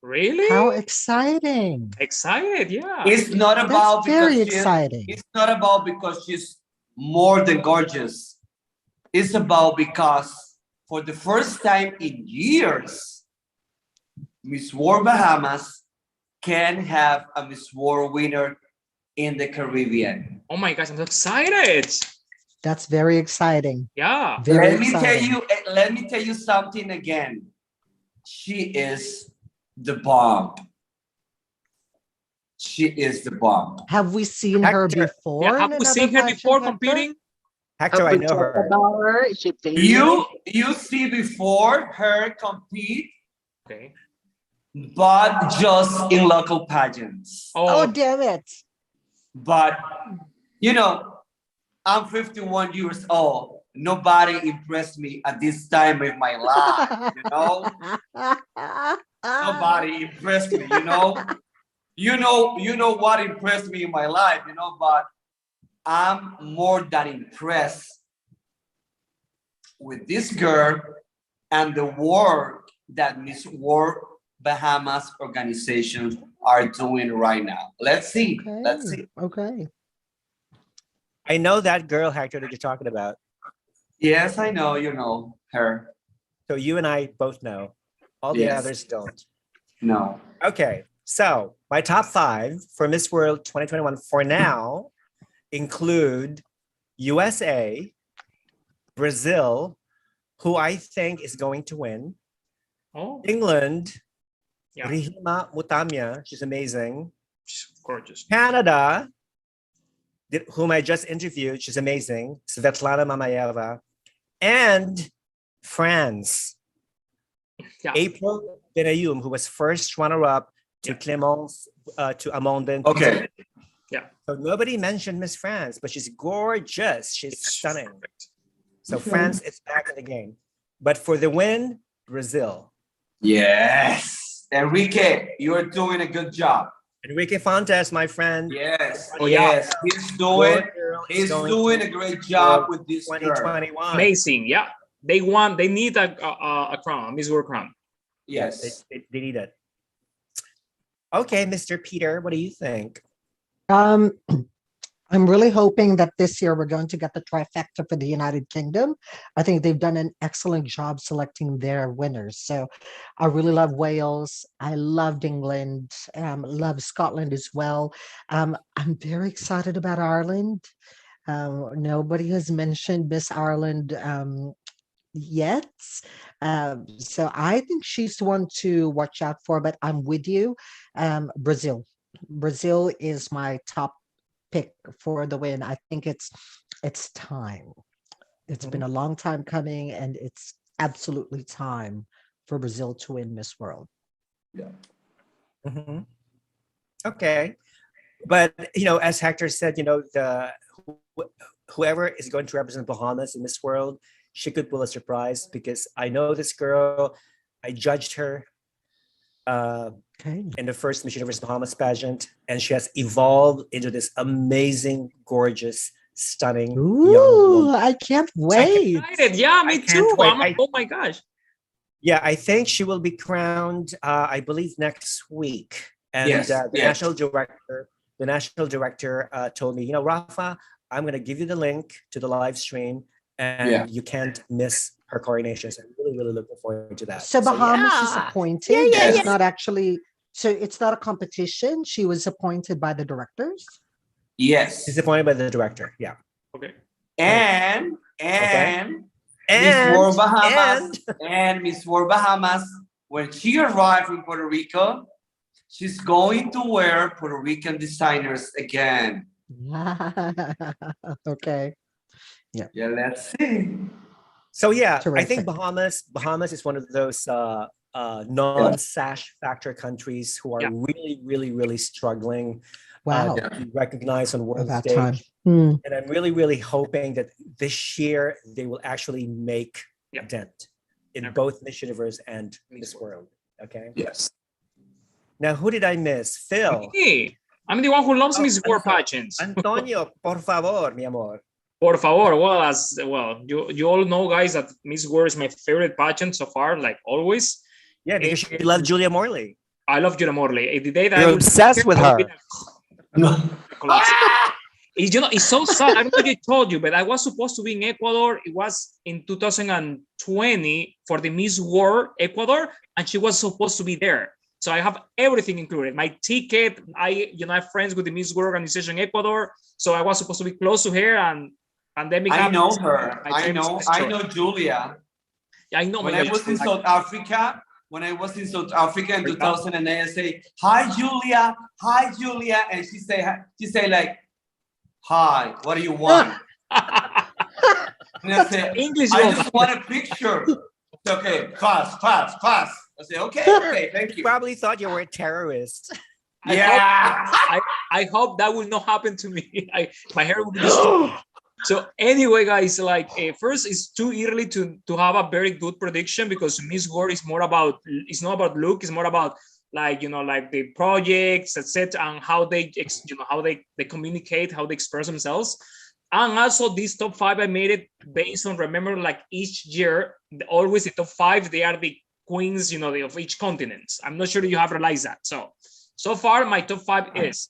Really? How exciting. Excited, yeah. It's not That's about very because exciting. it's not about because she's more than gorgeous. It's about because for the first time in years, Miss World Bahamas can have a Miss World winner in the Caribbean. Oh my gosh, I'm so excited. That's very exciting. Yeah. Very Let me exciting. let me tell you something again. She is the bomb. She is the bomb. Have we seen her Hector. before? Yeah, in have we another seen her pageant, before Hector? competing? Hector, I We know talked her. about her. Is she famous? You see before her compete, Okay. but just in local pageants. Oh, Oh, damn it. But I'm 51 years old. Nobody impressed me at this time of my life. Nobody impressed me. You know what impressed me in my life. But I'm more than impressed with this girl and the work that Miss World Bahamas organizations are doing right now. Let's see. Okay. Let's see. Okay. I know that girl, Hector, that you're talking about. Yes, I know you know her. So you and I both know. All the Yes. others don't. No. Okay. So my top 5 for Miss World 2021 for now include USA, Brazil, who I think is going to win, oh, England, yeah. Rihima Mutamya, she's amazing, She's gorgeous. Canada, whom I just interviewed, she's amazing, Svetlana Mamayeva, and France, Yeah. April Benayoum, who was first runner-up to Yeah. Clémence, to Amandine. Okay. Yeah. So nobody mentioned Miss France, but she's gorgeous. She's stunning. Perfect. So France is back in the game. But for the win, Brazil. Yes. Enrique, you're doing a good job. Enrique Fontes, my friend. Yes. Oh, yeah. Yes. He's doing He's doing a great job with this girl. 2021. Amazing. Yeah. They need a crown, a Miss World crown. Yes. They need it. Okay, Mr. Peter, what do you think? I'm really hoping that this year we're going to get the trifecta for the United Kingdom. I think they've done an excellent job selecting their winners. So I really love Wales. I loved England. Love Scotland as well. I'm very excited about Ireland. Nobody has mentioned Miss Ireland yet. So I think she's the one to watch out for, but I'm with you. Brazil. Brazil is my top pick for the win. I think it's time. It's been a long time coming, and it's absolutely time for Brazil to win Miss World. Yeah. Mhm. Okay, but as Hector said, whoever is going to represent Bahamas in this world, she could pull a surprise because I know this girl. I judged her Okay. in the first Miss Universe Bahamas pageant, and she has evolved into this amazing, gorgeous, stunning young Ooh, woman. I can't wait. Excited. Yeah, me can't too. wait. Oh my gosh. Yeah, I think she will be crowned, I believe, next week. And Yes, the yes. national director told me, Rafa, I'm going to give you the link to the live stream, and you can't miss her coronation. So I'm really, really looking forward to that. So Bahamas is yeah. appointed. Yeah. It's not actually. So it's not a competition. She was appointed by the directors. Yes. She's appointed by the director. Yeah. Okay. And Okay. Miss World And Bahamas and Miss World Bahamas, when she arrived in Puerto Rico, she's going to wear Puerto Rican designers again. Okay. Yeah, let's see. so yeah, I Terrific. think Bahamas is one of those non-sash factor countries who are Yeah. really, really, really struggling Wow. to be recognized on world About stage. time. Hmm. And I'm really, really hoping that this year they will actually make a dent in both Miss Universe and Miss World. Okay. Yes. Now, who did I miss? Phil. Hey, I'm the one who loves Miss World Anto- pageants. Antonio, por favor, mi amor. Por favor. Well, you all know, guys, that Miss World is my favorite pageant so far, like always. Yeah, because you love Julia Morley. I love Julia Morley. The day that You're I will obsessed with I will her. be like, it's so sad. I don't know if I told you, but I was supposed to be in Ecuador. It was in 2020 for the Miss World Ecuador, and she was supposed to be there. So I have everything included. My ticket. I have friends with the Miss World organization in Ecuador, so I was supposed to be close to her. And pandemic. I happened. know her. My I dream is know. destroyed. I know Julia. Yeah, I know. When my I God, was in like- South Africa, in 2000, and I say, "Hi, Julia. Hi, Julia," and she say like, "Hi, what do you want?" And I say, English "I woman. just want a picture." Okay, fast. I say, okay, thank you. Probably thought you were a terrorist. Yeah. I hope that will not happen to me. My hair will be destroyed. So anyway, guys, first, it's too early to have a very good prediction because Miss World is more about, it's not about look, it's more about like the projects, etc., and how they they communicate, how they express themselves. And also this top 5, I made it based on, remember, like each year, always the top 5, they are the queens, of each continent. I'm not sure you have realized that. So far, my top 5 is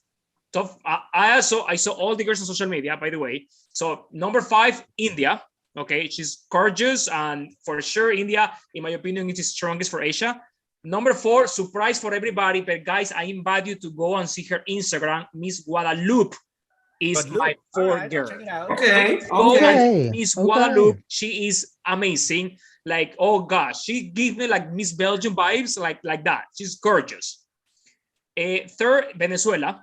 top. I saw all the girls on social media, by the way. So number 5, India. Okay, she's gorgeous, and for sure, India, in my opinion, is the strongest for Asia. Number 4, surprise for everybody, but guys, I invite you to go and see her Instagram. Miss Guadalupe is my 4th girl. Check it out. Okay. Go Okay. and Miss Okay. Guadalupe. She is amazing. Like, oh gosh, she gives me like Miss Belgium vibes, like that. She's gorgeous. 3rd, Venezuela.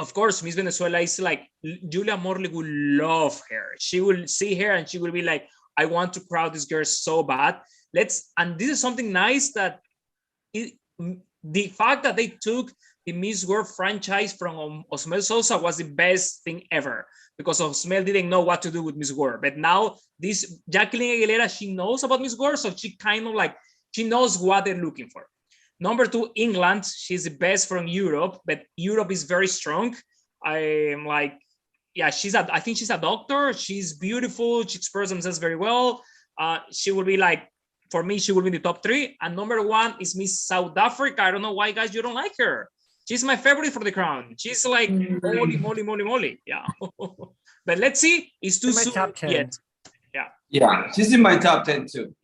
Of course, Miss Venezuela is like, Julia Morley will love her. She will see her and she will be like, I want to crowd this girl so bad. And this is something nice, that the fact that they took the Miss World franchise from Osmel Sosa was the best thing ever, because Osmel didn't know what to do with Miss World. But now this Jacqueline Aguilera, she knows about Miss World, so she kind of like, she knows what they're looking for. Number 2, England. She's the best from Europe, but Europe is very strong. I'm like, yeah, I think she's a doctor. She's beautiful. She expresses themselves very well. She will be like, for me, she will be in the top 3. And number 1 is Miss South Africa. I don't know why, guys, you don't like her. She's my favorite for the crown. She's like moly. Yeah. But let's see. It's too In my soon top 10. yet. Yeah. Yeah, she's in my top 10 too.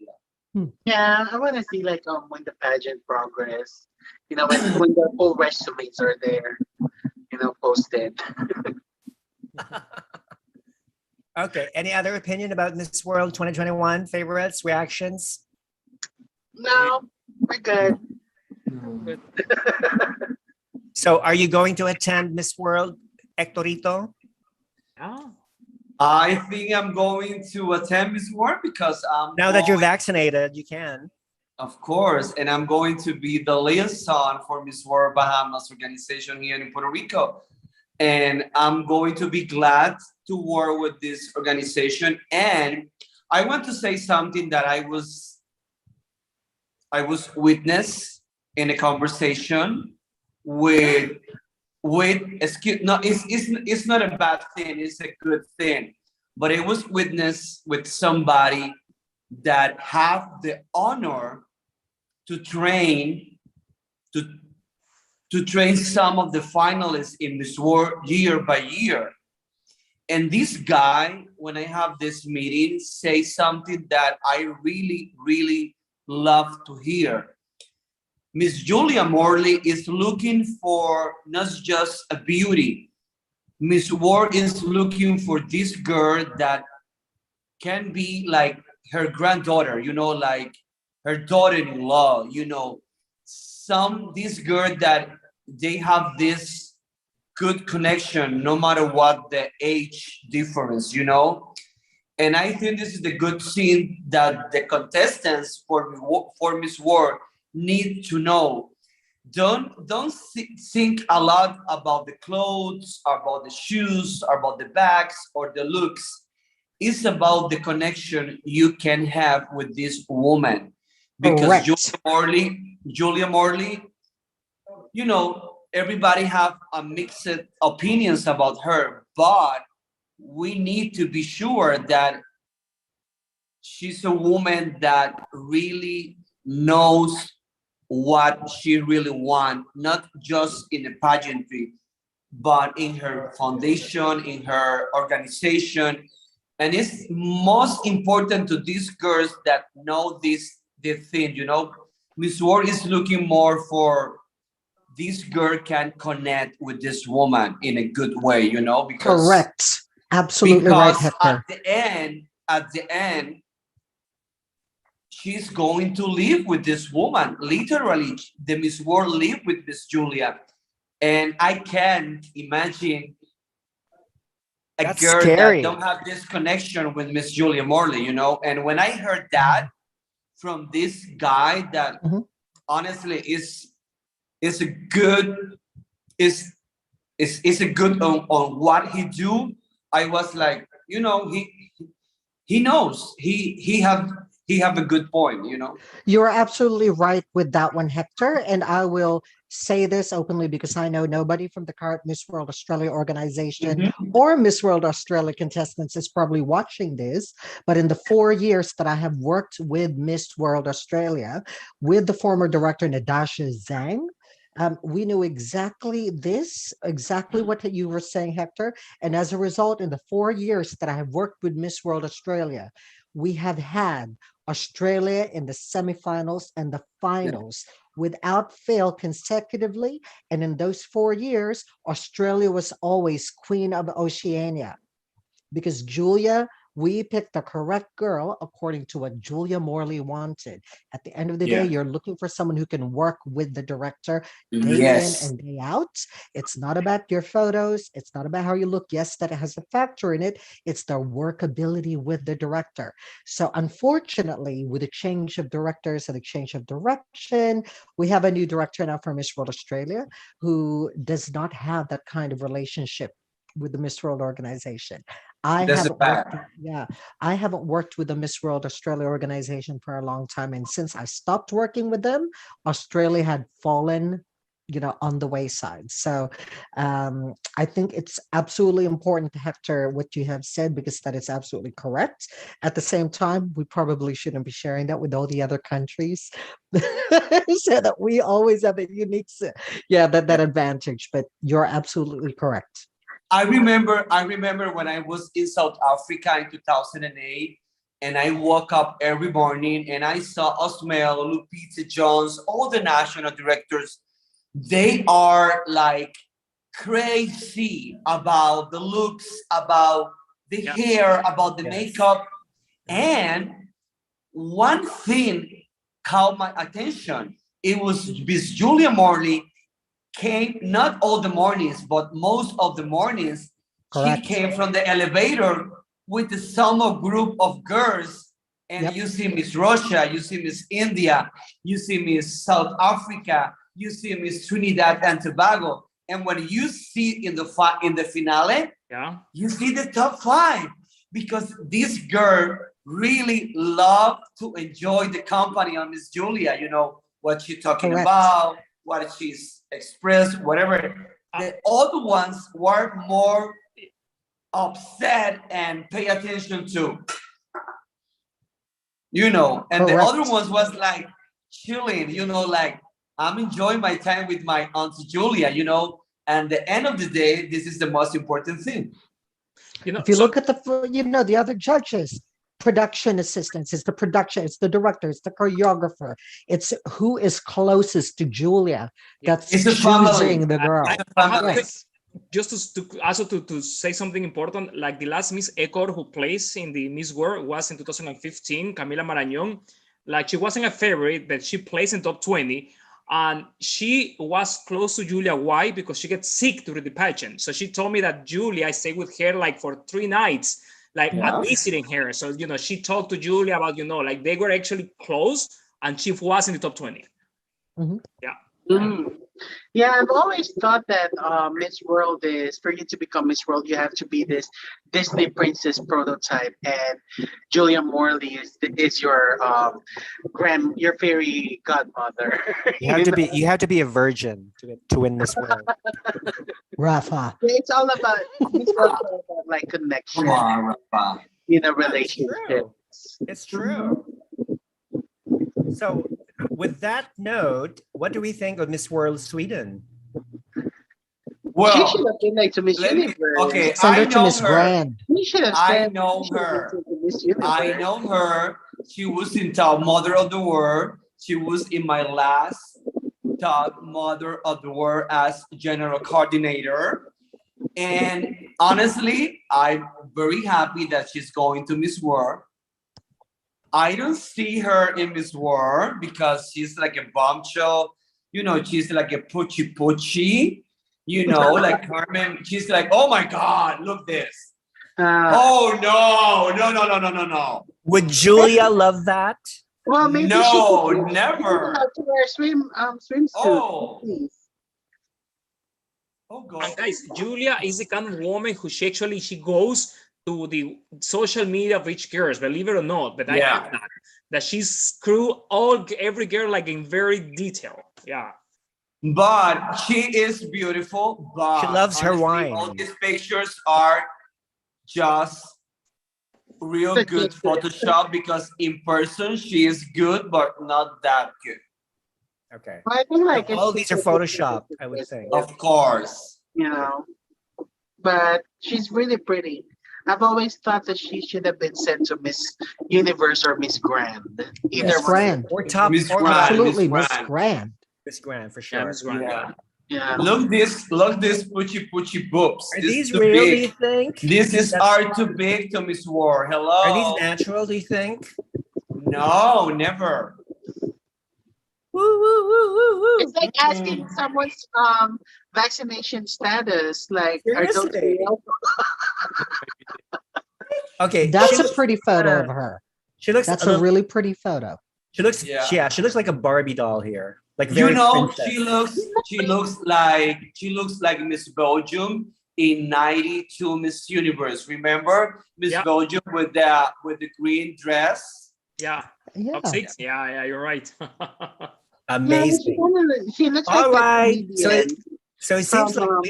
Yeah, I want to see like when the pageant progress, when the full resumes are there, posted. Okay. Any other opinion about Miss World 2021? Favorites, reactions? No, we're good. So, are you going to attend Miss World, Hectorito? Yeah. I think I'm going to attend Miss World because Now that you're vaccinated, you can. of course, and I'm going to be the liaison for Miss World Bahamas organization here in Puerto Rico. And I'm going to be glad to work with this organization. And I want to say something that I was witness in a conversation with it's not a bad thing, it's a good thing. But it was witness with somebody that have the honor to train some of the finalists in Miss World year by year. And this guy, when I have this meeting, say something that I really, really love to hear. Miss Julia Morley is looking for not just a beauty. Miss World is looking for this girl that can be like her granddaughter, like her daughter-in-law, this girl that they have this good connection no matter what the age difference, And I think this is the good thing that the contestants for Miss World need to know. Don't think a lot about the clothes, about the shoes, about the bags, or the looks. It's about the connection you can have with this woman. Because Julia Morley, everybody have a mixed opinions about her, but we need to be sure that she's a woman that really knows what she really wants, not just in the pageantry, but in her foundation, in her organization. And it's most important to these girls that know the thing, Miss World is looking more for this girl can connect with this woman in a good way, because Correct. Absolutely right, Hector. At the end, she's going to live with this woman. Literally, the Miss World live with Miss Julia. And I can't imagine That's girl scary. that don't have this connection with Miss Julia Morley, And when I heard that from this guy that honestly is a good on what he do, I was like, he knows he have a good point, You're absolutely right with that one, Hector. And I will say this openly because I know nobody from the current Miss World Australia organization or Miss World Australia contestants is probably watching this. But in the 4 years that I have worked with Miss World Australia, with the former director Nadasha Zhang, we knew exactly what you were saying, Hector. And as a result, in the 4 years that I have worked with Miss World Australia, we have had Australia in the semifinals and the finals without fail consecutively. And in those 4 years, Australia was always Queen of Oceania because Julia, we picked the correct girl according to what Julia Morley wanted. At the end of the day, you're looking for someone who can work with the director day in and day out. It's not about your photos. It's not about how you look. Yes, that has a factor in it. It's the workability with the director. So unfortunately, with the change of directors and the change of direction, we have a new director now for Miss World Australia who does not have that kind of relationship with the Miss World organization. I haven't worked with the Miss World Australia organization for a long time. And since I stopped working with them, Australia had fallen on the wayside. So I think it's absolutely important, Hector, what you have said, because that is absolutely correct. At the same time, we probably shouldn't be sharing that with all the other countries so that we always have a unique, that advantage. But you're absolutely correct. I remember when I was in South Africa in 2008, and I woke up every morning and I saw Osmel, Lupita Jones, all the national directors. They are like crazy about the looks, about the hair, about the makeup. And one thing caught my attention. It was Miss Julia Morley came not all the mornings, but most of the mornings. Correct. She came from the elevator with the summer group of girls. And you see Miss Russia, you see Miss India, you see Miss South Africa, you see Miss Trinidad and Tobago. And when you see in the finale, you see the top 5, because this girl really loved to enjoy the company of Miss Julia, what she's talking about, what she's expressed, whatever. The other ones were more upset and pay attention to, and the other ones was like chilling, like I'm enjoying my time with my Auntie Julia, and the end of the day, this is the most important thing. If you look at the other judges, production assistants, it's the production, it's the director, it's the choreographer, it's who is closest to Julia that's choosing the girl. Just to say something important, like the last Miss Ecor who plays in the Miss World was in 2015, Camila Marañón. Like, she wasn't a favorite, but she plays in top 20. And she was close to Julia. Why? Because she gets sick during the pageant. So she told me that Julia, I stayed with her like for 3 nighs, like visiting her. So, she talked to Julia about, like they were actually close and she was in the top 20. Mm-hmm. Yeah. Mm. Yeah, I've always thought that Miss World is, for you to become Miss World, you have to be this Disney princess prototype, and Julia Morley is your your fairy godmother. You have to be a virgin to win Miss World. Rafa. It's all about, Miss World is all about like connection, Rafa. Relationship. It's true. So, with that note, what do we think of Miss World Sweden? Well, she should have been like to Miss Universe. Okay, Send her to Miss Grand. I know her. She was in Top Mother of the World. She was in my last Top Mother of the World as general coordinator. And honestly, I'm very happy that she's going to Miss World. I don't see her in Miss World because she's like a bombshell, she's like a pucci, like Carmen. She's like, oh my God, look this. Oh no. Would Julia love that? Well, maybe never. To wear swimsuit. Oh. God. And guys, Julia is the kind of woman who she goes to the social media of each girl, believe it or not, but I have that she screw every girl like in very detail. Yeah. But she is beautiful. But she loves her wine. All these pictures are just real good Photoshop, because in person she is good, but not that good. Okay. I think like all these are Photoshop, I would think. Of course. But she's really pretty. I've always thought that she should have been sent to Miss Universe or Miss Grand. Miss Grand. Or top. Miss or Grand. Absolutely, Miss Grand. Miss Grand, for sure. Miss Grand, yeah. Look this pucci boobs. Are these real, do you think? This are too big to Miss War. Hello. Are these natural, do you think? No, never. It's like asking someone's vaccination status. Like, are those real? Okay, that's a pretty photo of her. That's a really pretty photo. She looks, she looks like a Barbie doll here. Like very princess. she looks like Miss Belgium in '92 Miss Universe. Remember Miss Belgium with the green dress? Yeah. Top 6. Yeah, you're right. Amazing. She looks All like right. a So comedian. it seems like From,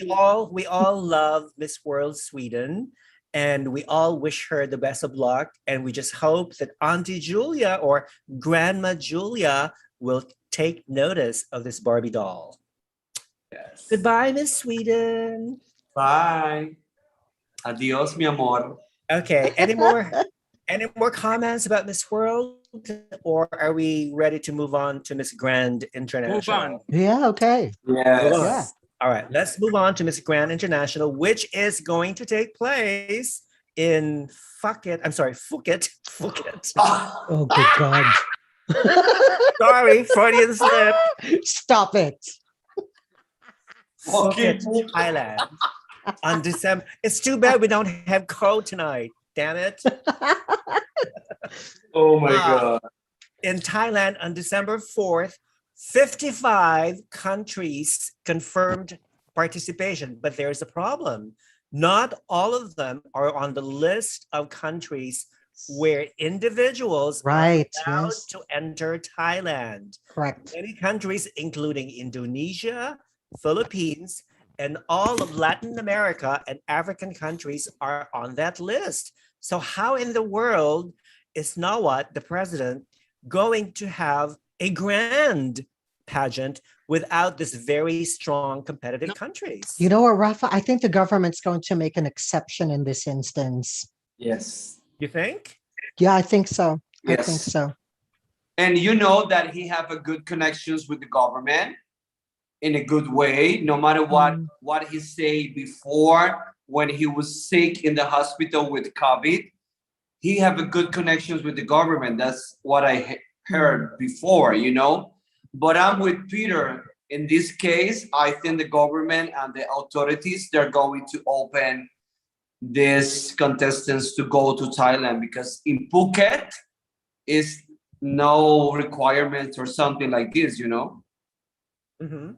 we all love Miss World Sweden, and we all wish her the best of luck. And we just hope that Auntie Julia or Grandma Julia will take notice of this Barbie doll. Yes. Goodbye, Miss Sweden. Bye. Adios, mi amor. Okay. Any more comments about Miss World, or are we ready to move on to Miss Grand International? Move on. Yeah, okay. Yes. Yeah. All right, let's move on to Miss Grand International, which is going to take place in Phuket. Phuket. Oh, good God. Sorry, Freudian slip. Stop it. Phuket, Thailand. On December. It's too bad we don't have code tonight. Damn it. Oh my God. In Thailand on December 4th, 55 countries confirmed participation, but there's a problem. Not all of them are on the list of countries where individuals Right, are allowed yes. to enter Thailand. Correct. Many countries, including Indonesia, Philippines, and all of Latin America and African countries are on that list. So how in the world is Nawat, the president, going to have a grand pageant without this very strong competitive countries? You know what, Rafa? I think the government's going to make an exception in this instance. Yes. You think? Yeah, I think so. I think Yes. so. And you know that he have a good connections with the government in a good way, no matter what he said before when he was sick in the hospital with COVID. He have a good connections with the government. That's what I heard before, you know. But I'm with Peter. In this case, I think the government and the authorities, they're going to open these contestants to go to Thailand, because in Phuket is no requirements or something like this, you know. Mm-hmm.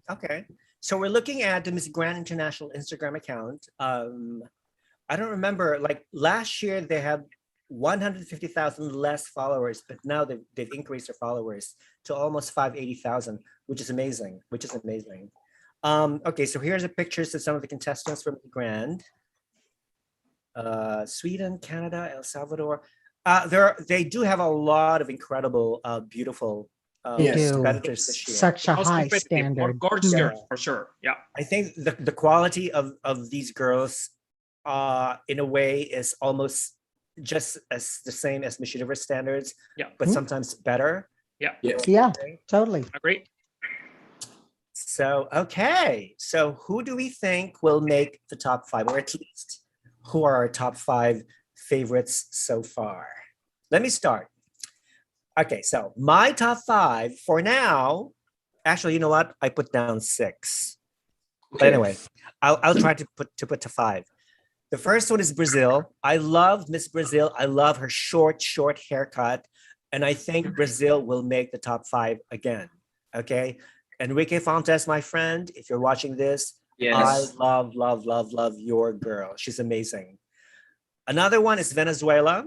Okay. So we're looking at the Miss Grand International Instagram account. I don't remember, like last year they had 150,000 less followers, but now they've increased their followers to almost 580,000, which is amazing, Okay, so here's the pictures of some of the contestants from the Grand. Sweden, Canada, El Salvador. They do have a lot of incredible, beautiful They do. competitors this year. Such a Most high competitive, standard. more gorgeous, Yeah. for sure. Yeah. I think the quality of these girls, in a way, is almost just as the same as Miss Universe standards, Yeah. but sometimes better. Yeah. Yes. Yeah, totally. Agree. So, okay. So who do we think will make the top 5, or at least who are our top 5 favorites so far? Let me start. Okay, so my top 5 for now, actually, you know what? I put down 6. But anyway, I'll try to put to 5. The first one is Brazil. I love Miss Brazil. I love her short haircut. And I think Brazil will make the top 5 again. Okay. Enrique Fontes, my friend, if you're watching this, Yes. I love your girl. She's amazing. Another one is Venezuela.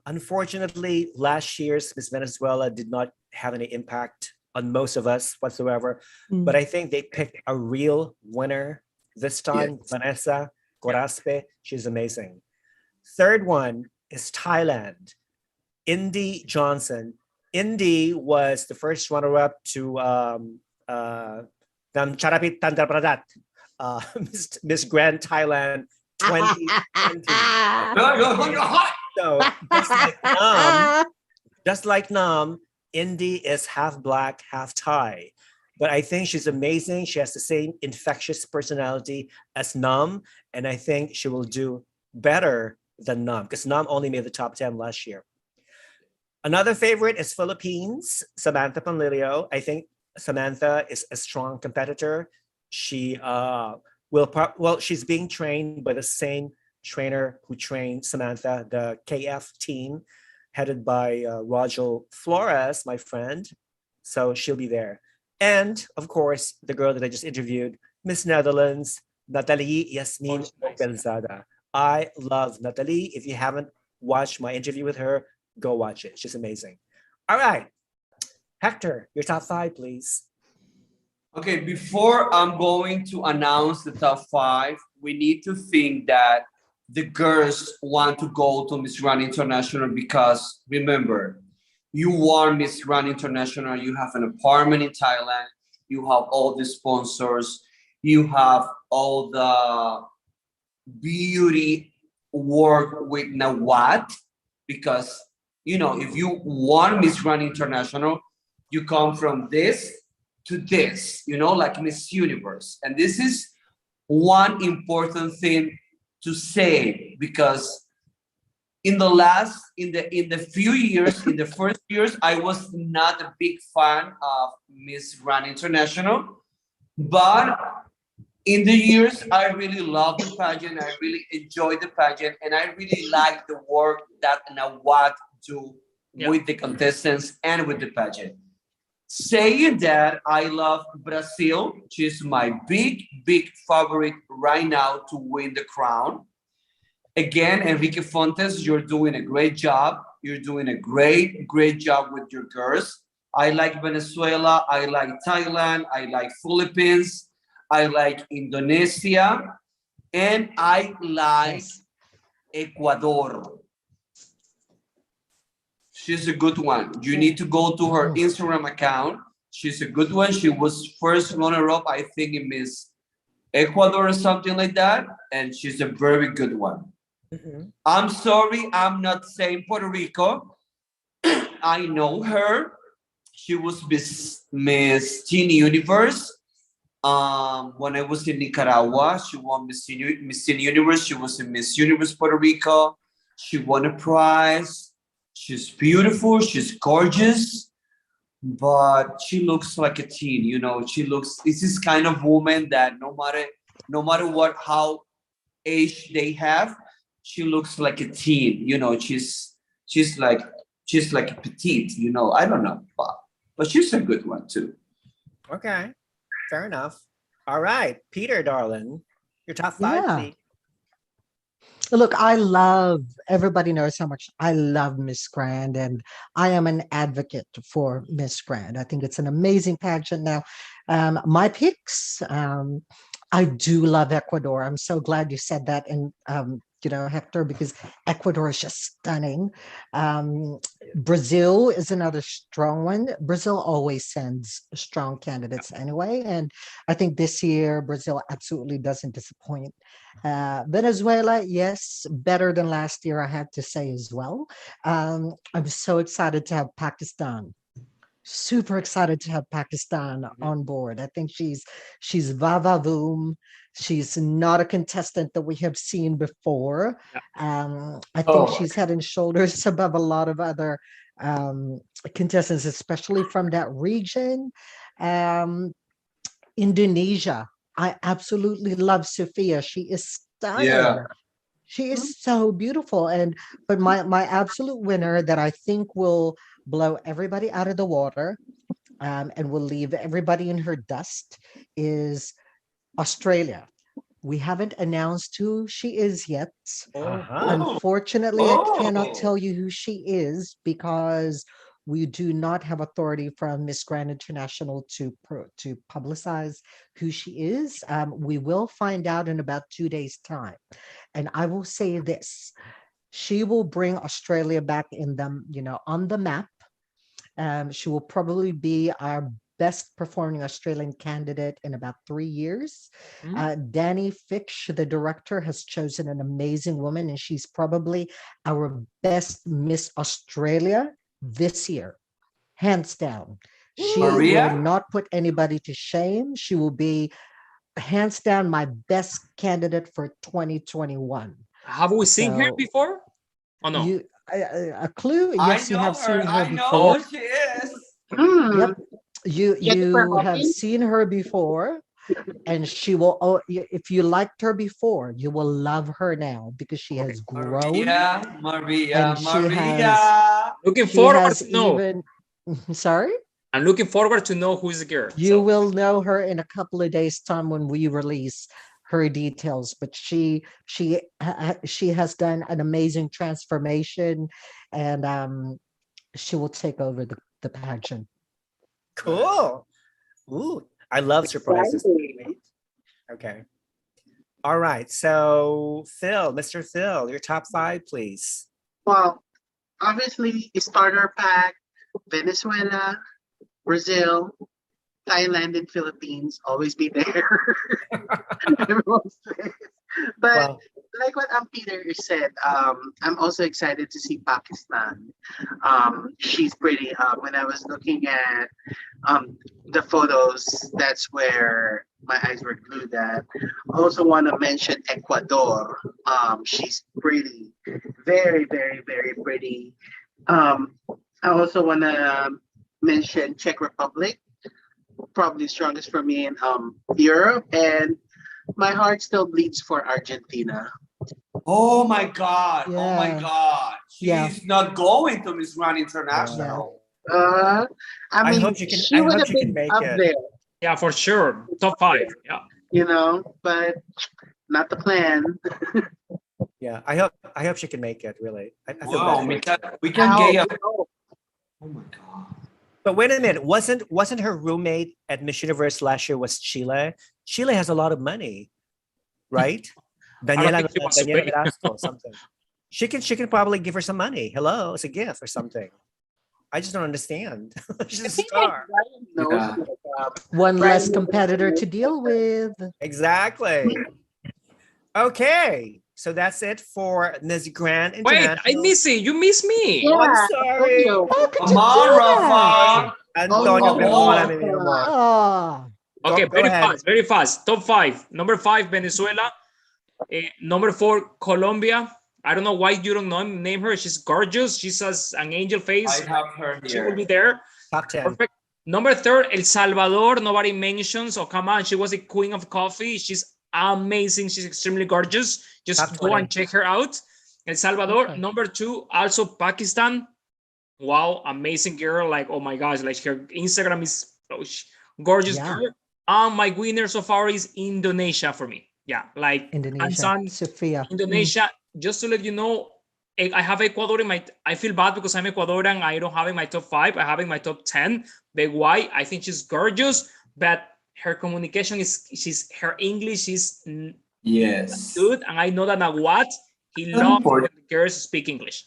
Unfortunately, last year's Miss Venezuela did not have any impact on most of us whatsoever. But I think they picked a real winner this time. Yes. Vanessa Coraspe. She's amazing. Third one is Thailand. Indy Johnson. Indy was the first runner-up to Charapit Tandrapradat, Miss Grand Thailand 2020. So just like Nam, Indy is half black, half Thai. But I think she's amazing. She has the same infectious personality as Nam, and I think she will do better than Nam, because Nam only made the top 10 last year. Another favorite is Philippines, Samantha Panlilio. I think Samantha is a strong competitor. She she's being trained by the same trainer who trained Samantha, the KF team, headed by Roger Flores, my friend. So she'll be there. And of course, the girl that I just interviewed, Miss Netherlands, Nathalie Yasmin Belzada. I love Nathalie. If you haven't watched my interview with her, go watch it. She's amazing. All right. Hector, your top 5, please. Okay, before I'm going to announce the top 5, we need to think that the girls want to go to Miss Grand International because remember, you won Miss Grand International, you have an apartment in Thailand, you have all the sponsors, you have all the beauty work with Nawat, because if you won Miss Grand International, you come from this to this, like Miss Universe. And this is one important thing to say, because in the few years, in the first years, I was not a big fan of Miss Grand International, but in the years, I really love the pageant. I really enjoy the pageant, and I really like the work that Nawat do with the contestants and with the pageant. Saying that, I love Brazil. She's my big favorite right now to win the crown. Again, Enrique Fontes, you're doing a great job. You're doing a great job with your girls. I like Venezuela. I like Thailand. I like Philippines. I like Indonesia. And I like Ecuador. She's a good one. You need to go to her Instagram account. She's a good one. She was first runner-up, I think, in Miss Ecuador or something like that. And she's a very good one. Mm-hmm. I'm sorry, I'm not saying Puerto Rico. I know her. She was Miss Teen Universe. When I was in Nicaragua, she won Miss Teen Universe. She was in Miss Universe Puerto Rico. She won a prize. She's beautiful. She's gorgeous, but she looks like a teen. This is kind of woman that no matter what, how age they have, she looks like a teen. She's like a petite. I don't know, but she's a good one too. Okay, fair enough. All right, Peter, darling, your top 5, Yeah. please. Look, everybody knows how much I love Miss Grand, and I am an advocate for Miss Grand. I think it's an amazing pageant. Now, my picks, I do love Ecuador. I'm so glad you said that. And, Hector, because Ecuador is just stunning. Brazil is another strong one. Brazil always sends strong candidates anyway. And I think this year, Brazil absolutely doesn't disappoint. Venezuela, yes, better than last year, I have to say as well. I'm so excited to have Pakistan. Super excited to have Pakistan on board. I think she's va-va-voom. She's not a contestant that we have seen before. I think she's head and shoulders above a lot of other contestants, especially from that region. Indonesia, I absolutely love Sophia. She is stunning. Yeah. She is so beautiful. But my absolute winner that I think will blow everybody out of the water and will leave everybody in her dust is Australia. We haven't announced who she is yet. Unfortunately, I cannot tell you who she is because we do not have authority from Miss Grand International to publicize who she is. We will find out in about 2 days' time. And I will say this, she will bring Australia back on the map. She will probably be our best performing Australian candidate in about 3 years. Danny Fitch, the director, has chosen an amazing woman, and she's probably our best Miss Australia this year, hands down. She will not put anybody to shame. She will be hands down my best candidate for 2021. Have we seen her before? Oh no. A clue? Yes, you have seen her I before. know she is. Yep. You have seen her before, and she will. If you liked her before, you will love her now because she has grown. Maria. Looking forward to know. Sorry. I'm looking forward to know who's the girl. You will know her in a couple of days' time when we release her details. But she has done an amazing transformation, and she will take over the pageant. Cool. Ooh, I love surprises. Okay. All right. So Phil, Mr. Phil, your top 5, please. Well, obviously, starter pack, Venezuela, Brazil, Thailand, and Philippines always be there. Everyone's place. But Well, like what Peter said, I'm also excited to see Pakistan. She's pretty. When I was looking at the photos, that's where my eyes were glued at. I also want to mention Ecuador. She's pretty, very, very, very pretty. I also want to mention Czech Republic, probably strongest for me in Europe, and my heart still bleeds for Argentina. Oh my God. Oh my Yeah. God. She's Yeah. not going to Miss Grand International. I I mean, hope she can. she I would hope have she can been make up it. there, Yeah, for sure. Top 5. Yeah. you know, but not the plan. Yeah, I hope she can make it. Really, I feel Wow, bad. we can get a... Ow. Oh my God. But wait a minute, wasn't her roommate at Miss Universe last year was Chile? Chile has a lot of money, right? I don't Daniela think she wants to Daniela pay. Velasco, something. She can probably give her some money. Hello, it's a gift or something. I just don't understand. She's a star. Yeah. One Right. less competitor to deal with. Exactly. Okay, so that's it for Miss Grand Wait, International. I miss it. You miss me. Oh, I'm Yeah, sorry. Antonio. How could Come you on, do that? Rafa. Antonio, Oh, perdóname, mi Rafa. amor. Oh, Okay, Go ahead. very fast. Top 5. Number 5, Venezuela. Number 4, Colombia. I don't know why you don't name her. She's gorgeous. She has an angel I face. have her She will be here. there. Top 10. Perfect. Number 3, El Salvador. Nobody mentions. Oh, come on. She was a queen of coffee. She's amazing. She's extremely gorgeous. Just Top go 20. and check her out. El Salvador. Okay. Number 2, also Pakistan. Wow, amazing girl. Like, oh my gosh, like her Instagram is gorgeous Yeah. girl. My winner so far is Indonesia for me. Yeah, like Indonesia, Ansan, Sophia. Indonesia. Just to let you know, I have Ecuador in my. I feel bad because I'm Ecuadorian. I don't have in my top 5. I have in my top 10. But why? I think she's gorgeous, but her communication her English is Yes. good, and I know that Nawat he loves when girls speak English.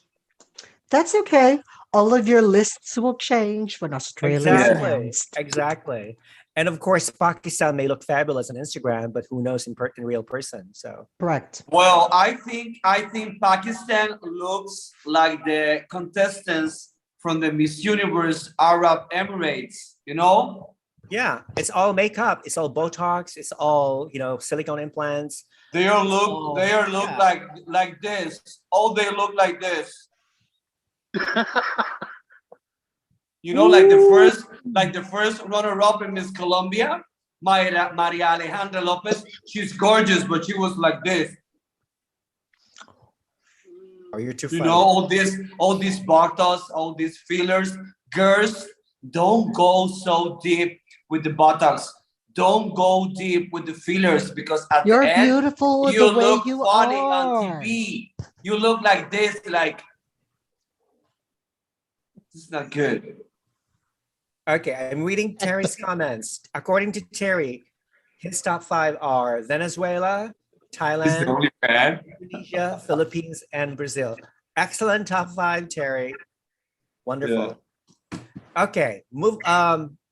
That's okay. All of your lists will change when Australia is Exactly. announced. Exactly. And of course, Pakistan may look fabulous on Instagram, but who knows in real person? So Correct. Well, I think Pakistan looks like the contestants from the Miss Universe Arab Emirates, you know? yeah, it's all makeup, it's all Botox, it's all silicone implants. They all look yeah. like this. All they look like this. You know, like the first runner-up in Miss Colombia, Maria Alejandra Lopez. She's gorgeous, but she was like this. Oh, you're too You funny. know, all these Botox, all these fillers. Girls, don't go so deep with the Botox. Don't go deep with the fillers because at You're the end, beautiful you the way look you funny are. on TV. You look like this, like this is not good. Okay, I'm reading Terry's comments. According to Terry, his top 5 are Venezuela, This is the Thailand, only fan. Indonesia, Philippines, and Brazil. Excellent top 5, Terry. Wonderful. Okay, move.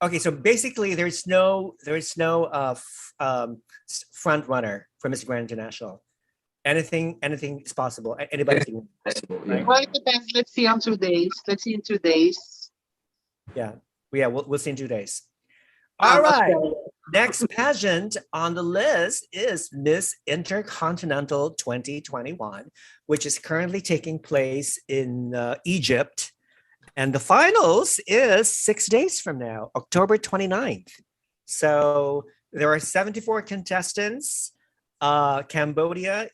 Okay, so basically, there is no front runner for Miss Grand International. Anything is possible. Anybody can win, right? Well, it depends. Let's see on 2 days. Let's see in 2 days. Yeah, we'll see in 2 days. All right. Next pageant on the list is Miss Intercontinental 2021, which is currently taking place in Egypt. And the finals is 6 days from now, October 29th. So there are 74 contestants. Cambodia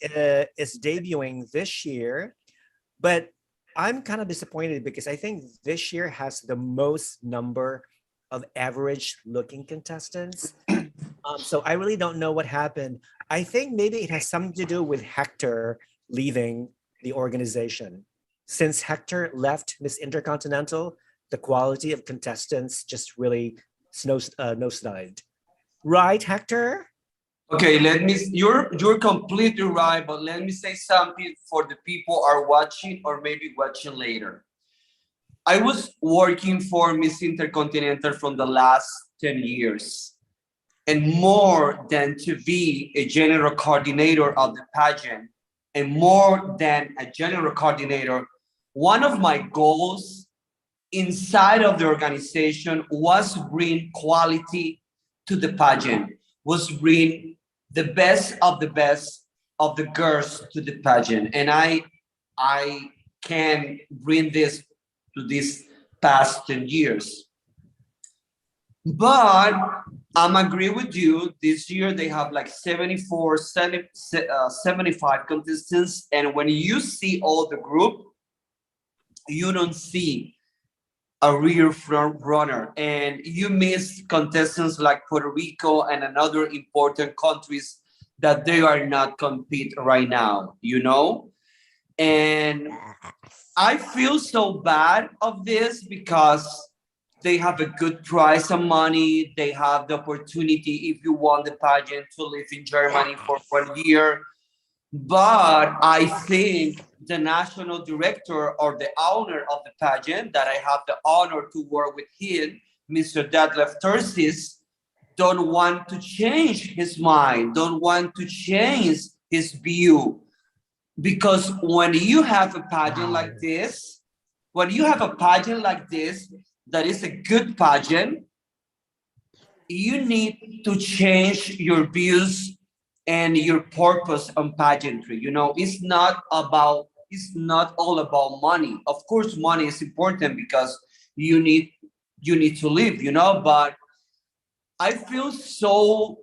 is debuting this year, but I'm kind of disappointed because I think this year has the most number of average looking contestants. So I really don't know what happened. I think maybe it has something to do with Hector leaving the organization. Since Hector left Miss Intercontinental, the quality of contestants just really nosedived. Right, Hector? Okay, you're completely right, but let me say something for the people are watching or maybe watching later. I was working for Miss Intercontinental from the last 10 years. And more than to be a general coordinator of the pageant, and more than a general coordinator, one of my goals inside of the organization was bring quality to the pageant, was bring the best of the girls to the pageant. And I can bring this to these past 10 years. But I'm agree with you. This year they have like 75 contestants. And when you see all the group, you don't see a real front runner. And you miss contestants like Puerto Rico and another important countries that they are not compete right now, you know? And I feel so bad of this because they have a good price of money. They have the opportunity, if you want the pageant, to live in Germany for 1 year. But I think the national director or the owner of the pageant, that I have the honor to work with him, Mr. Detlef Tursis, don't want to change his mind, don't want to change his view. Because when you have a pageant like this, that is a good pageant, you need to change your views and your purpose on pageantry. You know, it's not all about money. Of course, money is important because you need to live, you know, but I feel so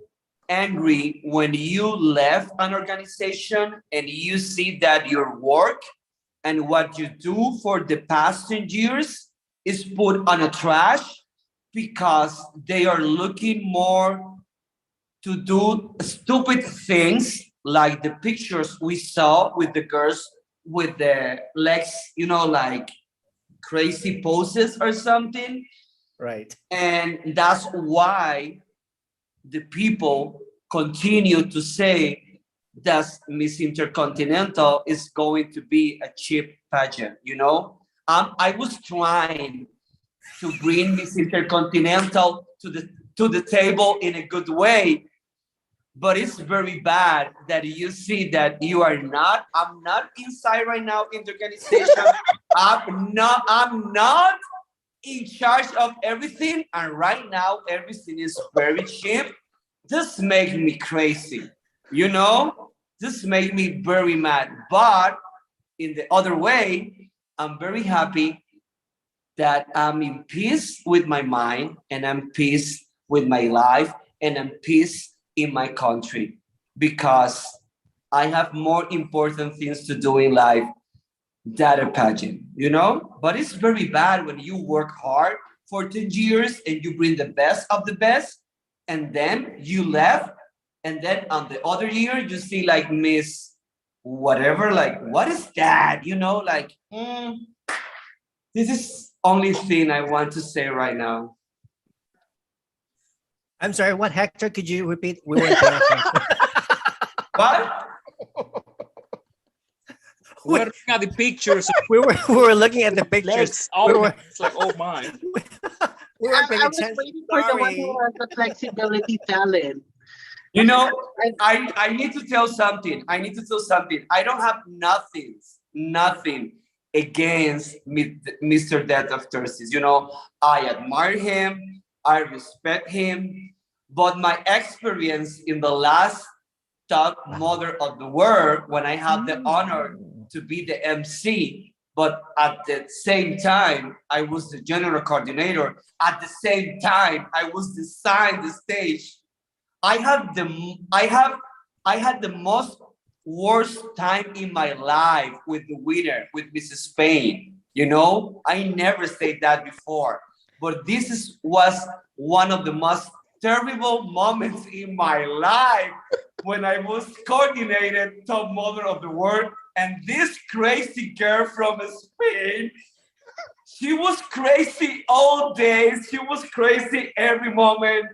angry when you left an organization and you see that your work and what you do for the past 10 years is put on a trash because they are looking more to do stupid things like the pictures we saw with the girls with the legs, you know, like crazy poses or something. Right. And that's why the people continue to say that Miss Intercontinental is going to be a cheap pageant, you know? I was trying to bring Miss Intercontinental to the table in a good way, but it's very bad that you see that I'm not inside right now in the organization. I'm not in charge of everything, and right now everything is very cheap. This makes me crazy, you know? This makes me very mad. But in the other way, I'm very happy that I'm in peace with my mind, and I'm peace with my life, and I'm peace in my country, because I have more important things to do in life than a pageant, you know? But it's very bad when you work hard for 10 years and you bring the best of the best, and then you left, and then on the other year you see like Miss whatever, like what is that, you know, like this is only thing I want to say right now. I'm sorry, what, Hector? Could you repeat? We weren't paying attention. What? We're looking at the pictures. we were looking at the pictures. It's like, oh my. We weren't paying I was attention. waiting for the one Sorry. who has the flexibility talent. You know, I need to tell something. I I don't have nothing against Mr. Death of Tursis. You know, I admire him, I respect him, but my experience in the last top mother of the world, when I have the honor to be the MC, but at the same time, I was the general coordinator. At the same time, I was designing the stage. I had the most worst time in my life with the winner, with Mrs. Spain. You know, I never said that before, but was one of the most terrible moments in my life when I was coordinated top model of the world, and this crazy girl from Spain, She was crazy all day. She was crazy every moment.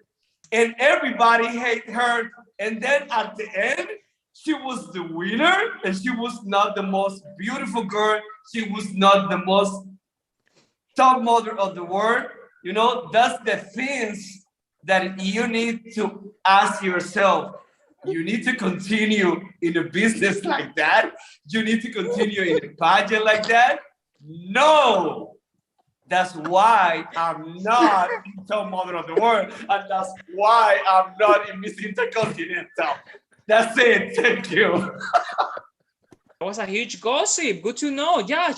And everybody hated her. And then at the end, she was the winner. And she was not the most beautiful girl. She was not the most top model of the world. You know, that's the things that you need to ask yourself. You need to continue in a business like that. You need to continue in a pageant like that. No. That's why I'm not in top model of the world. And that's why I'm not in Miss Intercontinental. That's it. Thank you. It was a huge gossip. Good to know. Yeah,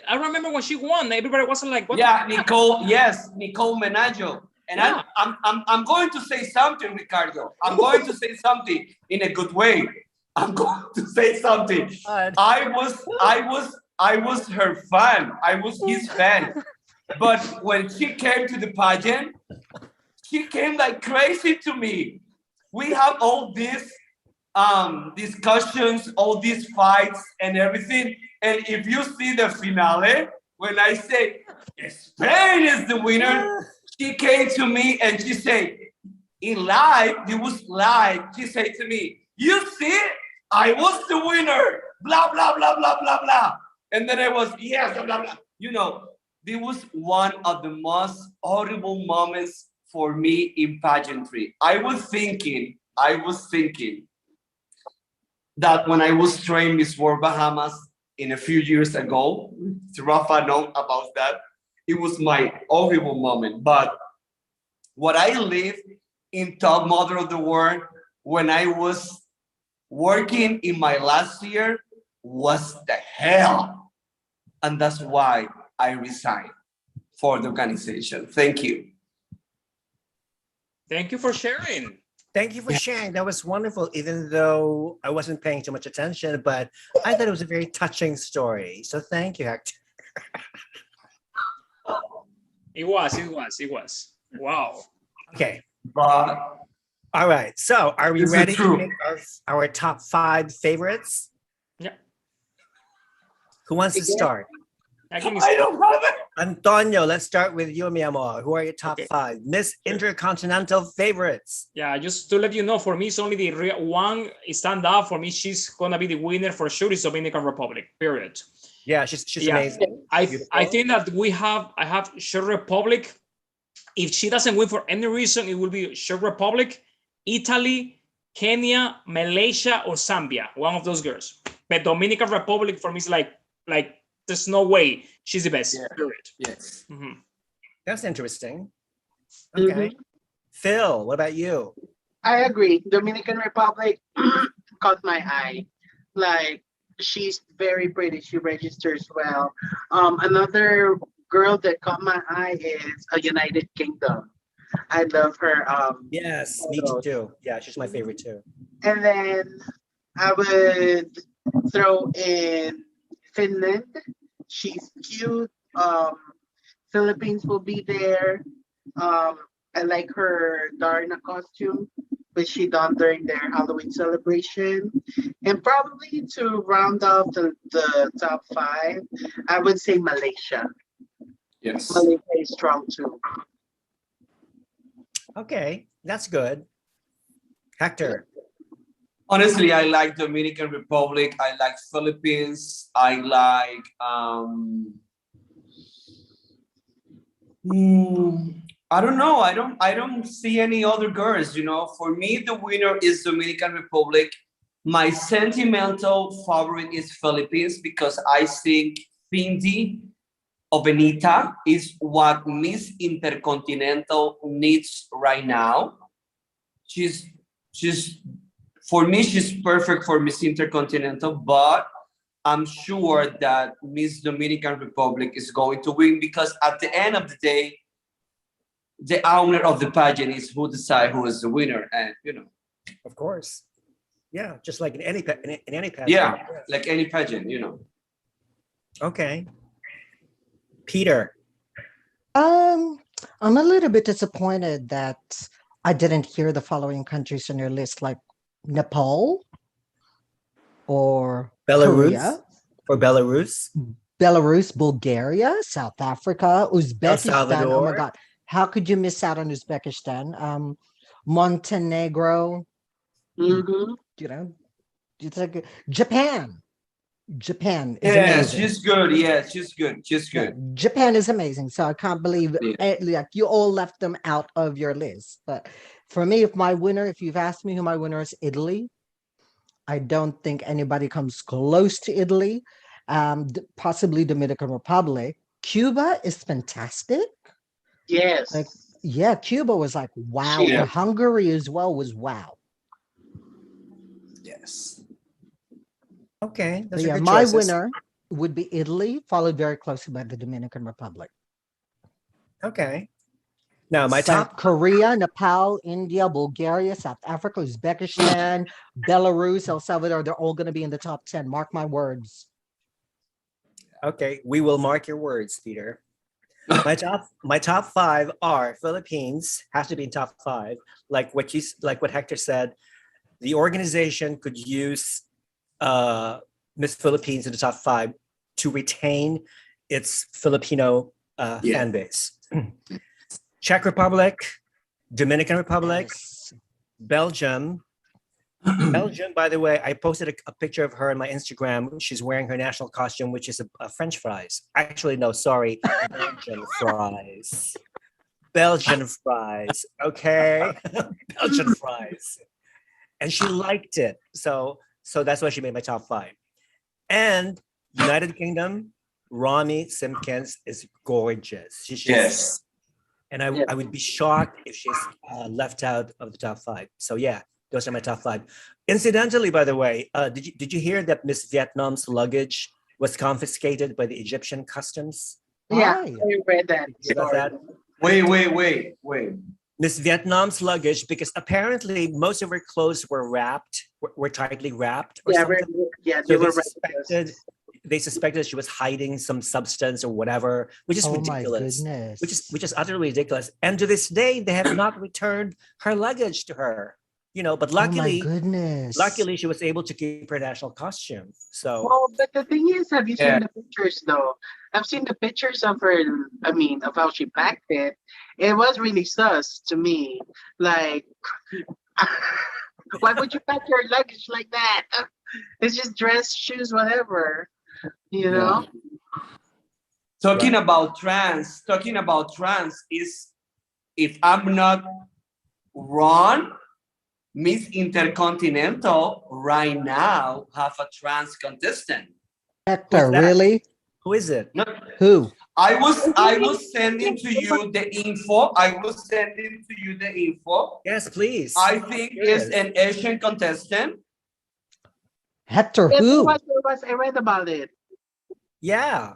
I remember when she won. Everybody was like, "What?" Yeah, Nicole. Yes, Nicole Menaggio. And Yeah. I'm going to say something, Ricardo. I'm going to say something in a good way. I'm going to say something. I was her fan. I was his fan. But when she came to the pageant, she came like crazy to me. We have all these discussions, all these fights and everything. And if you see the finale, when I say Spain is the winner, she came to me and she said, in live, it was live. She said to me, you see, I was the winner, blah, blah, blah, blah, blah, blah. And then I was, yes, blah, blah, blah. You know, this was one of the most horrible moments for me in pageantry. I was thinking that when I was trained Miss World Bahamas in a few years ago, Rafa knows about that, it was my horrible moment. But what I lived in top model of the world when I was working in my last year was the hell. And that's why I resigned for the organization. Thank you. Thank you for sharing. Thank you for sharing. That was wonderful, even though I wasn't paying too much attention, but I thought it was a very touching story. So thank you, Hector. It was. Wow. Okay. But All right. So are we This is ready to true. make our top 5 favorites? Yeah. Who wants to start? I can I don't have it. Antonio, let's start with you, mi amor. Who are your top Okay. 5 Miss Intercontinental favorites? Yeah, just to let you know, for me, it's only the real one stand up. For me, she's gonna be the winner for sure. Is Dominican Republic. Period. Yeah, she's Yeah. amazing. I Beautiful. think that I have Czech Republic. If she doesn't win for any reason, it will be Czech Republic, Italy, Kenya, Malaysia, or Zambia. One of those girls. But Dominican Republic for me is like there's no way she's the best. Yeah. Period. Yes. Mhm. That's interesting. Okay. Phil, what about you? I agree. Dominican Republic caught my eye. Like, she's very pretty. She registers well. Another girl that caught my eye is a United Kingdom. I love her. Yes, me photos. too. Yeah, she's my favorite too. And then I would throw in Finland. She's cute. Philippines will be there. I like her Darna costume, which she done during their Halloween celebration. And probably to round off the top 5, I would say Malaysia. Yes. Malaysia is strong too. Okay, that's good. Hector. Honestly, I like Dominican Republic. I like Philippines. I like I don't know. I don't see any other girls, you know. For me, the winner is Dominican Republic. My sentimental favorite is Philippines because I think Cindy Obenita is what Miss Intercontinental needs right now. She's for me, she's perfect for Miss Intercontinental, but I'm sure that Miss Dominican Republic is going to win because at the end of the day, the owner of the pageant is who decide who is the winner, and you know. Of course. Yeah, just like in any pageant. Yeah, like any pageant, you know. Okay. Peter. I'm a little bit disappointed that I didn't hear the following countries on your list, like Nepal or Belarus Korea. or Belarus. Belarus, Bulgaria, South Africa, Uzbekistan. Oh my Salvador. God. How could you miss out on Uzbekistan? Montenegro, Mm-hmm. you know, it's like Japan. Japan is Yes, amazing. she's good. Yes, she's good. She's Yeah, good. Japan is amazing. So I can't believe Yeah. like you all left them out of your list. But for me, if you've asked me who my winner is, Italy. I don't think anybody comes close to Italy. Possibly Dominican Republic. Cuba is fantastic. Yes. Like, yeah, Cuba was like wow, Yeah. and Hungary as well was wow. Yes. Okay, So those are yeah, good my choices. winner would be Italy, followed very closely by the Dominican Republic. Okay. Now my South top. Korea, Nepal, India, Bulgaria, South Africa, Uzbekistan, Belarus, El Salvador, they're all going to be in the top 10. Mark my words. Okay, we will mark your words, Peter. My top five are Philippines, has to be in top five. Like what Hector said, the organization could use Miss Philippines in the top five to retain its Filipino fan base. Czech Republic, Dominican Republic, Yes. Belgium. Belgium, by the way, I posted a picture of her on my Instagram. She's wearing her national costume, which is a French fries. Actually, no, sorry, Belgian fries. Belgian fries, okay? Belgian fries. And she liked it. So that's why she made my top five. And United Kingdom, Rami Simpkins is gorgeous. She's just, Yes. and I would be shocked if she's left out of the top five. So yeah, those are my top five. Incidentally, by the way, did you hear that Miss Vietnam's luggage was confiscated by the Egyptian customs? Yeah, Why? I read that. You got that? Wait. Miss Vietnam's luggage, because apparently most of her clothes were tightly wrapped or Yeah, something. yeah, So they were they suspected she was hiding some substance or whatever, which is Oh ridiculous. my goodness. Which is utterly ridiculous. And to this day, they have not returned her luggage to her. But Oh my luckily goodness. she was able to keep her national costume. So Well, but the thing is, have you Yeah. seen the pictures though? I've seen the pictures of her, of how she packed it. It was really sus to me. Like, why would you pack your luggage like that? It's just dress, shoes, whatever. You know? Talking about trans is, if I'm not wrong, Miss Intercontinental right now have a trans contestant. Hector, Who's that? really? who is it? No, Who? I was sending to you the info. Yes, please. I think it's an Asian contestant. Hector, Yes, who? I read about it. Yeah.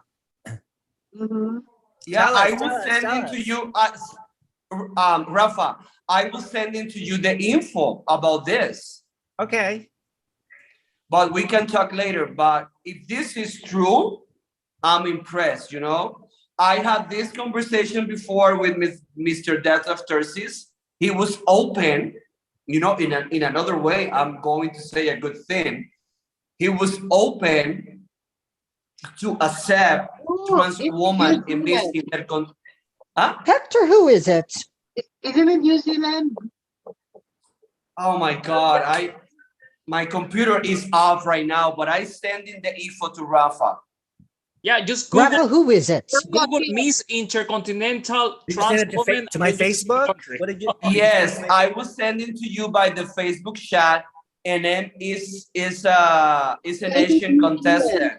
Mm-hmm. Yeah, Tell us, I tell was us, sending tell to us. you, Rafa. I was sending to you the info about this, Okay. but we can talk later. But if this is true, I'm impressed. I had this conversation before with Mr. Death of Terces. He was open, in another way. I'm going to say a good thing. He was open to accept trans woman in Miss Intercontinental. Huh? Hector, who is it? Isn't it New Zealand? Oh my God! My computer is off right now, but I sending the info to Rafa. Yeah, just Rafa, Google, who is it? Google Miss Intercontinental Did you trans send it woman. to my and then you see the Facebook? country. What did you? Yes, I was sending to you by the Facebook chat, and then is an Asian contestant.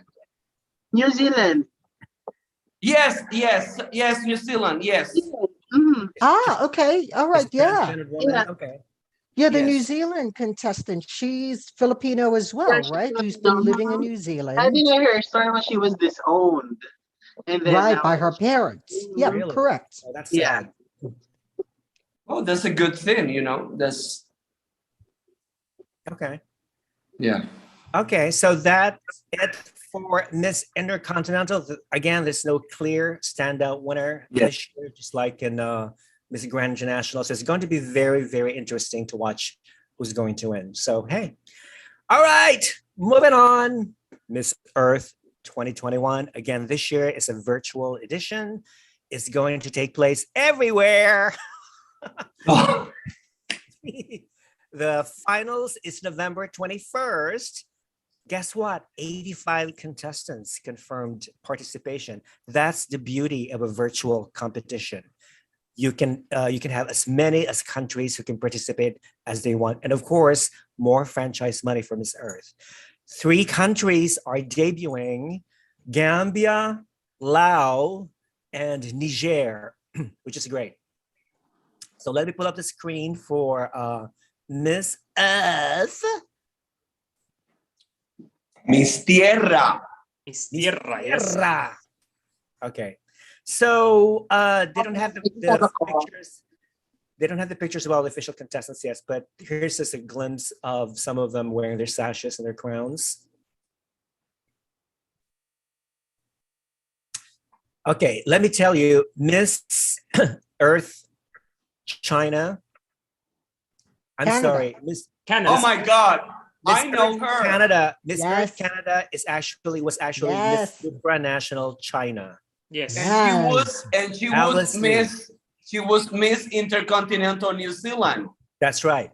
New Zealand. Yes, New Zealand. Yes. Mm-hmm. Okay. All right. Yeah. Transgender woman? Yeah. Okay. Yeah, the Yes. New Zealand contestant. She's Filipino as well, Yeah, she's right? Who's been Filipino. living in New I Zealand. think I heard a story when she was disowned. And then Right, now by her parents. Yeah, Really? correct. Oh, that's Yeah. sad. Oh, that's a good thing, That's Okay. yeah. Okay, so that's it for Miss Intercontinental. Again, there's no clear standout winner Yeah. this year, just like in Miss Grand International. So it's going to be very, very interesting to watch who's going to win. So, hey. All right, moving on. Miss Earth 2021. Again, this year is a virtual edition. It's going to take place everywhere. The finals is November 21st. Guess what? 85 contestants confirmed participation. That's the beauty of a virtual competition. You can have as many as countries who can participate as they want, and of course, more franchise money for Miss Earth. 3 countries are debuting: Gambia, Laos, and Niger, which is great. So let me pull up the screen for Miss Earth. Miss Tierra. Miss Tierra, yes. Okay. So they don't have the pictures. They don't have the pictures of all the official contestants yet, but here's just a glimpse of some of them wearing their sashes and their crowns. Okay, let me tell you, Miss Earth China. I'm Canada. sorry, Miss Canada. Oh my God. Miss I know Earth her. Canada. Miss Yes. Earth Canada was actually Yes. Miss Supranational China. Yes. And she was Alice Miss Intercontinental New Zealand. That's right.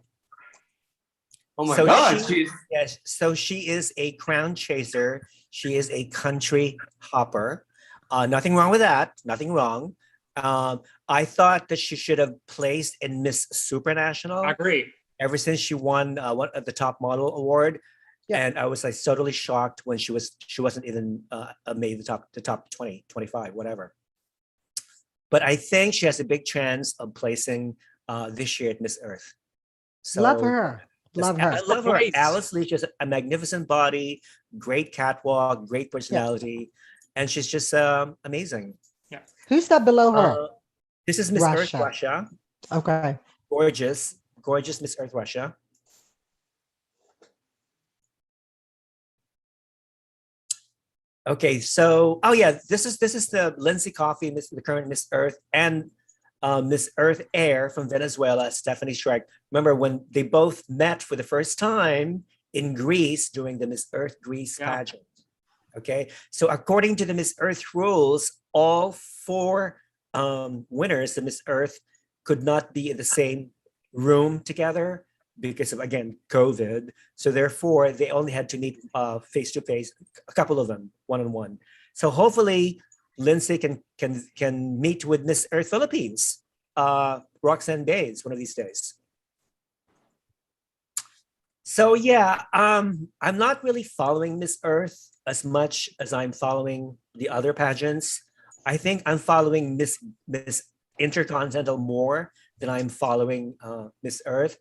Oh my So God. Yes, so she is a crown chaser. She is a country hopper. Nothing wrong with that. Nothing wrong. I thought that she should have placed in Miss Supranational Agree. ever since she won the top model award. Yeah. And I was like totally shocked when she wasn't even made the top 20, 25, whatever. But I think she has a big chance of placing this year at Miss Earth. So Love her. Love her. I love her. Great. Alice Leach has a magnificent body, great catwalk, great personality, and she's just amazing. Who's that below her? This is Miss Earth Russia. Russia. Okay. Gorgeous Miss Earth Russia. Okay, so this is the Lindsay Coffey, the current Miss Earth, and Miss Earth Air from Venezuela, Stephanie Shrek. Remember when they both met for the first time in Greece during the Miss Earth Greece pageant? Okay, so according to the Miss Earth rules, all 4 winners of Miss Earth could not be in the same room together because of, again, COVID. So therefore, they only had to meet face to face, a couple of them, one-on-one. So hopefully, Lindsay can meet with Miss Earth Philippines, Roxanne Bays, one of these days. So yeah, I'm not really following Miss Earth as much as I'm following the other pageants. I think I'm following Miss Intercontinental more than I'm following Miss Earth.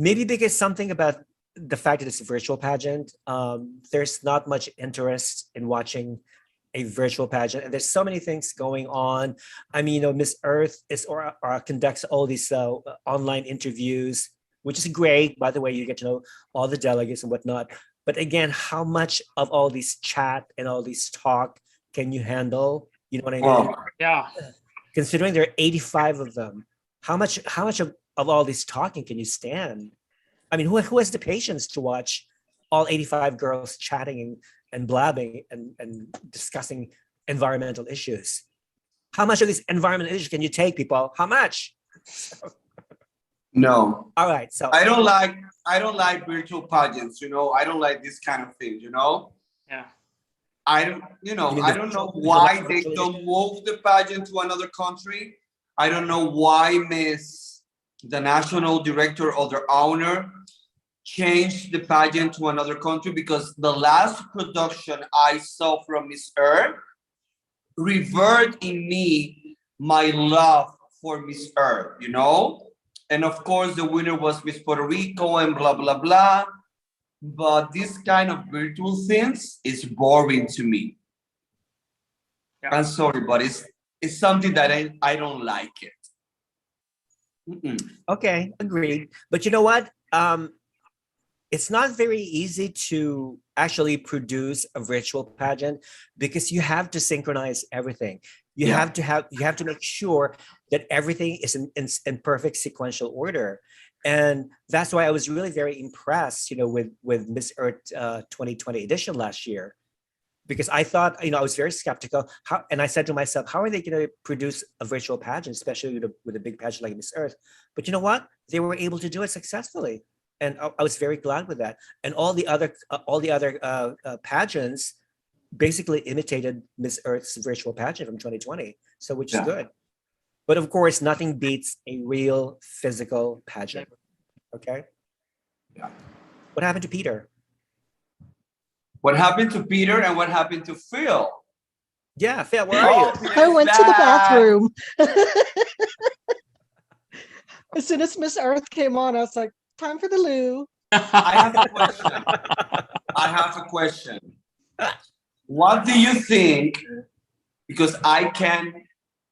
Maybe because something about the fact that it's a virtual pageant, there's not much interest in watching a virtual pageant, and there's so many things going on. I mean, Miss Earth conducts all these online interviews, which is great. By the way, you get to know all the delegates and whatnot. But again, how much of all these chat and all these talk can you handle? You know what I mean? Yeah. Considering there are 85 of them, how much of all this talking can you stand? I mean, who has the patience to watch all 85 girls chatting and blabbing and discussing environmental issues? How much of these environmental issues can you take, people? How much? No. All right. So I don't like virtual pageants, I don't like this kind of thing, Yeah. I don't know why they don't move the pageant to another country. I don't know why the national director or the owner changed the pageant to another country, because the last production I saw from Miss Earth revert in me my love for Miss Earth, And of course, the winner was Miss Puerto Rico and blah, blah, blah. But this kind of virtual things is boring to me. Yeah. I'm sorry, but it's something that I don't like it. Okay, agreed. But you know what? It's not very easy to actually produce a virtual pageant because you have to synchronize everything. You have to make sure that everything is in perfect sequential order. And that's why I was really very impressed, with Miss Earth 2020 edition last year, because I thought, I was very skeptical. And I said to myself, how are they going to produce a virtual pageant, especially with a big pageant like Miss Earth? But you know what? They were able to do it successfully, and I was very glad with that. And all the other pageants basically imitated Miss Earth's virtual pageant from 2020, so which is good. But of course, nothing beats a real physical pageant. Okay. Yeah. What happened to Peter? What happened to Peter and what happened to Phil? Yeah, Phil, where are you? I went to the bathroom. As soon as Miss Earth came on, I was like, time for the loo. I have a question. What do you think? Because I can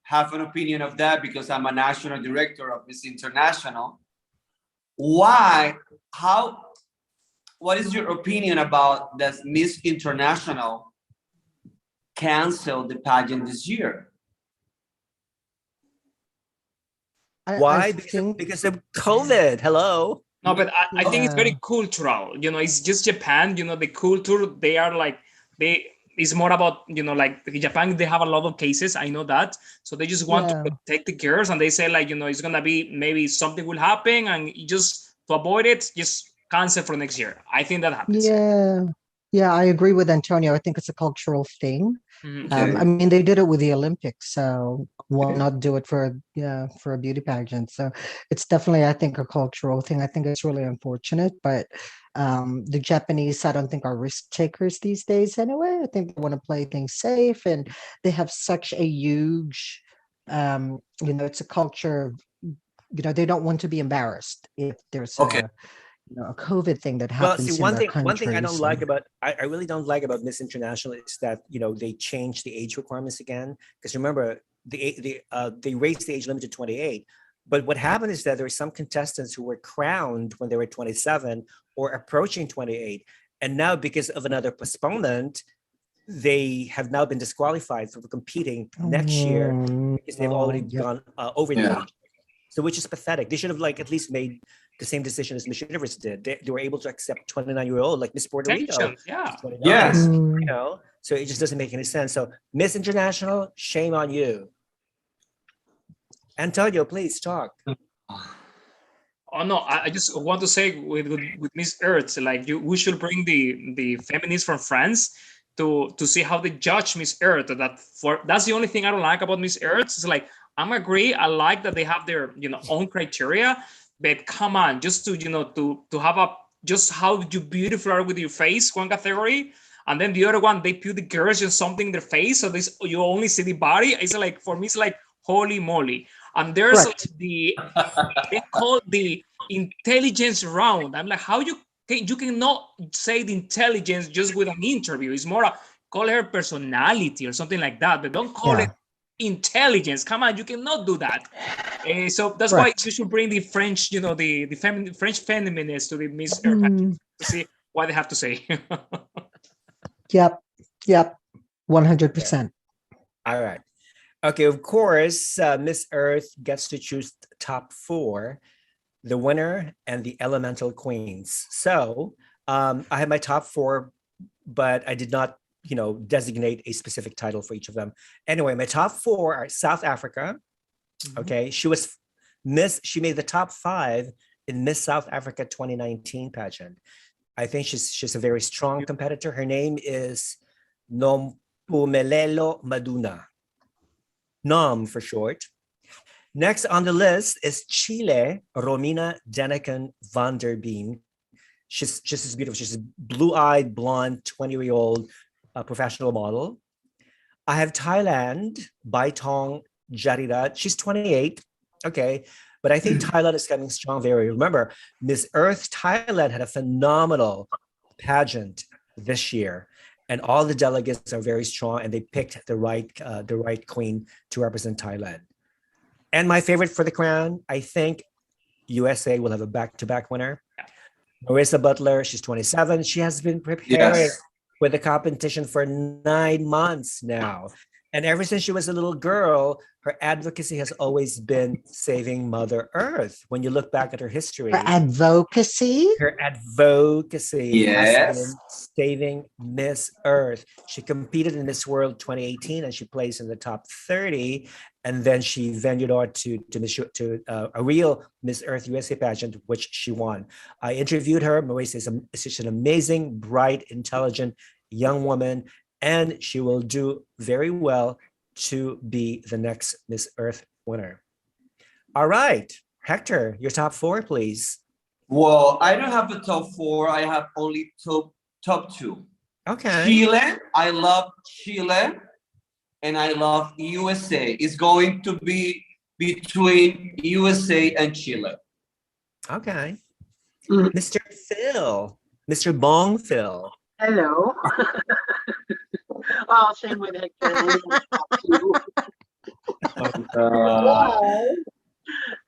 have an opinion of that because I'm a national director of Miss International. What is your opinion about that Miss International canceled the pageant this year? Why? Because of COVID. Hello. No, but I think it's very cultural. It's just Japan. The culture, they are like, it's more about, like Japan, they have a lot of cases. I know that. So they just want to protect the girls, and they say like, it's going to be, maybe something will happen, and just to avoid it, just cancel for next year. I think that happens. Yeah, I agree with Antonio. I think it's a cultural thing. I mean, they did it with the Olympics, so why not do it for a beauty pageant? So it's definitely, I think, a cultural thing. I think it's really unfortunate, but the Japanese, I don't think, are risk takers these days anyway. I think they want to play things safe, and they have such a huge, it's a culture, they don't want to be embarrassed if there's a COVID thing that happens in their country. One thing I don't like about, I really don't like about Miss International is that, they changed the age requirements again. Because remember, they raised the age limit to 28. But what happened is that there were some contestants who were crowned when they were 27 or approaching 28. And now, because of another postponement, they have now been disqualified from competing next year because they've already gone over the age. So, which is pathetic. They should have at least made the same decision as Miss Universe did. They were able to accept 29-year-old like Miss Puerto Rico. Yes. So it just doesn't make any sense. So Miss International, shame on you. Antonio, please talk. Oh no, I just want to say with Miss Earth, like we should bring the feminists from France to see how they judge Miss Earth. That's the only thing I don't like about Miss Earth. It's like, I'm agree. I like that they have their own criteria. But come on, just to to have just how you beautiful are with your face, one category, and then the other one they put the girls just something in their face, so you only see the body. It's like, for me, it's like holy moly. And there's they call the intelligence round. I'm like, how you cannot say the intelligence just with an interview? It's more call her personality or something like that, but don't call it intelligence. Come on, you cannot do that. So that's why you should bring the French, the French feminists to the Miss Earth to see what they have to say. Yep, 100%. All right. Okay, of course, Miss Earth gets to choose top 4, the winner and the elemental queens. So I have my top 4, but I did not designate a specific title for each of them. Anyway, my top 4 are South Africa. Okay, she made the top 5 in Miss South Africa 2019 pageant. I think she's a very strong competitor. Her name is Nompumelelo Maduna. Nom for short. Next on the list is Chile, Romina Deniken van der Been. She's just beautiful. She's a blue-eyed, blonde, 20-year-old professional model. I have Thailand, Baitong Jarida. She's 28. Okay. But I think Thailand is coming strong. Remember, Miss Earth Thailand had a phenomenal pageant this year, and all the delegates are very strong, and they picked the right queen to represent Thailand. And my favorite for the crown, I think USA will have a back-to-back winner. Marissa Butler, she's 27. She has been preparing with the competition for 9 months now. And ever since she was a little girl, her advocacy has always been saving Mother Earth. When you look back at her history, For advocacy. her advocacy has Yes. been saving Miss Earth. She competed in Miss World 2018 and she placed in the top 30. And then she ventured on to a real Miss Earth USA pageant, which she won. I interviewed her. Maurice is she's an amazing, bright, intelligent young woman, and she will do very well to be the next Miss Earth winner. All right, Hector, your top 4, please. Well, I don't have a top 4. I have only top 2. Okay. Chile. I love Chile, and I love USA. It's going to be between USA and Chile. Okay. Mr. Phil, Mr. Bong Phil. Hello. Oh, same with Hector.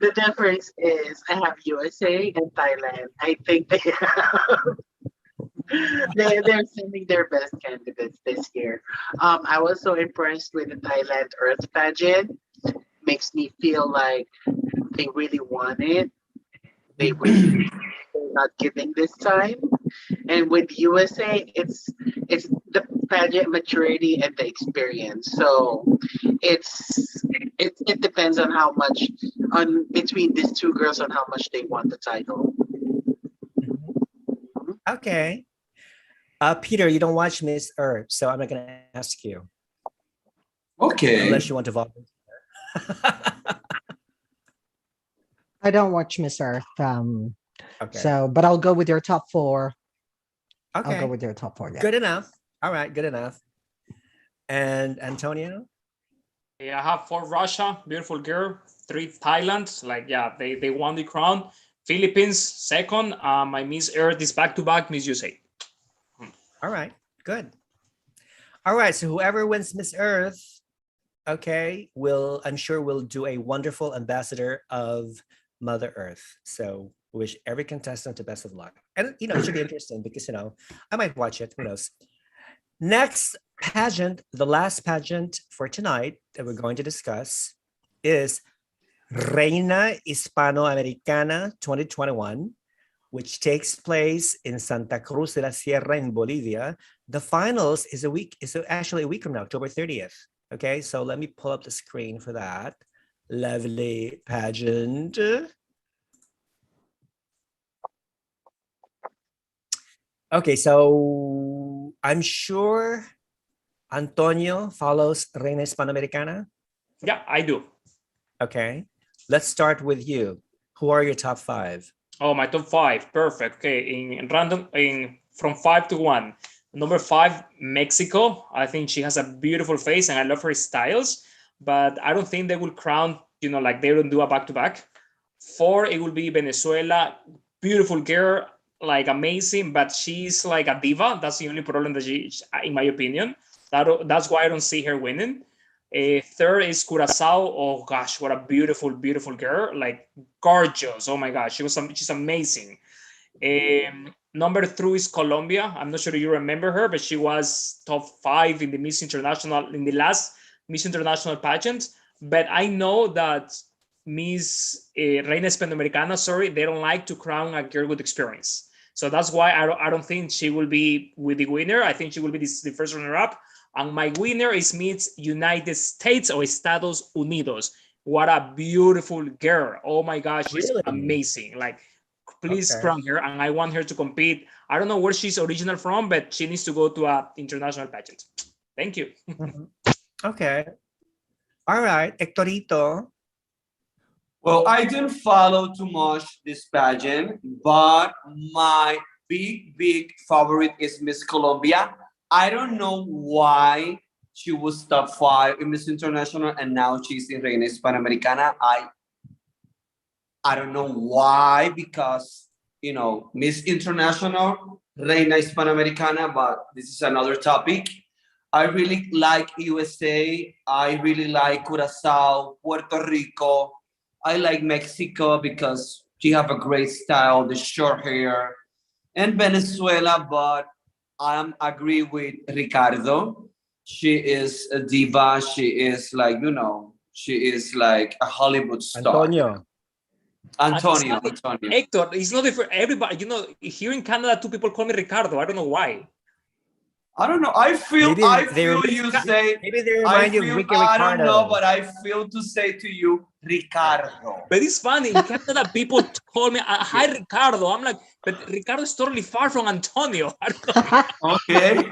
The difference is I have USA and Thailand. I think they're sending their best candidates this year. I was so impressed with the Thailand Earth pageant. Makes me feel like they really want it. They're not giving this time. And with USA, it's the pageant maturity and the experience. So it depends on how much on between these two girls on how much they want the title. Okay. Peter, you don't watch Miss Earth, so I'm not going to ask you. Okay. Unless you want to volunteer. I don't watch Miss Earth. Okay. So, but I'll go with your top 4. Okay. I'll go with your top 4. Yeah. Good enough. All right, good enough. And Antonio? Yeah, I have 4 Russia, beautiful girl. 3 Thailand, like yeah, they won the crown. Philippines second. My Miss Earth is back-to-back Miss USA. All right, good. All right, so whoever wins Miss Earth, okay, I'm sure will do a wonderful ambassador of Mother Earth. So wish every contestant the best of luck. And, it should be interesting because, I might watch it, who knows. Next pageant, the last pageant for tonight that we're going to discuss is Reina Hispanoamericana 2021, which takes place in Santa Cruz de la Sierra in Bolivia. The finals is actually a week from now, October 30th. Okay, so let me pull up the screen for that lovely pageant. Okay, so I'm sure Antonio follows Reina Hispanoamericana. Yeah, I do. Okay, let's start with you. Who are your top 5? Oh, my top 5, perfect. Okay, in random, from 5 to 1. Number 5, Mexico. I think she has a beautiful face and I love her styles, but I don't think they will crown, like they don't do a back-to-back. 4, it will be Venezuela. Beautiful girl, like amazing, but she's like a diva. That's the only problem that she, in my opinion. That's why I don't see her winning. 3rd is Curacao. Oh gosh, what a beautiful, beautiful girl! Like gorgeous. Oh my gosh, she's amazing. Number 3 is Colombia. I'm not sure if you remember her, but she was top 5 in the the last Miss International pageant. But I know that Miss Reina Hispanoamericana, they don't like to crown a girl with experience. So that's why I don't think she will be with the winner. I think she will be the first runner-up. And my winner is Miss United States or Estados Unidos. What a beautiful girl. Oh my gosh, she's Really? amazing. Like, please Okay. crown her. And I want her to compete. I don't know where she's original from, but she needs to go to an international pageant. Thank you. Okay. All right, Hectorito. Well, I didn't follow too much this pageant, but my big favorite is Miss Colombia. I don't know why she was top 5 in Miss International and now she's in Reina Hispanoamericana. I don't know why, because Miss International, Reina Hispanoamericana, but this is another topic. I really like USA. I really like Curacao, Puerto Rico. I like Mexico because she have a great style, the short hair, and Venezuela, but I agree with Ricardo. She is a diva. She is like, She is like a Hollywood star. Antonio. Antonio. Hector, it's not for everybody. You know, here in Canada, two people call me Ricardo. I don't know why. I don't know. I feel you say. Maybe they remind you of Ricky I Ricardo. don't know, but I feel to say to you, Ricardo. But it's funny. In Canada, people call me, hi, Ricardo. I'm like, but Ricardo is totally far from Antonio. Okay.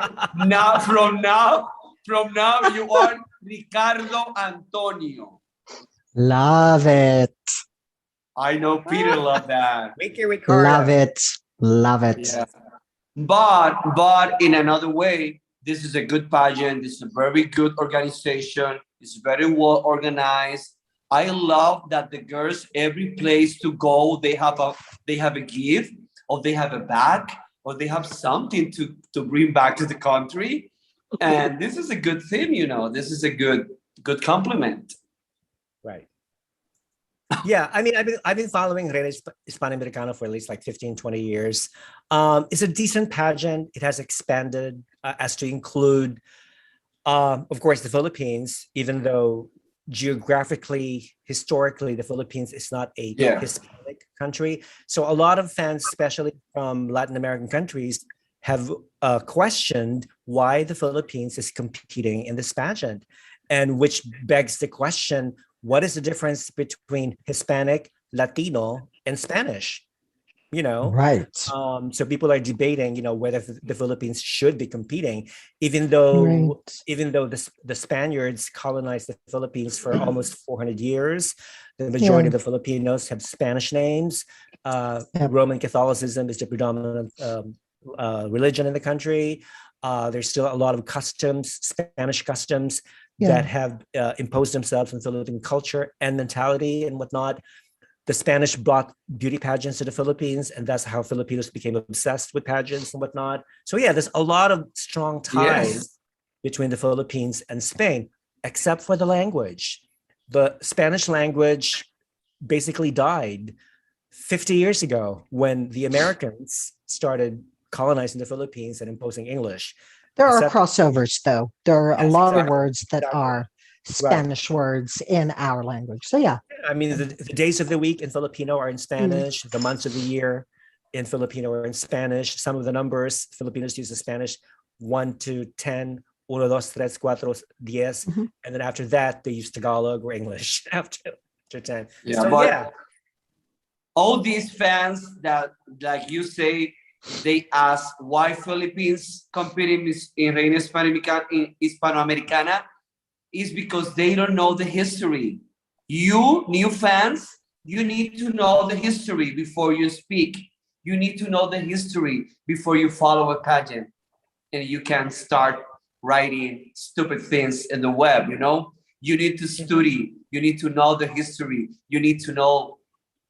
From now, you are Ricardo Antonio. Love it. I know Peter loved that. Ricky Ricardo. Love it. Yeah. But in another way, this is a good pageant. This is a very good organization. It's very well organized. I love that the girls, every place to go, they have a gift, or they have a bag, or they have something to bring back to the country. And this is a good thing, you know. This is a good compliment. Right. Yeah, I mean, I've been following Reina Hispanoamericana for at least like 15, 20 years. It's a decent pageant. It has expanded as to include, of course, the Philippines, even though geographically, historically, the Philippines is not a Hispanic country. So a lot of fans, especially from Latin American countries, have questioned why the Philippines is competing in this pageant, and which begs the question, what is the difference between Hispanic, Latino, and Spanish? You know, right. So people are debating, you know, whether the Philippines should be competing, even though the Spaniards colonized the Philippines for almost 400 years. The majority of the Filipinos have Spanish names. Roman Catholicism is the predominant religion in the country. There's still a lot of customs, Spanish customs, that have imposed themselves on Philippine culture and mentality and whatnot. The Spanish brought beauty pageants to the Philippines, and that's how Filipinos became obsessed with pageants and whatnot. So yeah, there's a lot of strong ties between the Philippines and Spain, except for the language. The Spanish language basically died 50 years ago when the Americans started colonizing the Philippines and imposing English. There are crossovers, though. There are a lot of words that are Spanish Right. words in our language. So yeah. I mean, the days of the week in Filipino are in Spanish. The months of the year in Filipino are in Spanish. Some of the numbers, Filipinos use the Spanish 1 to 10, 1, 2, 3, 4, 10. And then after that, they use Tagalog or English after 10. Yeah, so, but all these fans that, like you say, they ask why Philippines competing in Reina Hispanoamericana is because they don't know the history. You, new fans, you need to know the history before you speak. You need to know the history before you follow a pageant. And you can start writing stupid things in the web, you know? You need to study. You need to know the history. You need to know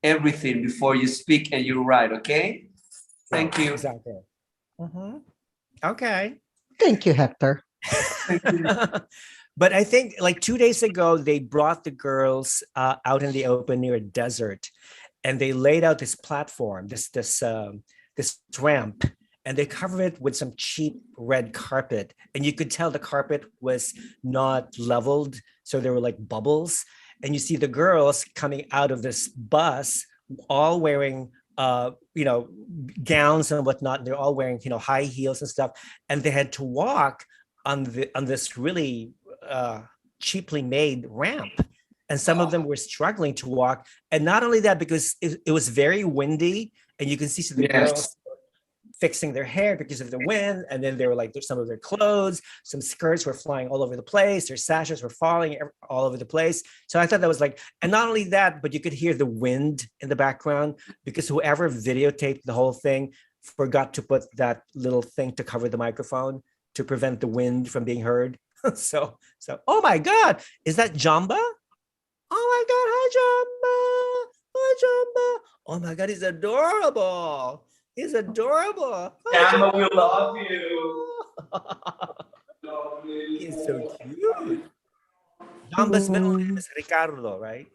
everything before you speak and you write, okay? Thank you. Exactly. Okay. Thank you, Hector. But I think like 2 days ago, they brought the girls out in the open near a desert, and they laid out this platform, this ramp, and they covered it with some cheap red carpet. And you could tell the carpet was not leveled, so there were like bubbles. And you see the girls coming out of this bus, all wearing gowns and whatnot. They're all wearing, high heels and stuff. And they had to walk on this really cheaply made ramp. And some of them were struggling to walk. And not only that, because it was very windy, and you can see the girls fixing their hair because of the wind. And then they were like, some of their clothes, some skirts were flying all over the place. Their sashes were falling all over the place. So I thought that was like, and not only that, but you could hear the wind in the background, because whoever videotaped the whole thing forgot to put that little thing to cover the microphone to prevent the wind from being heard. So, oh my God, is that Jamba? Oh my God, hi Jamba. Hi Jamba. Oh my God, he's adorable. He's adorable. Jamba, we love you. He's so cute. Jamba's middle name is Ricardo, right?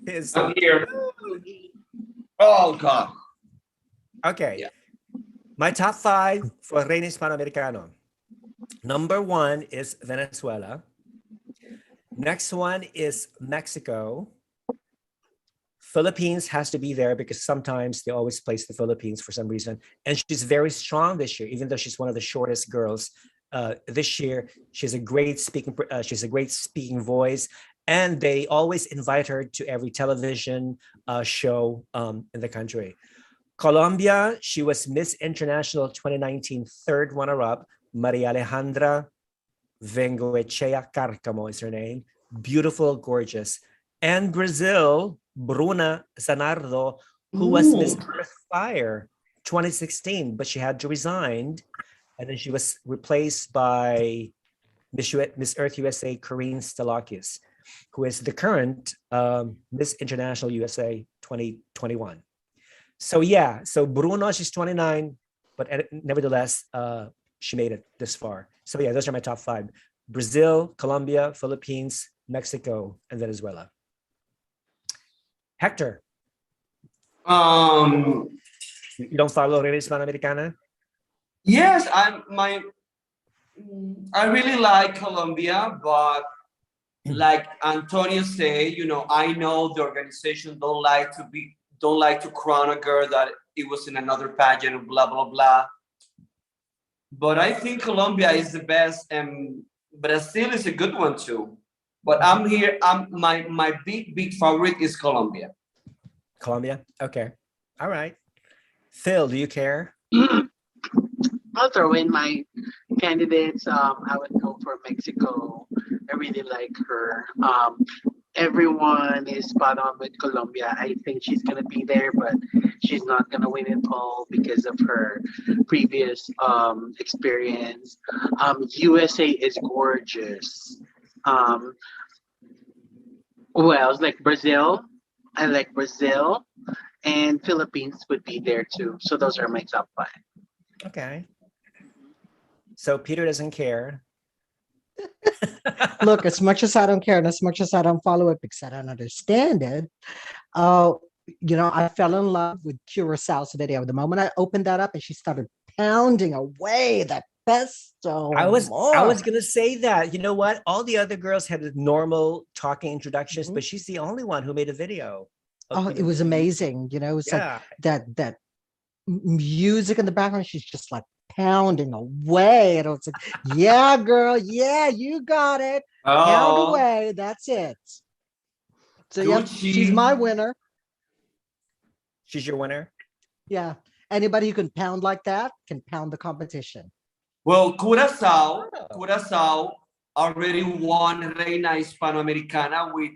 He's so here. Oh God. Okay. Yeah. My top 5 for Reina Hispanoamericano. Number 1 is Venezuela. Next one is Mexico. Philippines has to be there because sometimes they always place the Philippines for some reason. And she's very strong this year, even though she's one of the shortest girls. This year, she's a great speaking voice. And they always invite her to every television show in the country. Colombia, she was Miss International 2019 third runner-up. Maria Alejandra Vengoechea Carcamo is her name. Beautiful, gorgeous. And Brazil, Bruna Zanardo, who was Miss Earth Fire 2016, but she had to resign. And then she was replaced by Miss Earth USA, Corinne Stalakis, who is the current Miss International USA 2021. So yeah, so Bruno, she's 29, but nevertheless, she made it this far. So yeah, those are my top 5. Brazil, Colombia, Philippines, Mexico, and Venezuela. Hector. You don't follow Reina Hispanoamericana? Yes, I really like Colombia, but like Antonio said, you know, I know the organization don't like to crown a girl that it was in another pageant and blah blah blah. But I think Colombia is the best, and Brazil is a good one too. But my big favorite is Colombia. Colombia? Okay. All right. Phil, do you care? I'll throw in my candidates. I would go for Mexico. I really like her. Everyone is spot on with Colombia. I think she's gonna be there, but she's not gonna win it all because of her previous experience. USA is gorgeous. Who else? Like Brazil. I like Brazil, and Philippines would be there too. So those are my top 5. Okay. So Peter doesn't care. Look, as much as I don't care and as much as I don't follow it because I don't understand it, I fell in love with Curaçao's video. The moment I opened that up and she started pounding away that pesto. I was gonna say that. You know what? All the other girls had normal talking introductions, but she's the only one who made a video. Oh, it was amazing. You know, it's like that music in the background. She's just like pounding away, and it's like, yeah, girl, yeah, you got it. Pound away. That's it. So yeah, she's my winner. She's your winner. Yeah. Anybody who can pound like that can pound the competition. Well, Curaçao already won Reina Hispanoamericana with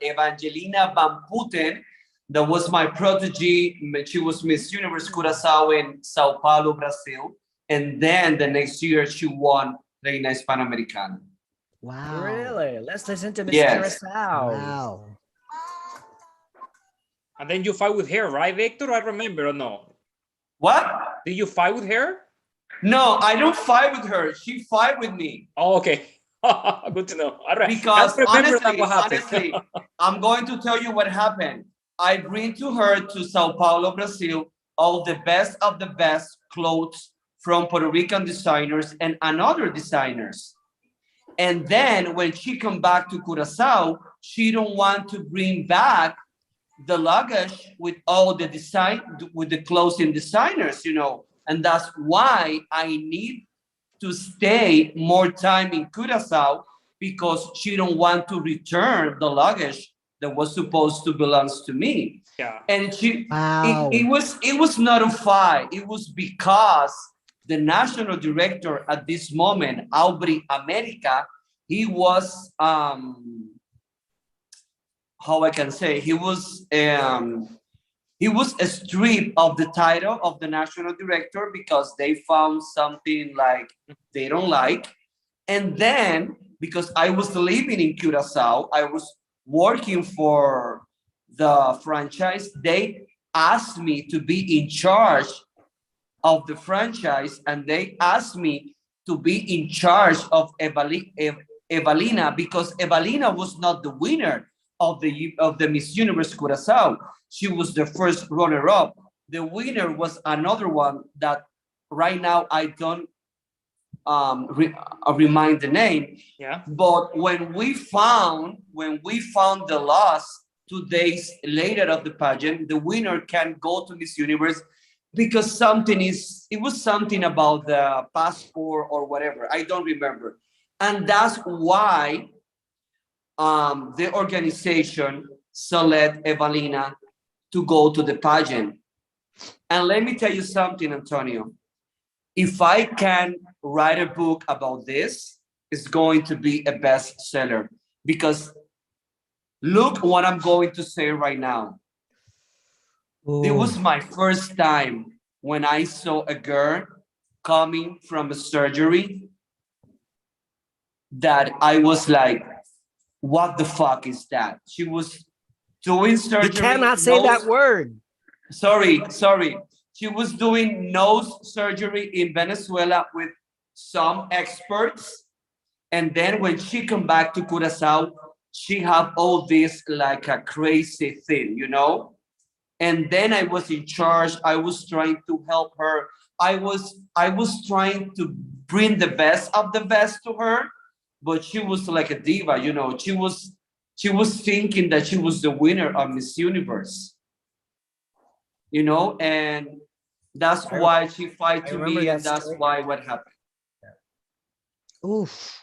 Evangelina Van Putten. That was my protege. She was Miss Universe Curaçao in Sao Paulo, Brazil. And then the next year, she won Reina Hispanoamericana. Wow. Really? Let's listen to Miss Curaçao. Wow. And then you fight with her, right, Victor? I remember, or no? What? Did you fight with her? No, I don't fight with her. She fight with me. Oh, okay. Good to know. Because honestly, I'm going to tell you what happened. I bring to her to Sao Paulo, Brazil, all the best of the best clothes from Puerto Rican designers and another designers. And then when she come back to Curaçao, she don't want to bring back the luggage with all the design, with the clothing designers, you know. And that's why I need to stay more time in Curaçao, because she don't want to return the luggage that was supposed to belong to me. Yeah. And she, wow. it was not a fight. It was because the national director at this moment, Aubrey America, he was, how I can say, he was stripped of the title of the national director because they found something like they don't like. And then because I was living in Curaçao, I was working for the franchise, they asked me to be in charge of the franchise, and they asked me to be in charge of Evalina, because Evalina was not the winner of the Miss Universe Curaçao. She was the first runner-up. The winner was another one that right now I don't remind the name. Yeah. But when we found the loss 2 days later of the pageant, the winner can go to Miss Universe because it was something about the passport or whatever. I don't remember. And that's why the organization select Evalina to go to the pageant. And let me tell you something, Antonio. If I can write a book about this, it's going to be a bestseller. Because look what I'm going to say right now. Ooh. It was my first time when I saw a girl coming from a surgery that I was like, what the fuck is that? She was doing surgery. You cannot say that word. Sorry. She was doing nose surgery in Venezuela with some experts. And then when she come back to Curacao, she have all this like a crazy thing, you know? And then I was in charge. I was trying to help her. I was trying to bring the best of the best to her, but she was like a diva, you know. She was thinking that she was the winner of Miss Universe, you know, and that's why she fight to me, and that's why what happened. Oof.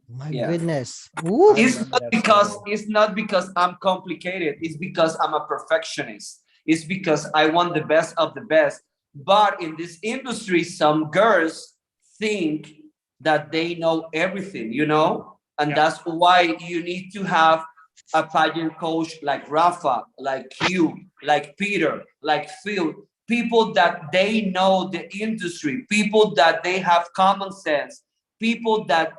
My Yeah. goodness. Oof. It's not because I'm complicated. It's because I'm a perfectionist. It's because I want the best of the best. But in this industry, some girls think that they know everything, you know? And that's why you need to have a pageant coach like Rafa, like you, like Peter, like Phil, people that they know the industry, people that they have common sense, people that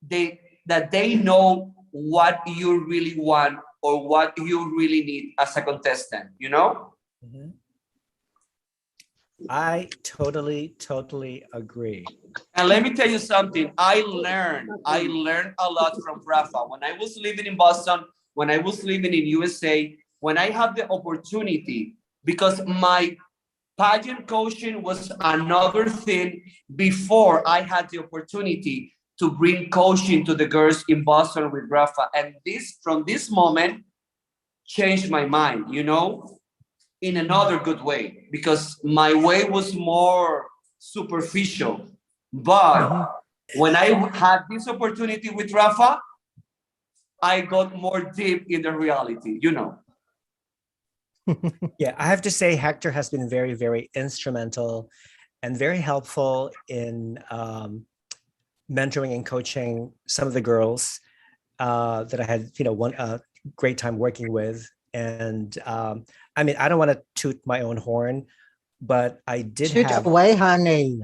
they know what you really want or what you really need as a contestant, you know? Mhm. I totally agree. And let me tell you something. I learned a lot from Rafa. When I was living in Boston, when I was living in USA, when I had the opportunity, because my pageant coaching was another thing before I had the opportunity to bring coaching to the girls in Boston with Rafa. And from this moment changed my mind, you know, in another good way, because my way was more superficial. But when I had this opportunity with Rafa, I got more deep in the reality, you know. Yeah, I have to say Hector has been very instrumental and very helpful in mentoring and coaching some of the girls that I had, one great time working with. And I mean, I don't want to toot my own horn, but I did Toot have away, honey.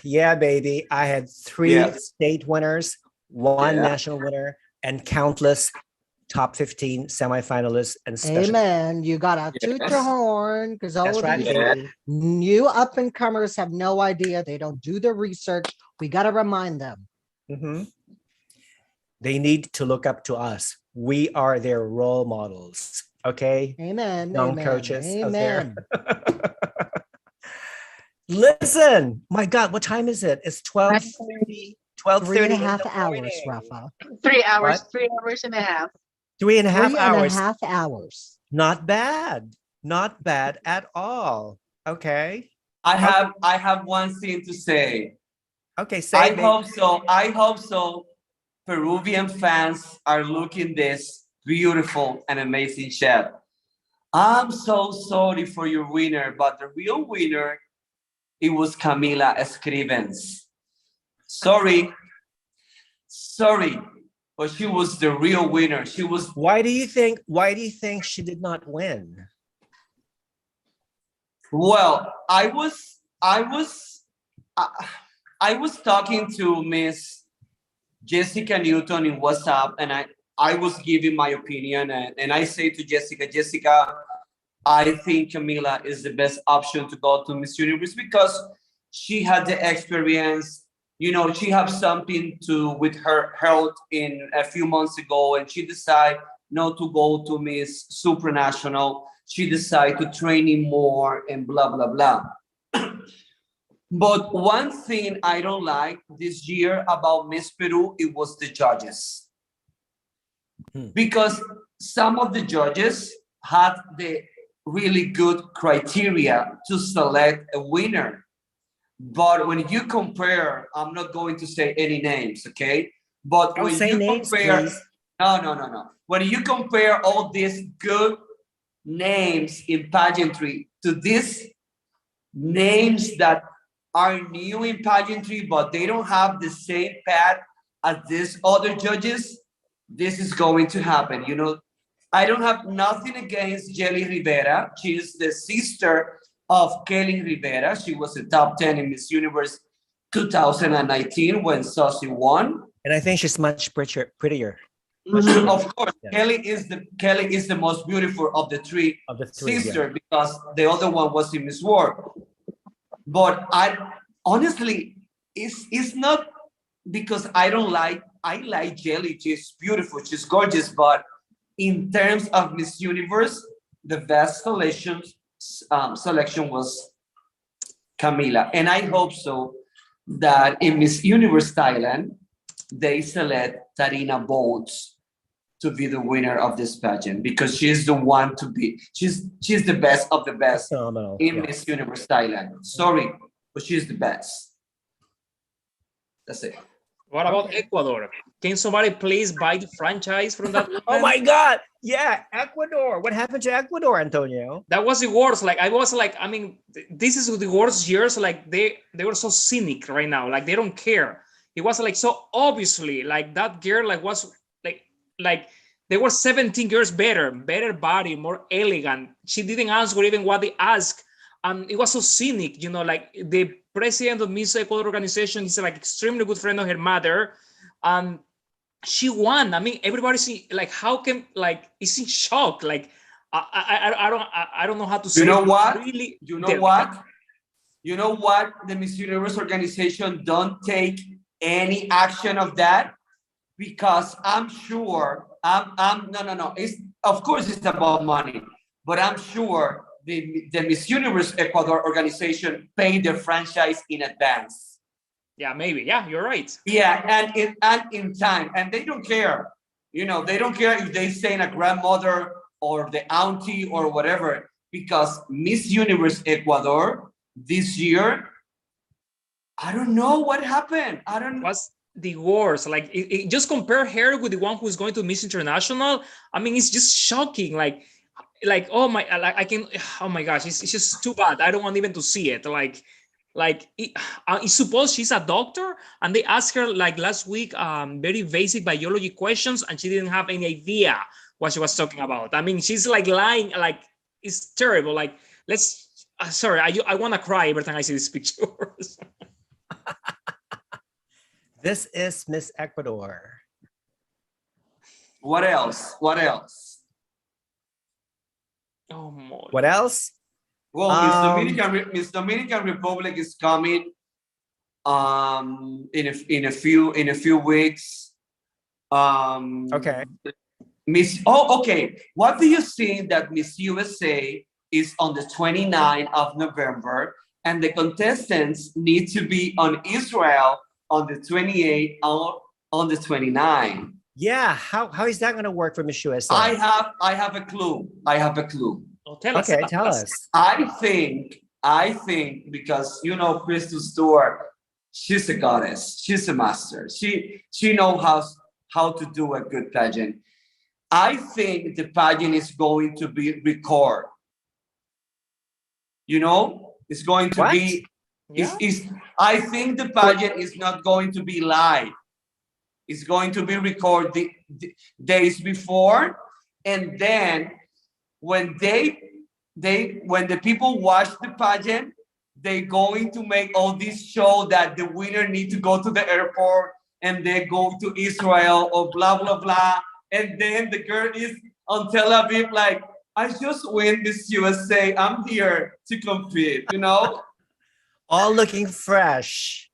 yeah, baby. I had 3 state winners, 1 national winner, and countless top 15 semifinalists and special. Amen. You gotta toot your horn, because all of these baby. new up and comers have no idea. They don't do the research. We gotta remind them. Mhm. They need to look up to us. We are their role models. Okay. Amen. Young Amen. coaches out there. Amen. Listen, my God, what time is it? It's 12:30. 12:30. 3.5 hours, Rafa. 3 hours, What? 3 hours and a half. 3.5 hours. 3.5 hours. Not bad. Not bad at all. Okay. I have one thing to say. Okay, say I it, hope so. Peruvian fans are looking this beautiful and amazing chef. I'm so sorry for your winner, but the real winner, it was Camila Escrivens. Sorry, but she was the real winner. She was. Why do you think she did not win? Well, I was talking to Miss Jessica Newton in WhatsApp, and I was giving my opinion, and I say to Jessica, I think Camila is the best option to go to Miss Universe because she had the experience. You know, she had something to with her health in a few months ago, and she decided not to go to Miss Supranational. She decided to train more and blah blah blah. But one thing I don't like this year about Miss Peru, it was the judges. Because some of the judges had the really good criteria to select a winner. But when you compare, I'm not going to say any names, okay? But Don't when say you names, compare, please. no. When you compare all these good names in pageantry to these names that are new in pageantry, but they don't have the same path as these other judges, this is going to happen. You know, I don't have nothing against Jelly Rivera. She's the sister of Kelly Rivera. She was a top 10 in Miss Universe 2019 when Saucy won. And I think she's much prettier. Of course, Yeah. Kelly is the most beautiful of the three sisters, yeah. because the other one was in Miss World. But I honestly, it's not because I like Jelly. She's beautiful, she's gorgeous, but in terms of Miss Universe, the best selection was Camila. And I hope so that in Miss Universe Thailand, they select Tarina Boats to be the winner of this pageant, because she's the one to be, she's the best of the best Phenomenal. in Yeah. Miss Universe Thailand. Sorry, but she's the best. That's it. What about Ecuador? Can somebody please buy the franchise from that woman? Oh my God! Yeah, Ecuador. What happened to Ecuador, Antonio? That was the worst. Like, I was like, I mean, this is the worst years. Like, they were so cynic right now. Like, they don't care. It was like so obviously like that girl like was like there were 17 girls better body, more elegant. She didn't answer even what they asked. It was so cynic, you know, like the president of Miss Ecuador organization is like extremely good friend of her mother. She won. I mean, everybody's like, how can, like, is in shock. Like, I don't know how to say. You know what? Really, you know what? The Miss Universe organization don't take any action of that, because I'm sure no. It's, of course it's about money, but I'm sure the Miss Universe Ecuador organization paid their franchise in advance. Yeah, maybe. Yeah, you're right. Yeah, and in time, and they don't care. You know, they don't care if they send a grandmother or the auntie or whatever, because Miss Universe Ecuador this year, I don't know what happened. I don't know. Was the worst. Like, just compare her with the one who's going to Miss International. I mean, it's just shocking. Like oh my, like I can. Oh my gosh, it's just too bad. I don't want even to see it. Suppose she's a doctor, and they asked her like last week, very basic biology questions, and she didn't have any idea what she was talking about. I mean, she's like lying. Like, it's terrible. Like, let's. Sorry, I want to cry every time I see these pictures. This is Miss Ecuador. What else? What else? Oh my. What else? Well, Miss Dominican Republic is coming in a few weeks. Okay. Okay. What do you think that Miss USA is on the 29th of November, and the contestants need to be on Israel on the 28th or on the 29th? Yeah, how is that going to work for Miss USA? I have a clue. Oh, tell us. Okay, tell us. I think because, you know, Crystal Stewart, she's a goddess. She's a master. She knows how to do a good pageant. I think the pageant is going to be record. You know, it's going to be. Yeah. I think the pageant is not going to be live. It's going to be recorded the days before, and then when when the people watch the pageant, they're going to make all this show that the winner need to go to the airport and they go to Israel or blah blah blah, and then the girl is on Tel Aviv like, I just win Miss USA. I'm here to compete. You know. All looking fresh.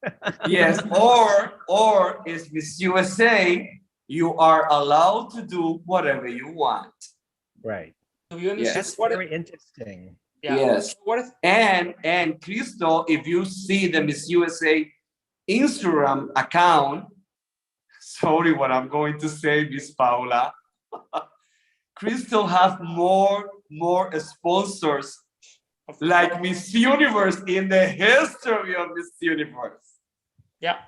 Yes, or is Miss USA, you are allowed to do whatever you want. Right. To be honest, Yes. That's very interesting. Yeah. Yes. What? And Crystal, if you see the Miss USA Instagram account, sorry what I'm going to say, Miss Paula. Crystal have more sponsors like Miss Universe in the history of Miss Universe. Yeah.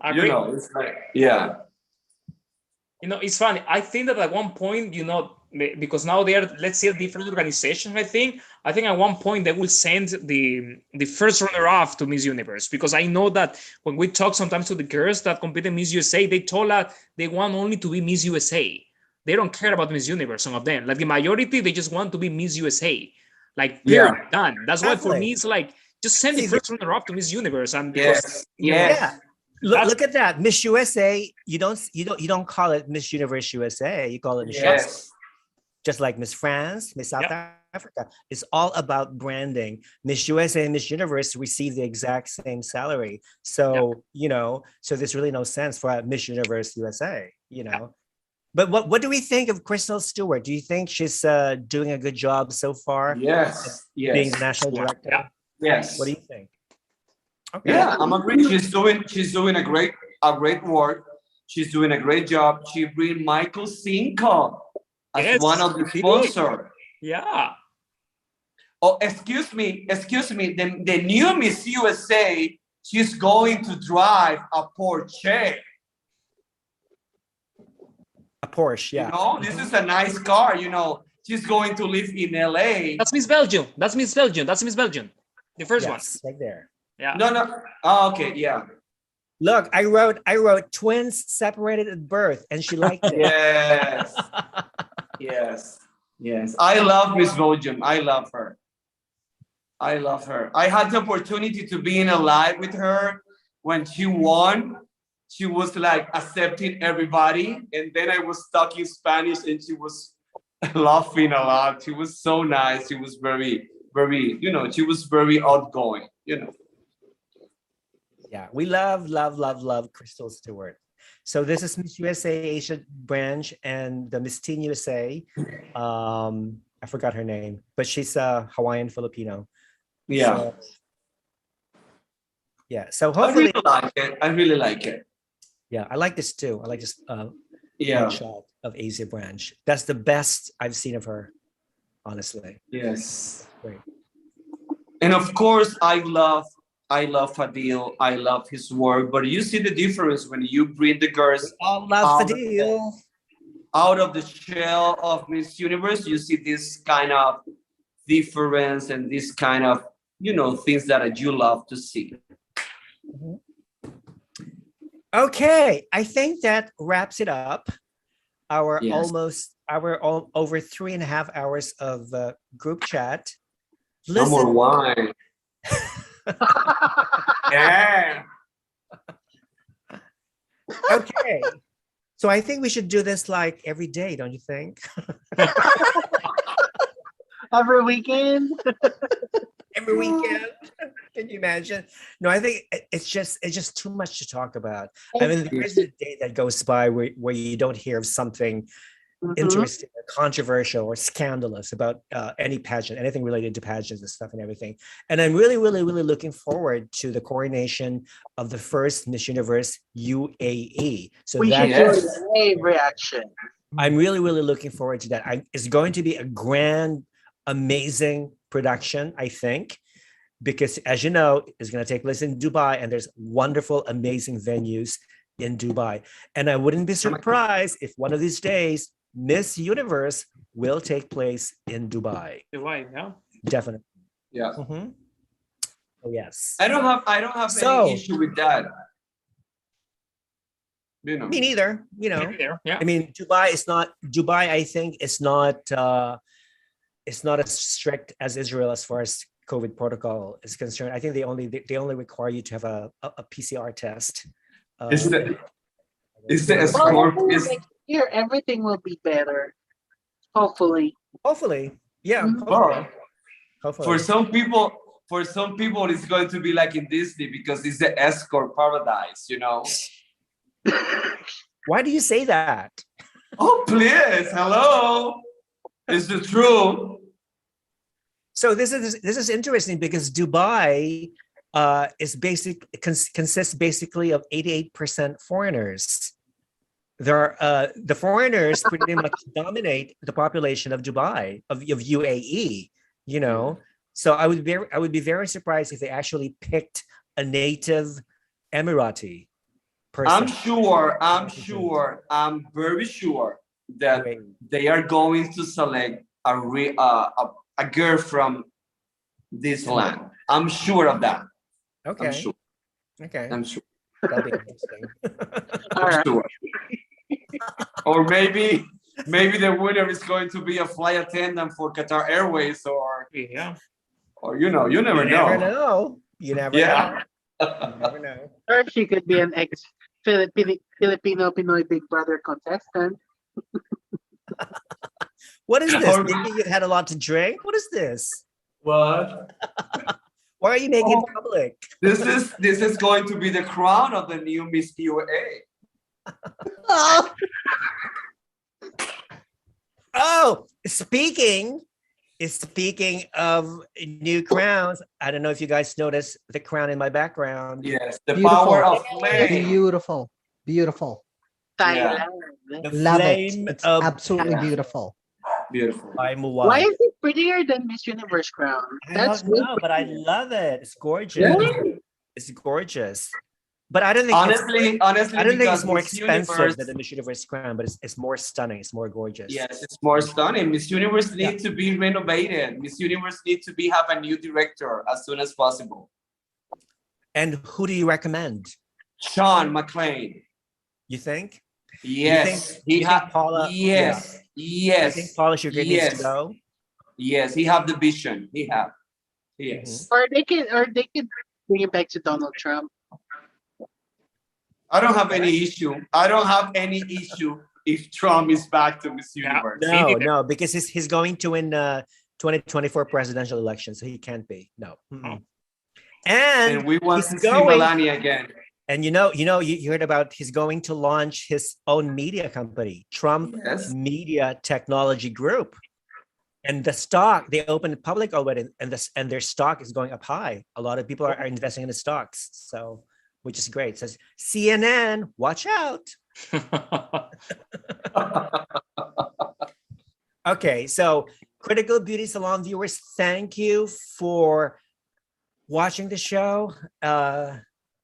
I You agree. know, it's like, yeah. You know, it's funny. I think that at one point, you know, because now they are, let's say, different organizations. I think at one point they will send the first runner-up to Miss Universe, because I know that when we talk sometimes to the girls that compete in Miss USA, they told us they want only to be Miss USA. They don't care about Miss Universe. Some of them, like the majority, they just want to be Miss USA. Like, period, done. That's why for me it's like just send the first runner-up to Miss Universe, and because yeah. Look at that, Miss USA. You don't call it Miss Universe USA. You call it Miss USA. Just like Miss France, Miss South Africa. It's all about branding. Miss USA and Miss Universe receive the exact same salary. So you know, so there's really no sense for Miss Universe USA. You know. But what do we think of Crystal Stewart? Do you think she's doing a good job so far? Yes. Being the national director. Yeah. Yes. What do you think? Okay. Yeah, I'm agree. She's doing a great work. She's doing a great job. She bring Michael Cinco as one of the sponsors. Yeah. Oh, excuse me. The new Miss USA, she's going to drive a Porsche. A Porsche, yeah. You know, this is a nice car. You know, she's going to live in LA. That's Miss Belgium. The first one. Right there. Yeah. No. Oh, okay, yeah. Look, I wrote twins separated at birth, and she liked it. Yes. I love Miss Belgium. I love her. I had the opportunity to be in a live with her when she won. She was like accepting everybody, and then I was talking Spanish, and she was laughing a lot. She was so nice. She was very, you know, she was very outgoing, you know. Yeah, we love Crystal Stewart. So this is Miss USA Asia branch and the Miss Teen USA. I forgot her name, but she's Hawaiian Filipino. Yeah. So hopefully I really like it. Yeah, I like this too. I like this one shot of Asia branch. That's the best I've seen of her, honestly. Yes. Great. And of course, I love Fadil. I love his work. But you see the difference when you bring the girls Fadil out of the shell of Miss Universe. You see this kind of difference and this kind of, you know, things that you love to see. Mm-hmm. Okay, I think that wraps it up. Our over 3.5 hours of group chat. No more wine. Yeah. Okay. So I think we should do this like every day, don't you think? Every weekend. Every weekend. Can you imagine? No, I think it's just too much to talk about. I mean, there isn't a day that goes by where you don't hear of something interesting or controversial or scandalous about any pageant, anything related to pageants and stuff and everything. And I'm really, really, really looking forward to the coronation of the first Miss Universe UAE. So we should do a reaction. I'm really, really looking forward to that. It's going to be a grand, amazing production, I think, because as you know, it's going to take place in Dubai, and there's wonderful, amazing venues in Dubai. And I wouldn't be surprised if one of these days Miss Universe will take place in Dubai. Dubai, yeah. Definitely. Yeah. Mm-hmm. Oh, yes. I don't have any issue with that. You know. Me neither. You know. Yeah. I mean, Dubai. I think it's not as strict as Israel as far as COVID protocol is concerned. I think they only require you to have a PCR test. Is the escort? Here, everything will be better. Hopefully. Yeah. Hopefully. Hopefully. For some people, it's going to be like in Disney because it's the escort paradise, you know. Why do you say that? Oh, please, hello. It's the truth. So this is interesting because Dubai consists basically of 88% foreigners. There are the foreigners pretty much dominate the population of Dubai of UAE. You know, so I would be very surprised if they actually picked a native Emirati person. I'm very sure that they are going to select a girl from this land. I'm sure of that. Okay. I'm sure. Okay. I'm sure. That'll be interesting. I'm sure. Or maybe the winner is going to be a flight attendant for Qatar Airways, or you know, you never know. You never know. Or she could be an ex-Filipino Pinoy Big Brother contestant. What is this? Maybe you've had a lot to drink. What is this? What? Why are you making it public? This is going to be the crown of the new Miss UAE. Oh, speaking of new crowns, I don't know if you guys noticed the crown in my background. Yes, the Beautiful. power of flame. Beautiful. Beautiful. Thailand. The Love flame it. It's of absolutely Yeah. beautiful. Beautiful. by Muwai. Why is it prettier than Miss Universe crown? I don't know, but I love it. It's gorgeous. Really? It's gorgeous. But I don't think Honestly, I don't think because it's more Miss expensive Universe- than the Miss Universe crown, but it's more stunning. It's more gorgeous. Yes, it's more stunning. Miss Universe needs to be renovated. Miss Universe needs to have a new director as soon as possible. And who do you recommend? Sean McLean. You think? Yes, you think Paula? Yes, You think Paula Sugar needs yes. to go? Yes, he have the vision. He have. Yes. Or they can bring it back to Donald Trump. I don't have any issue. I don't have any issue if Trump is back to Miss Universe. No, because he's going to win 2024 presidential election, so he can't be. No. Oh. And we want he's to see Melania again. And you heard about he's going to launch his own media company, Trump Yes. Media Technology Group. And the stock, they opened public already, and their stock is going up high. A lot of people are investing in the stocks, so which is great. It says CNN, watch out. Okay, so Critical Beauty Salon viewers, thank you for watching the show.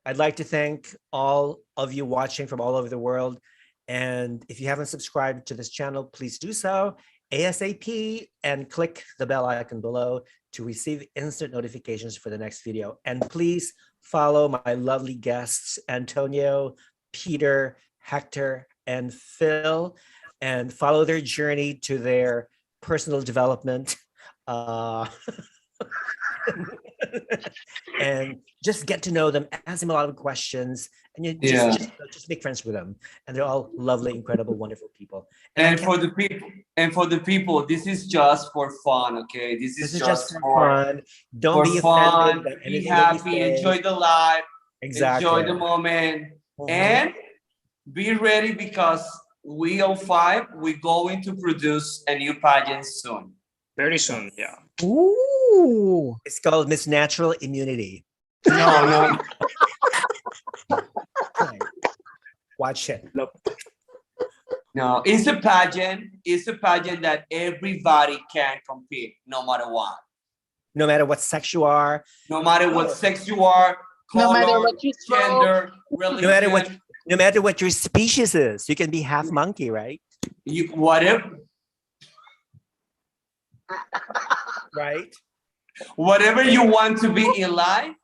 I'd like to thank all of you watching from all over the world. And if you haven't subscribed to this channel, please do so ASAP and click the bell icon below to receive instant notifications for the next video. And please follow my lovely guests, Antonio, Peter, Hector, and Phil, and follow their journey to their personal development. And just get to know them, ask them a lot of questions, and you just make friends with them. And they're all lovely, incredible, wonderful people. And for the people, this is just for fun, okay? This is just for fun. Don't be fun. offended. Be happy. Enjoy the life. Exactly. Enjoy the moment. And be ready, because we 05, we're going to produce a new pageant soon. Very soon, yeah. Ooh. It's called Miss Natural Immunity. No. Watch it. No, it's a pageant. It's a pageant that everybody can compete, no matter what. No matter what sex you are. No matter what sex you are, color, No matter what you gender, religion. No matter what your species is. You can be half monkey, right? Right? Whatever you want to be in life,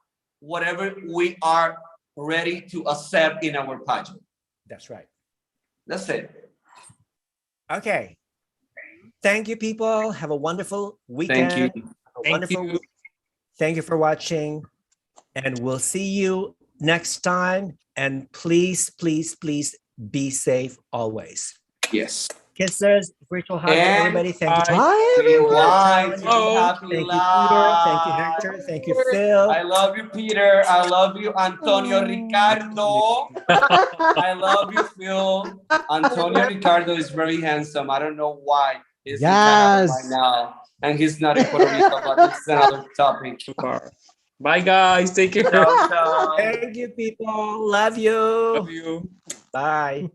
whatever we are ready to accept in our pageant. That's right. That's it. Okay. Thank you, people. Have a wonderful weekend. Thank you. Wonderful week. Thank you for watching. And we'll see you next time. And please, please, please be safe always. Yes. Kisses, virtual hugs, And everybody. Thank you. Bye, everyone. Happy Thank you, Peter. Thank you, Hector. Thank you, Phil. I love you, Peter. I love you, Antonio Ricardo. I love you, Phil. Antonio Ricardo is very handsome. I don't know why he's in Canada right now. and he's not in Puerto Rico, but this is another topic. Bye, guys. Take care. Ciao, ciao. Thank you, people. Love you. Love you. Bye.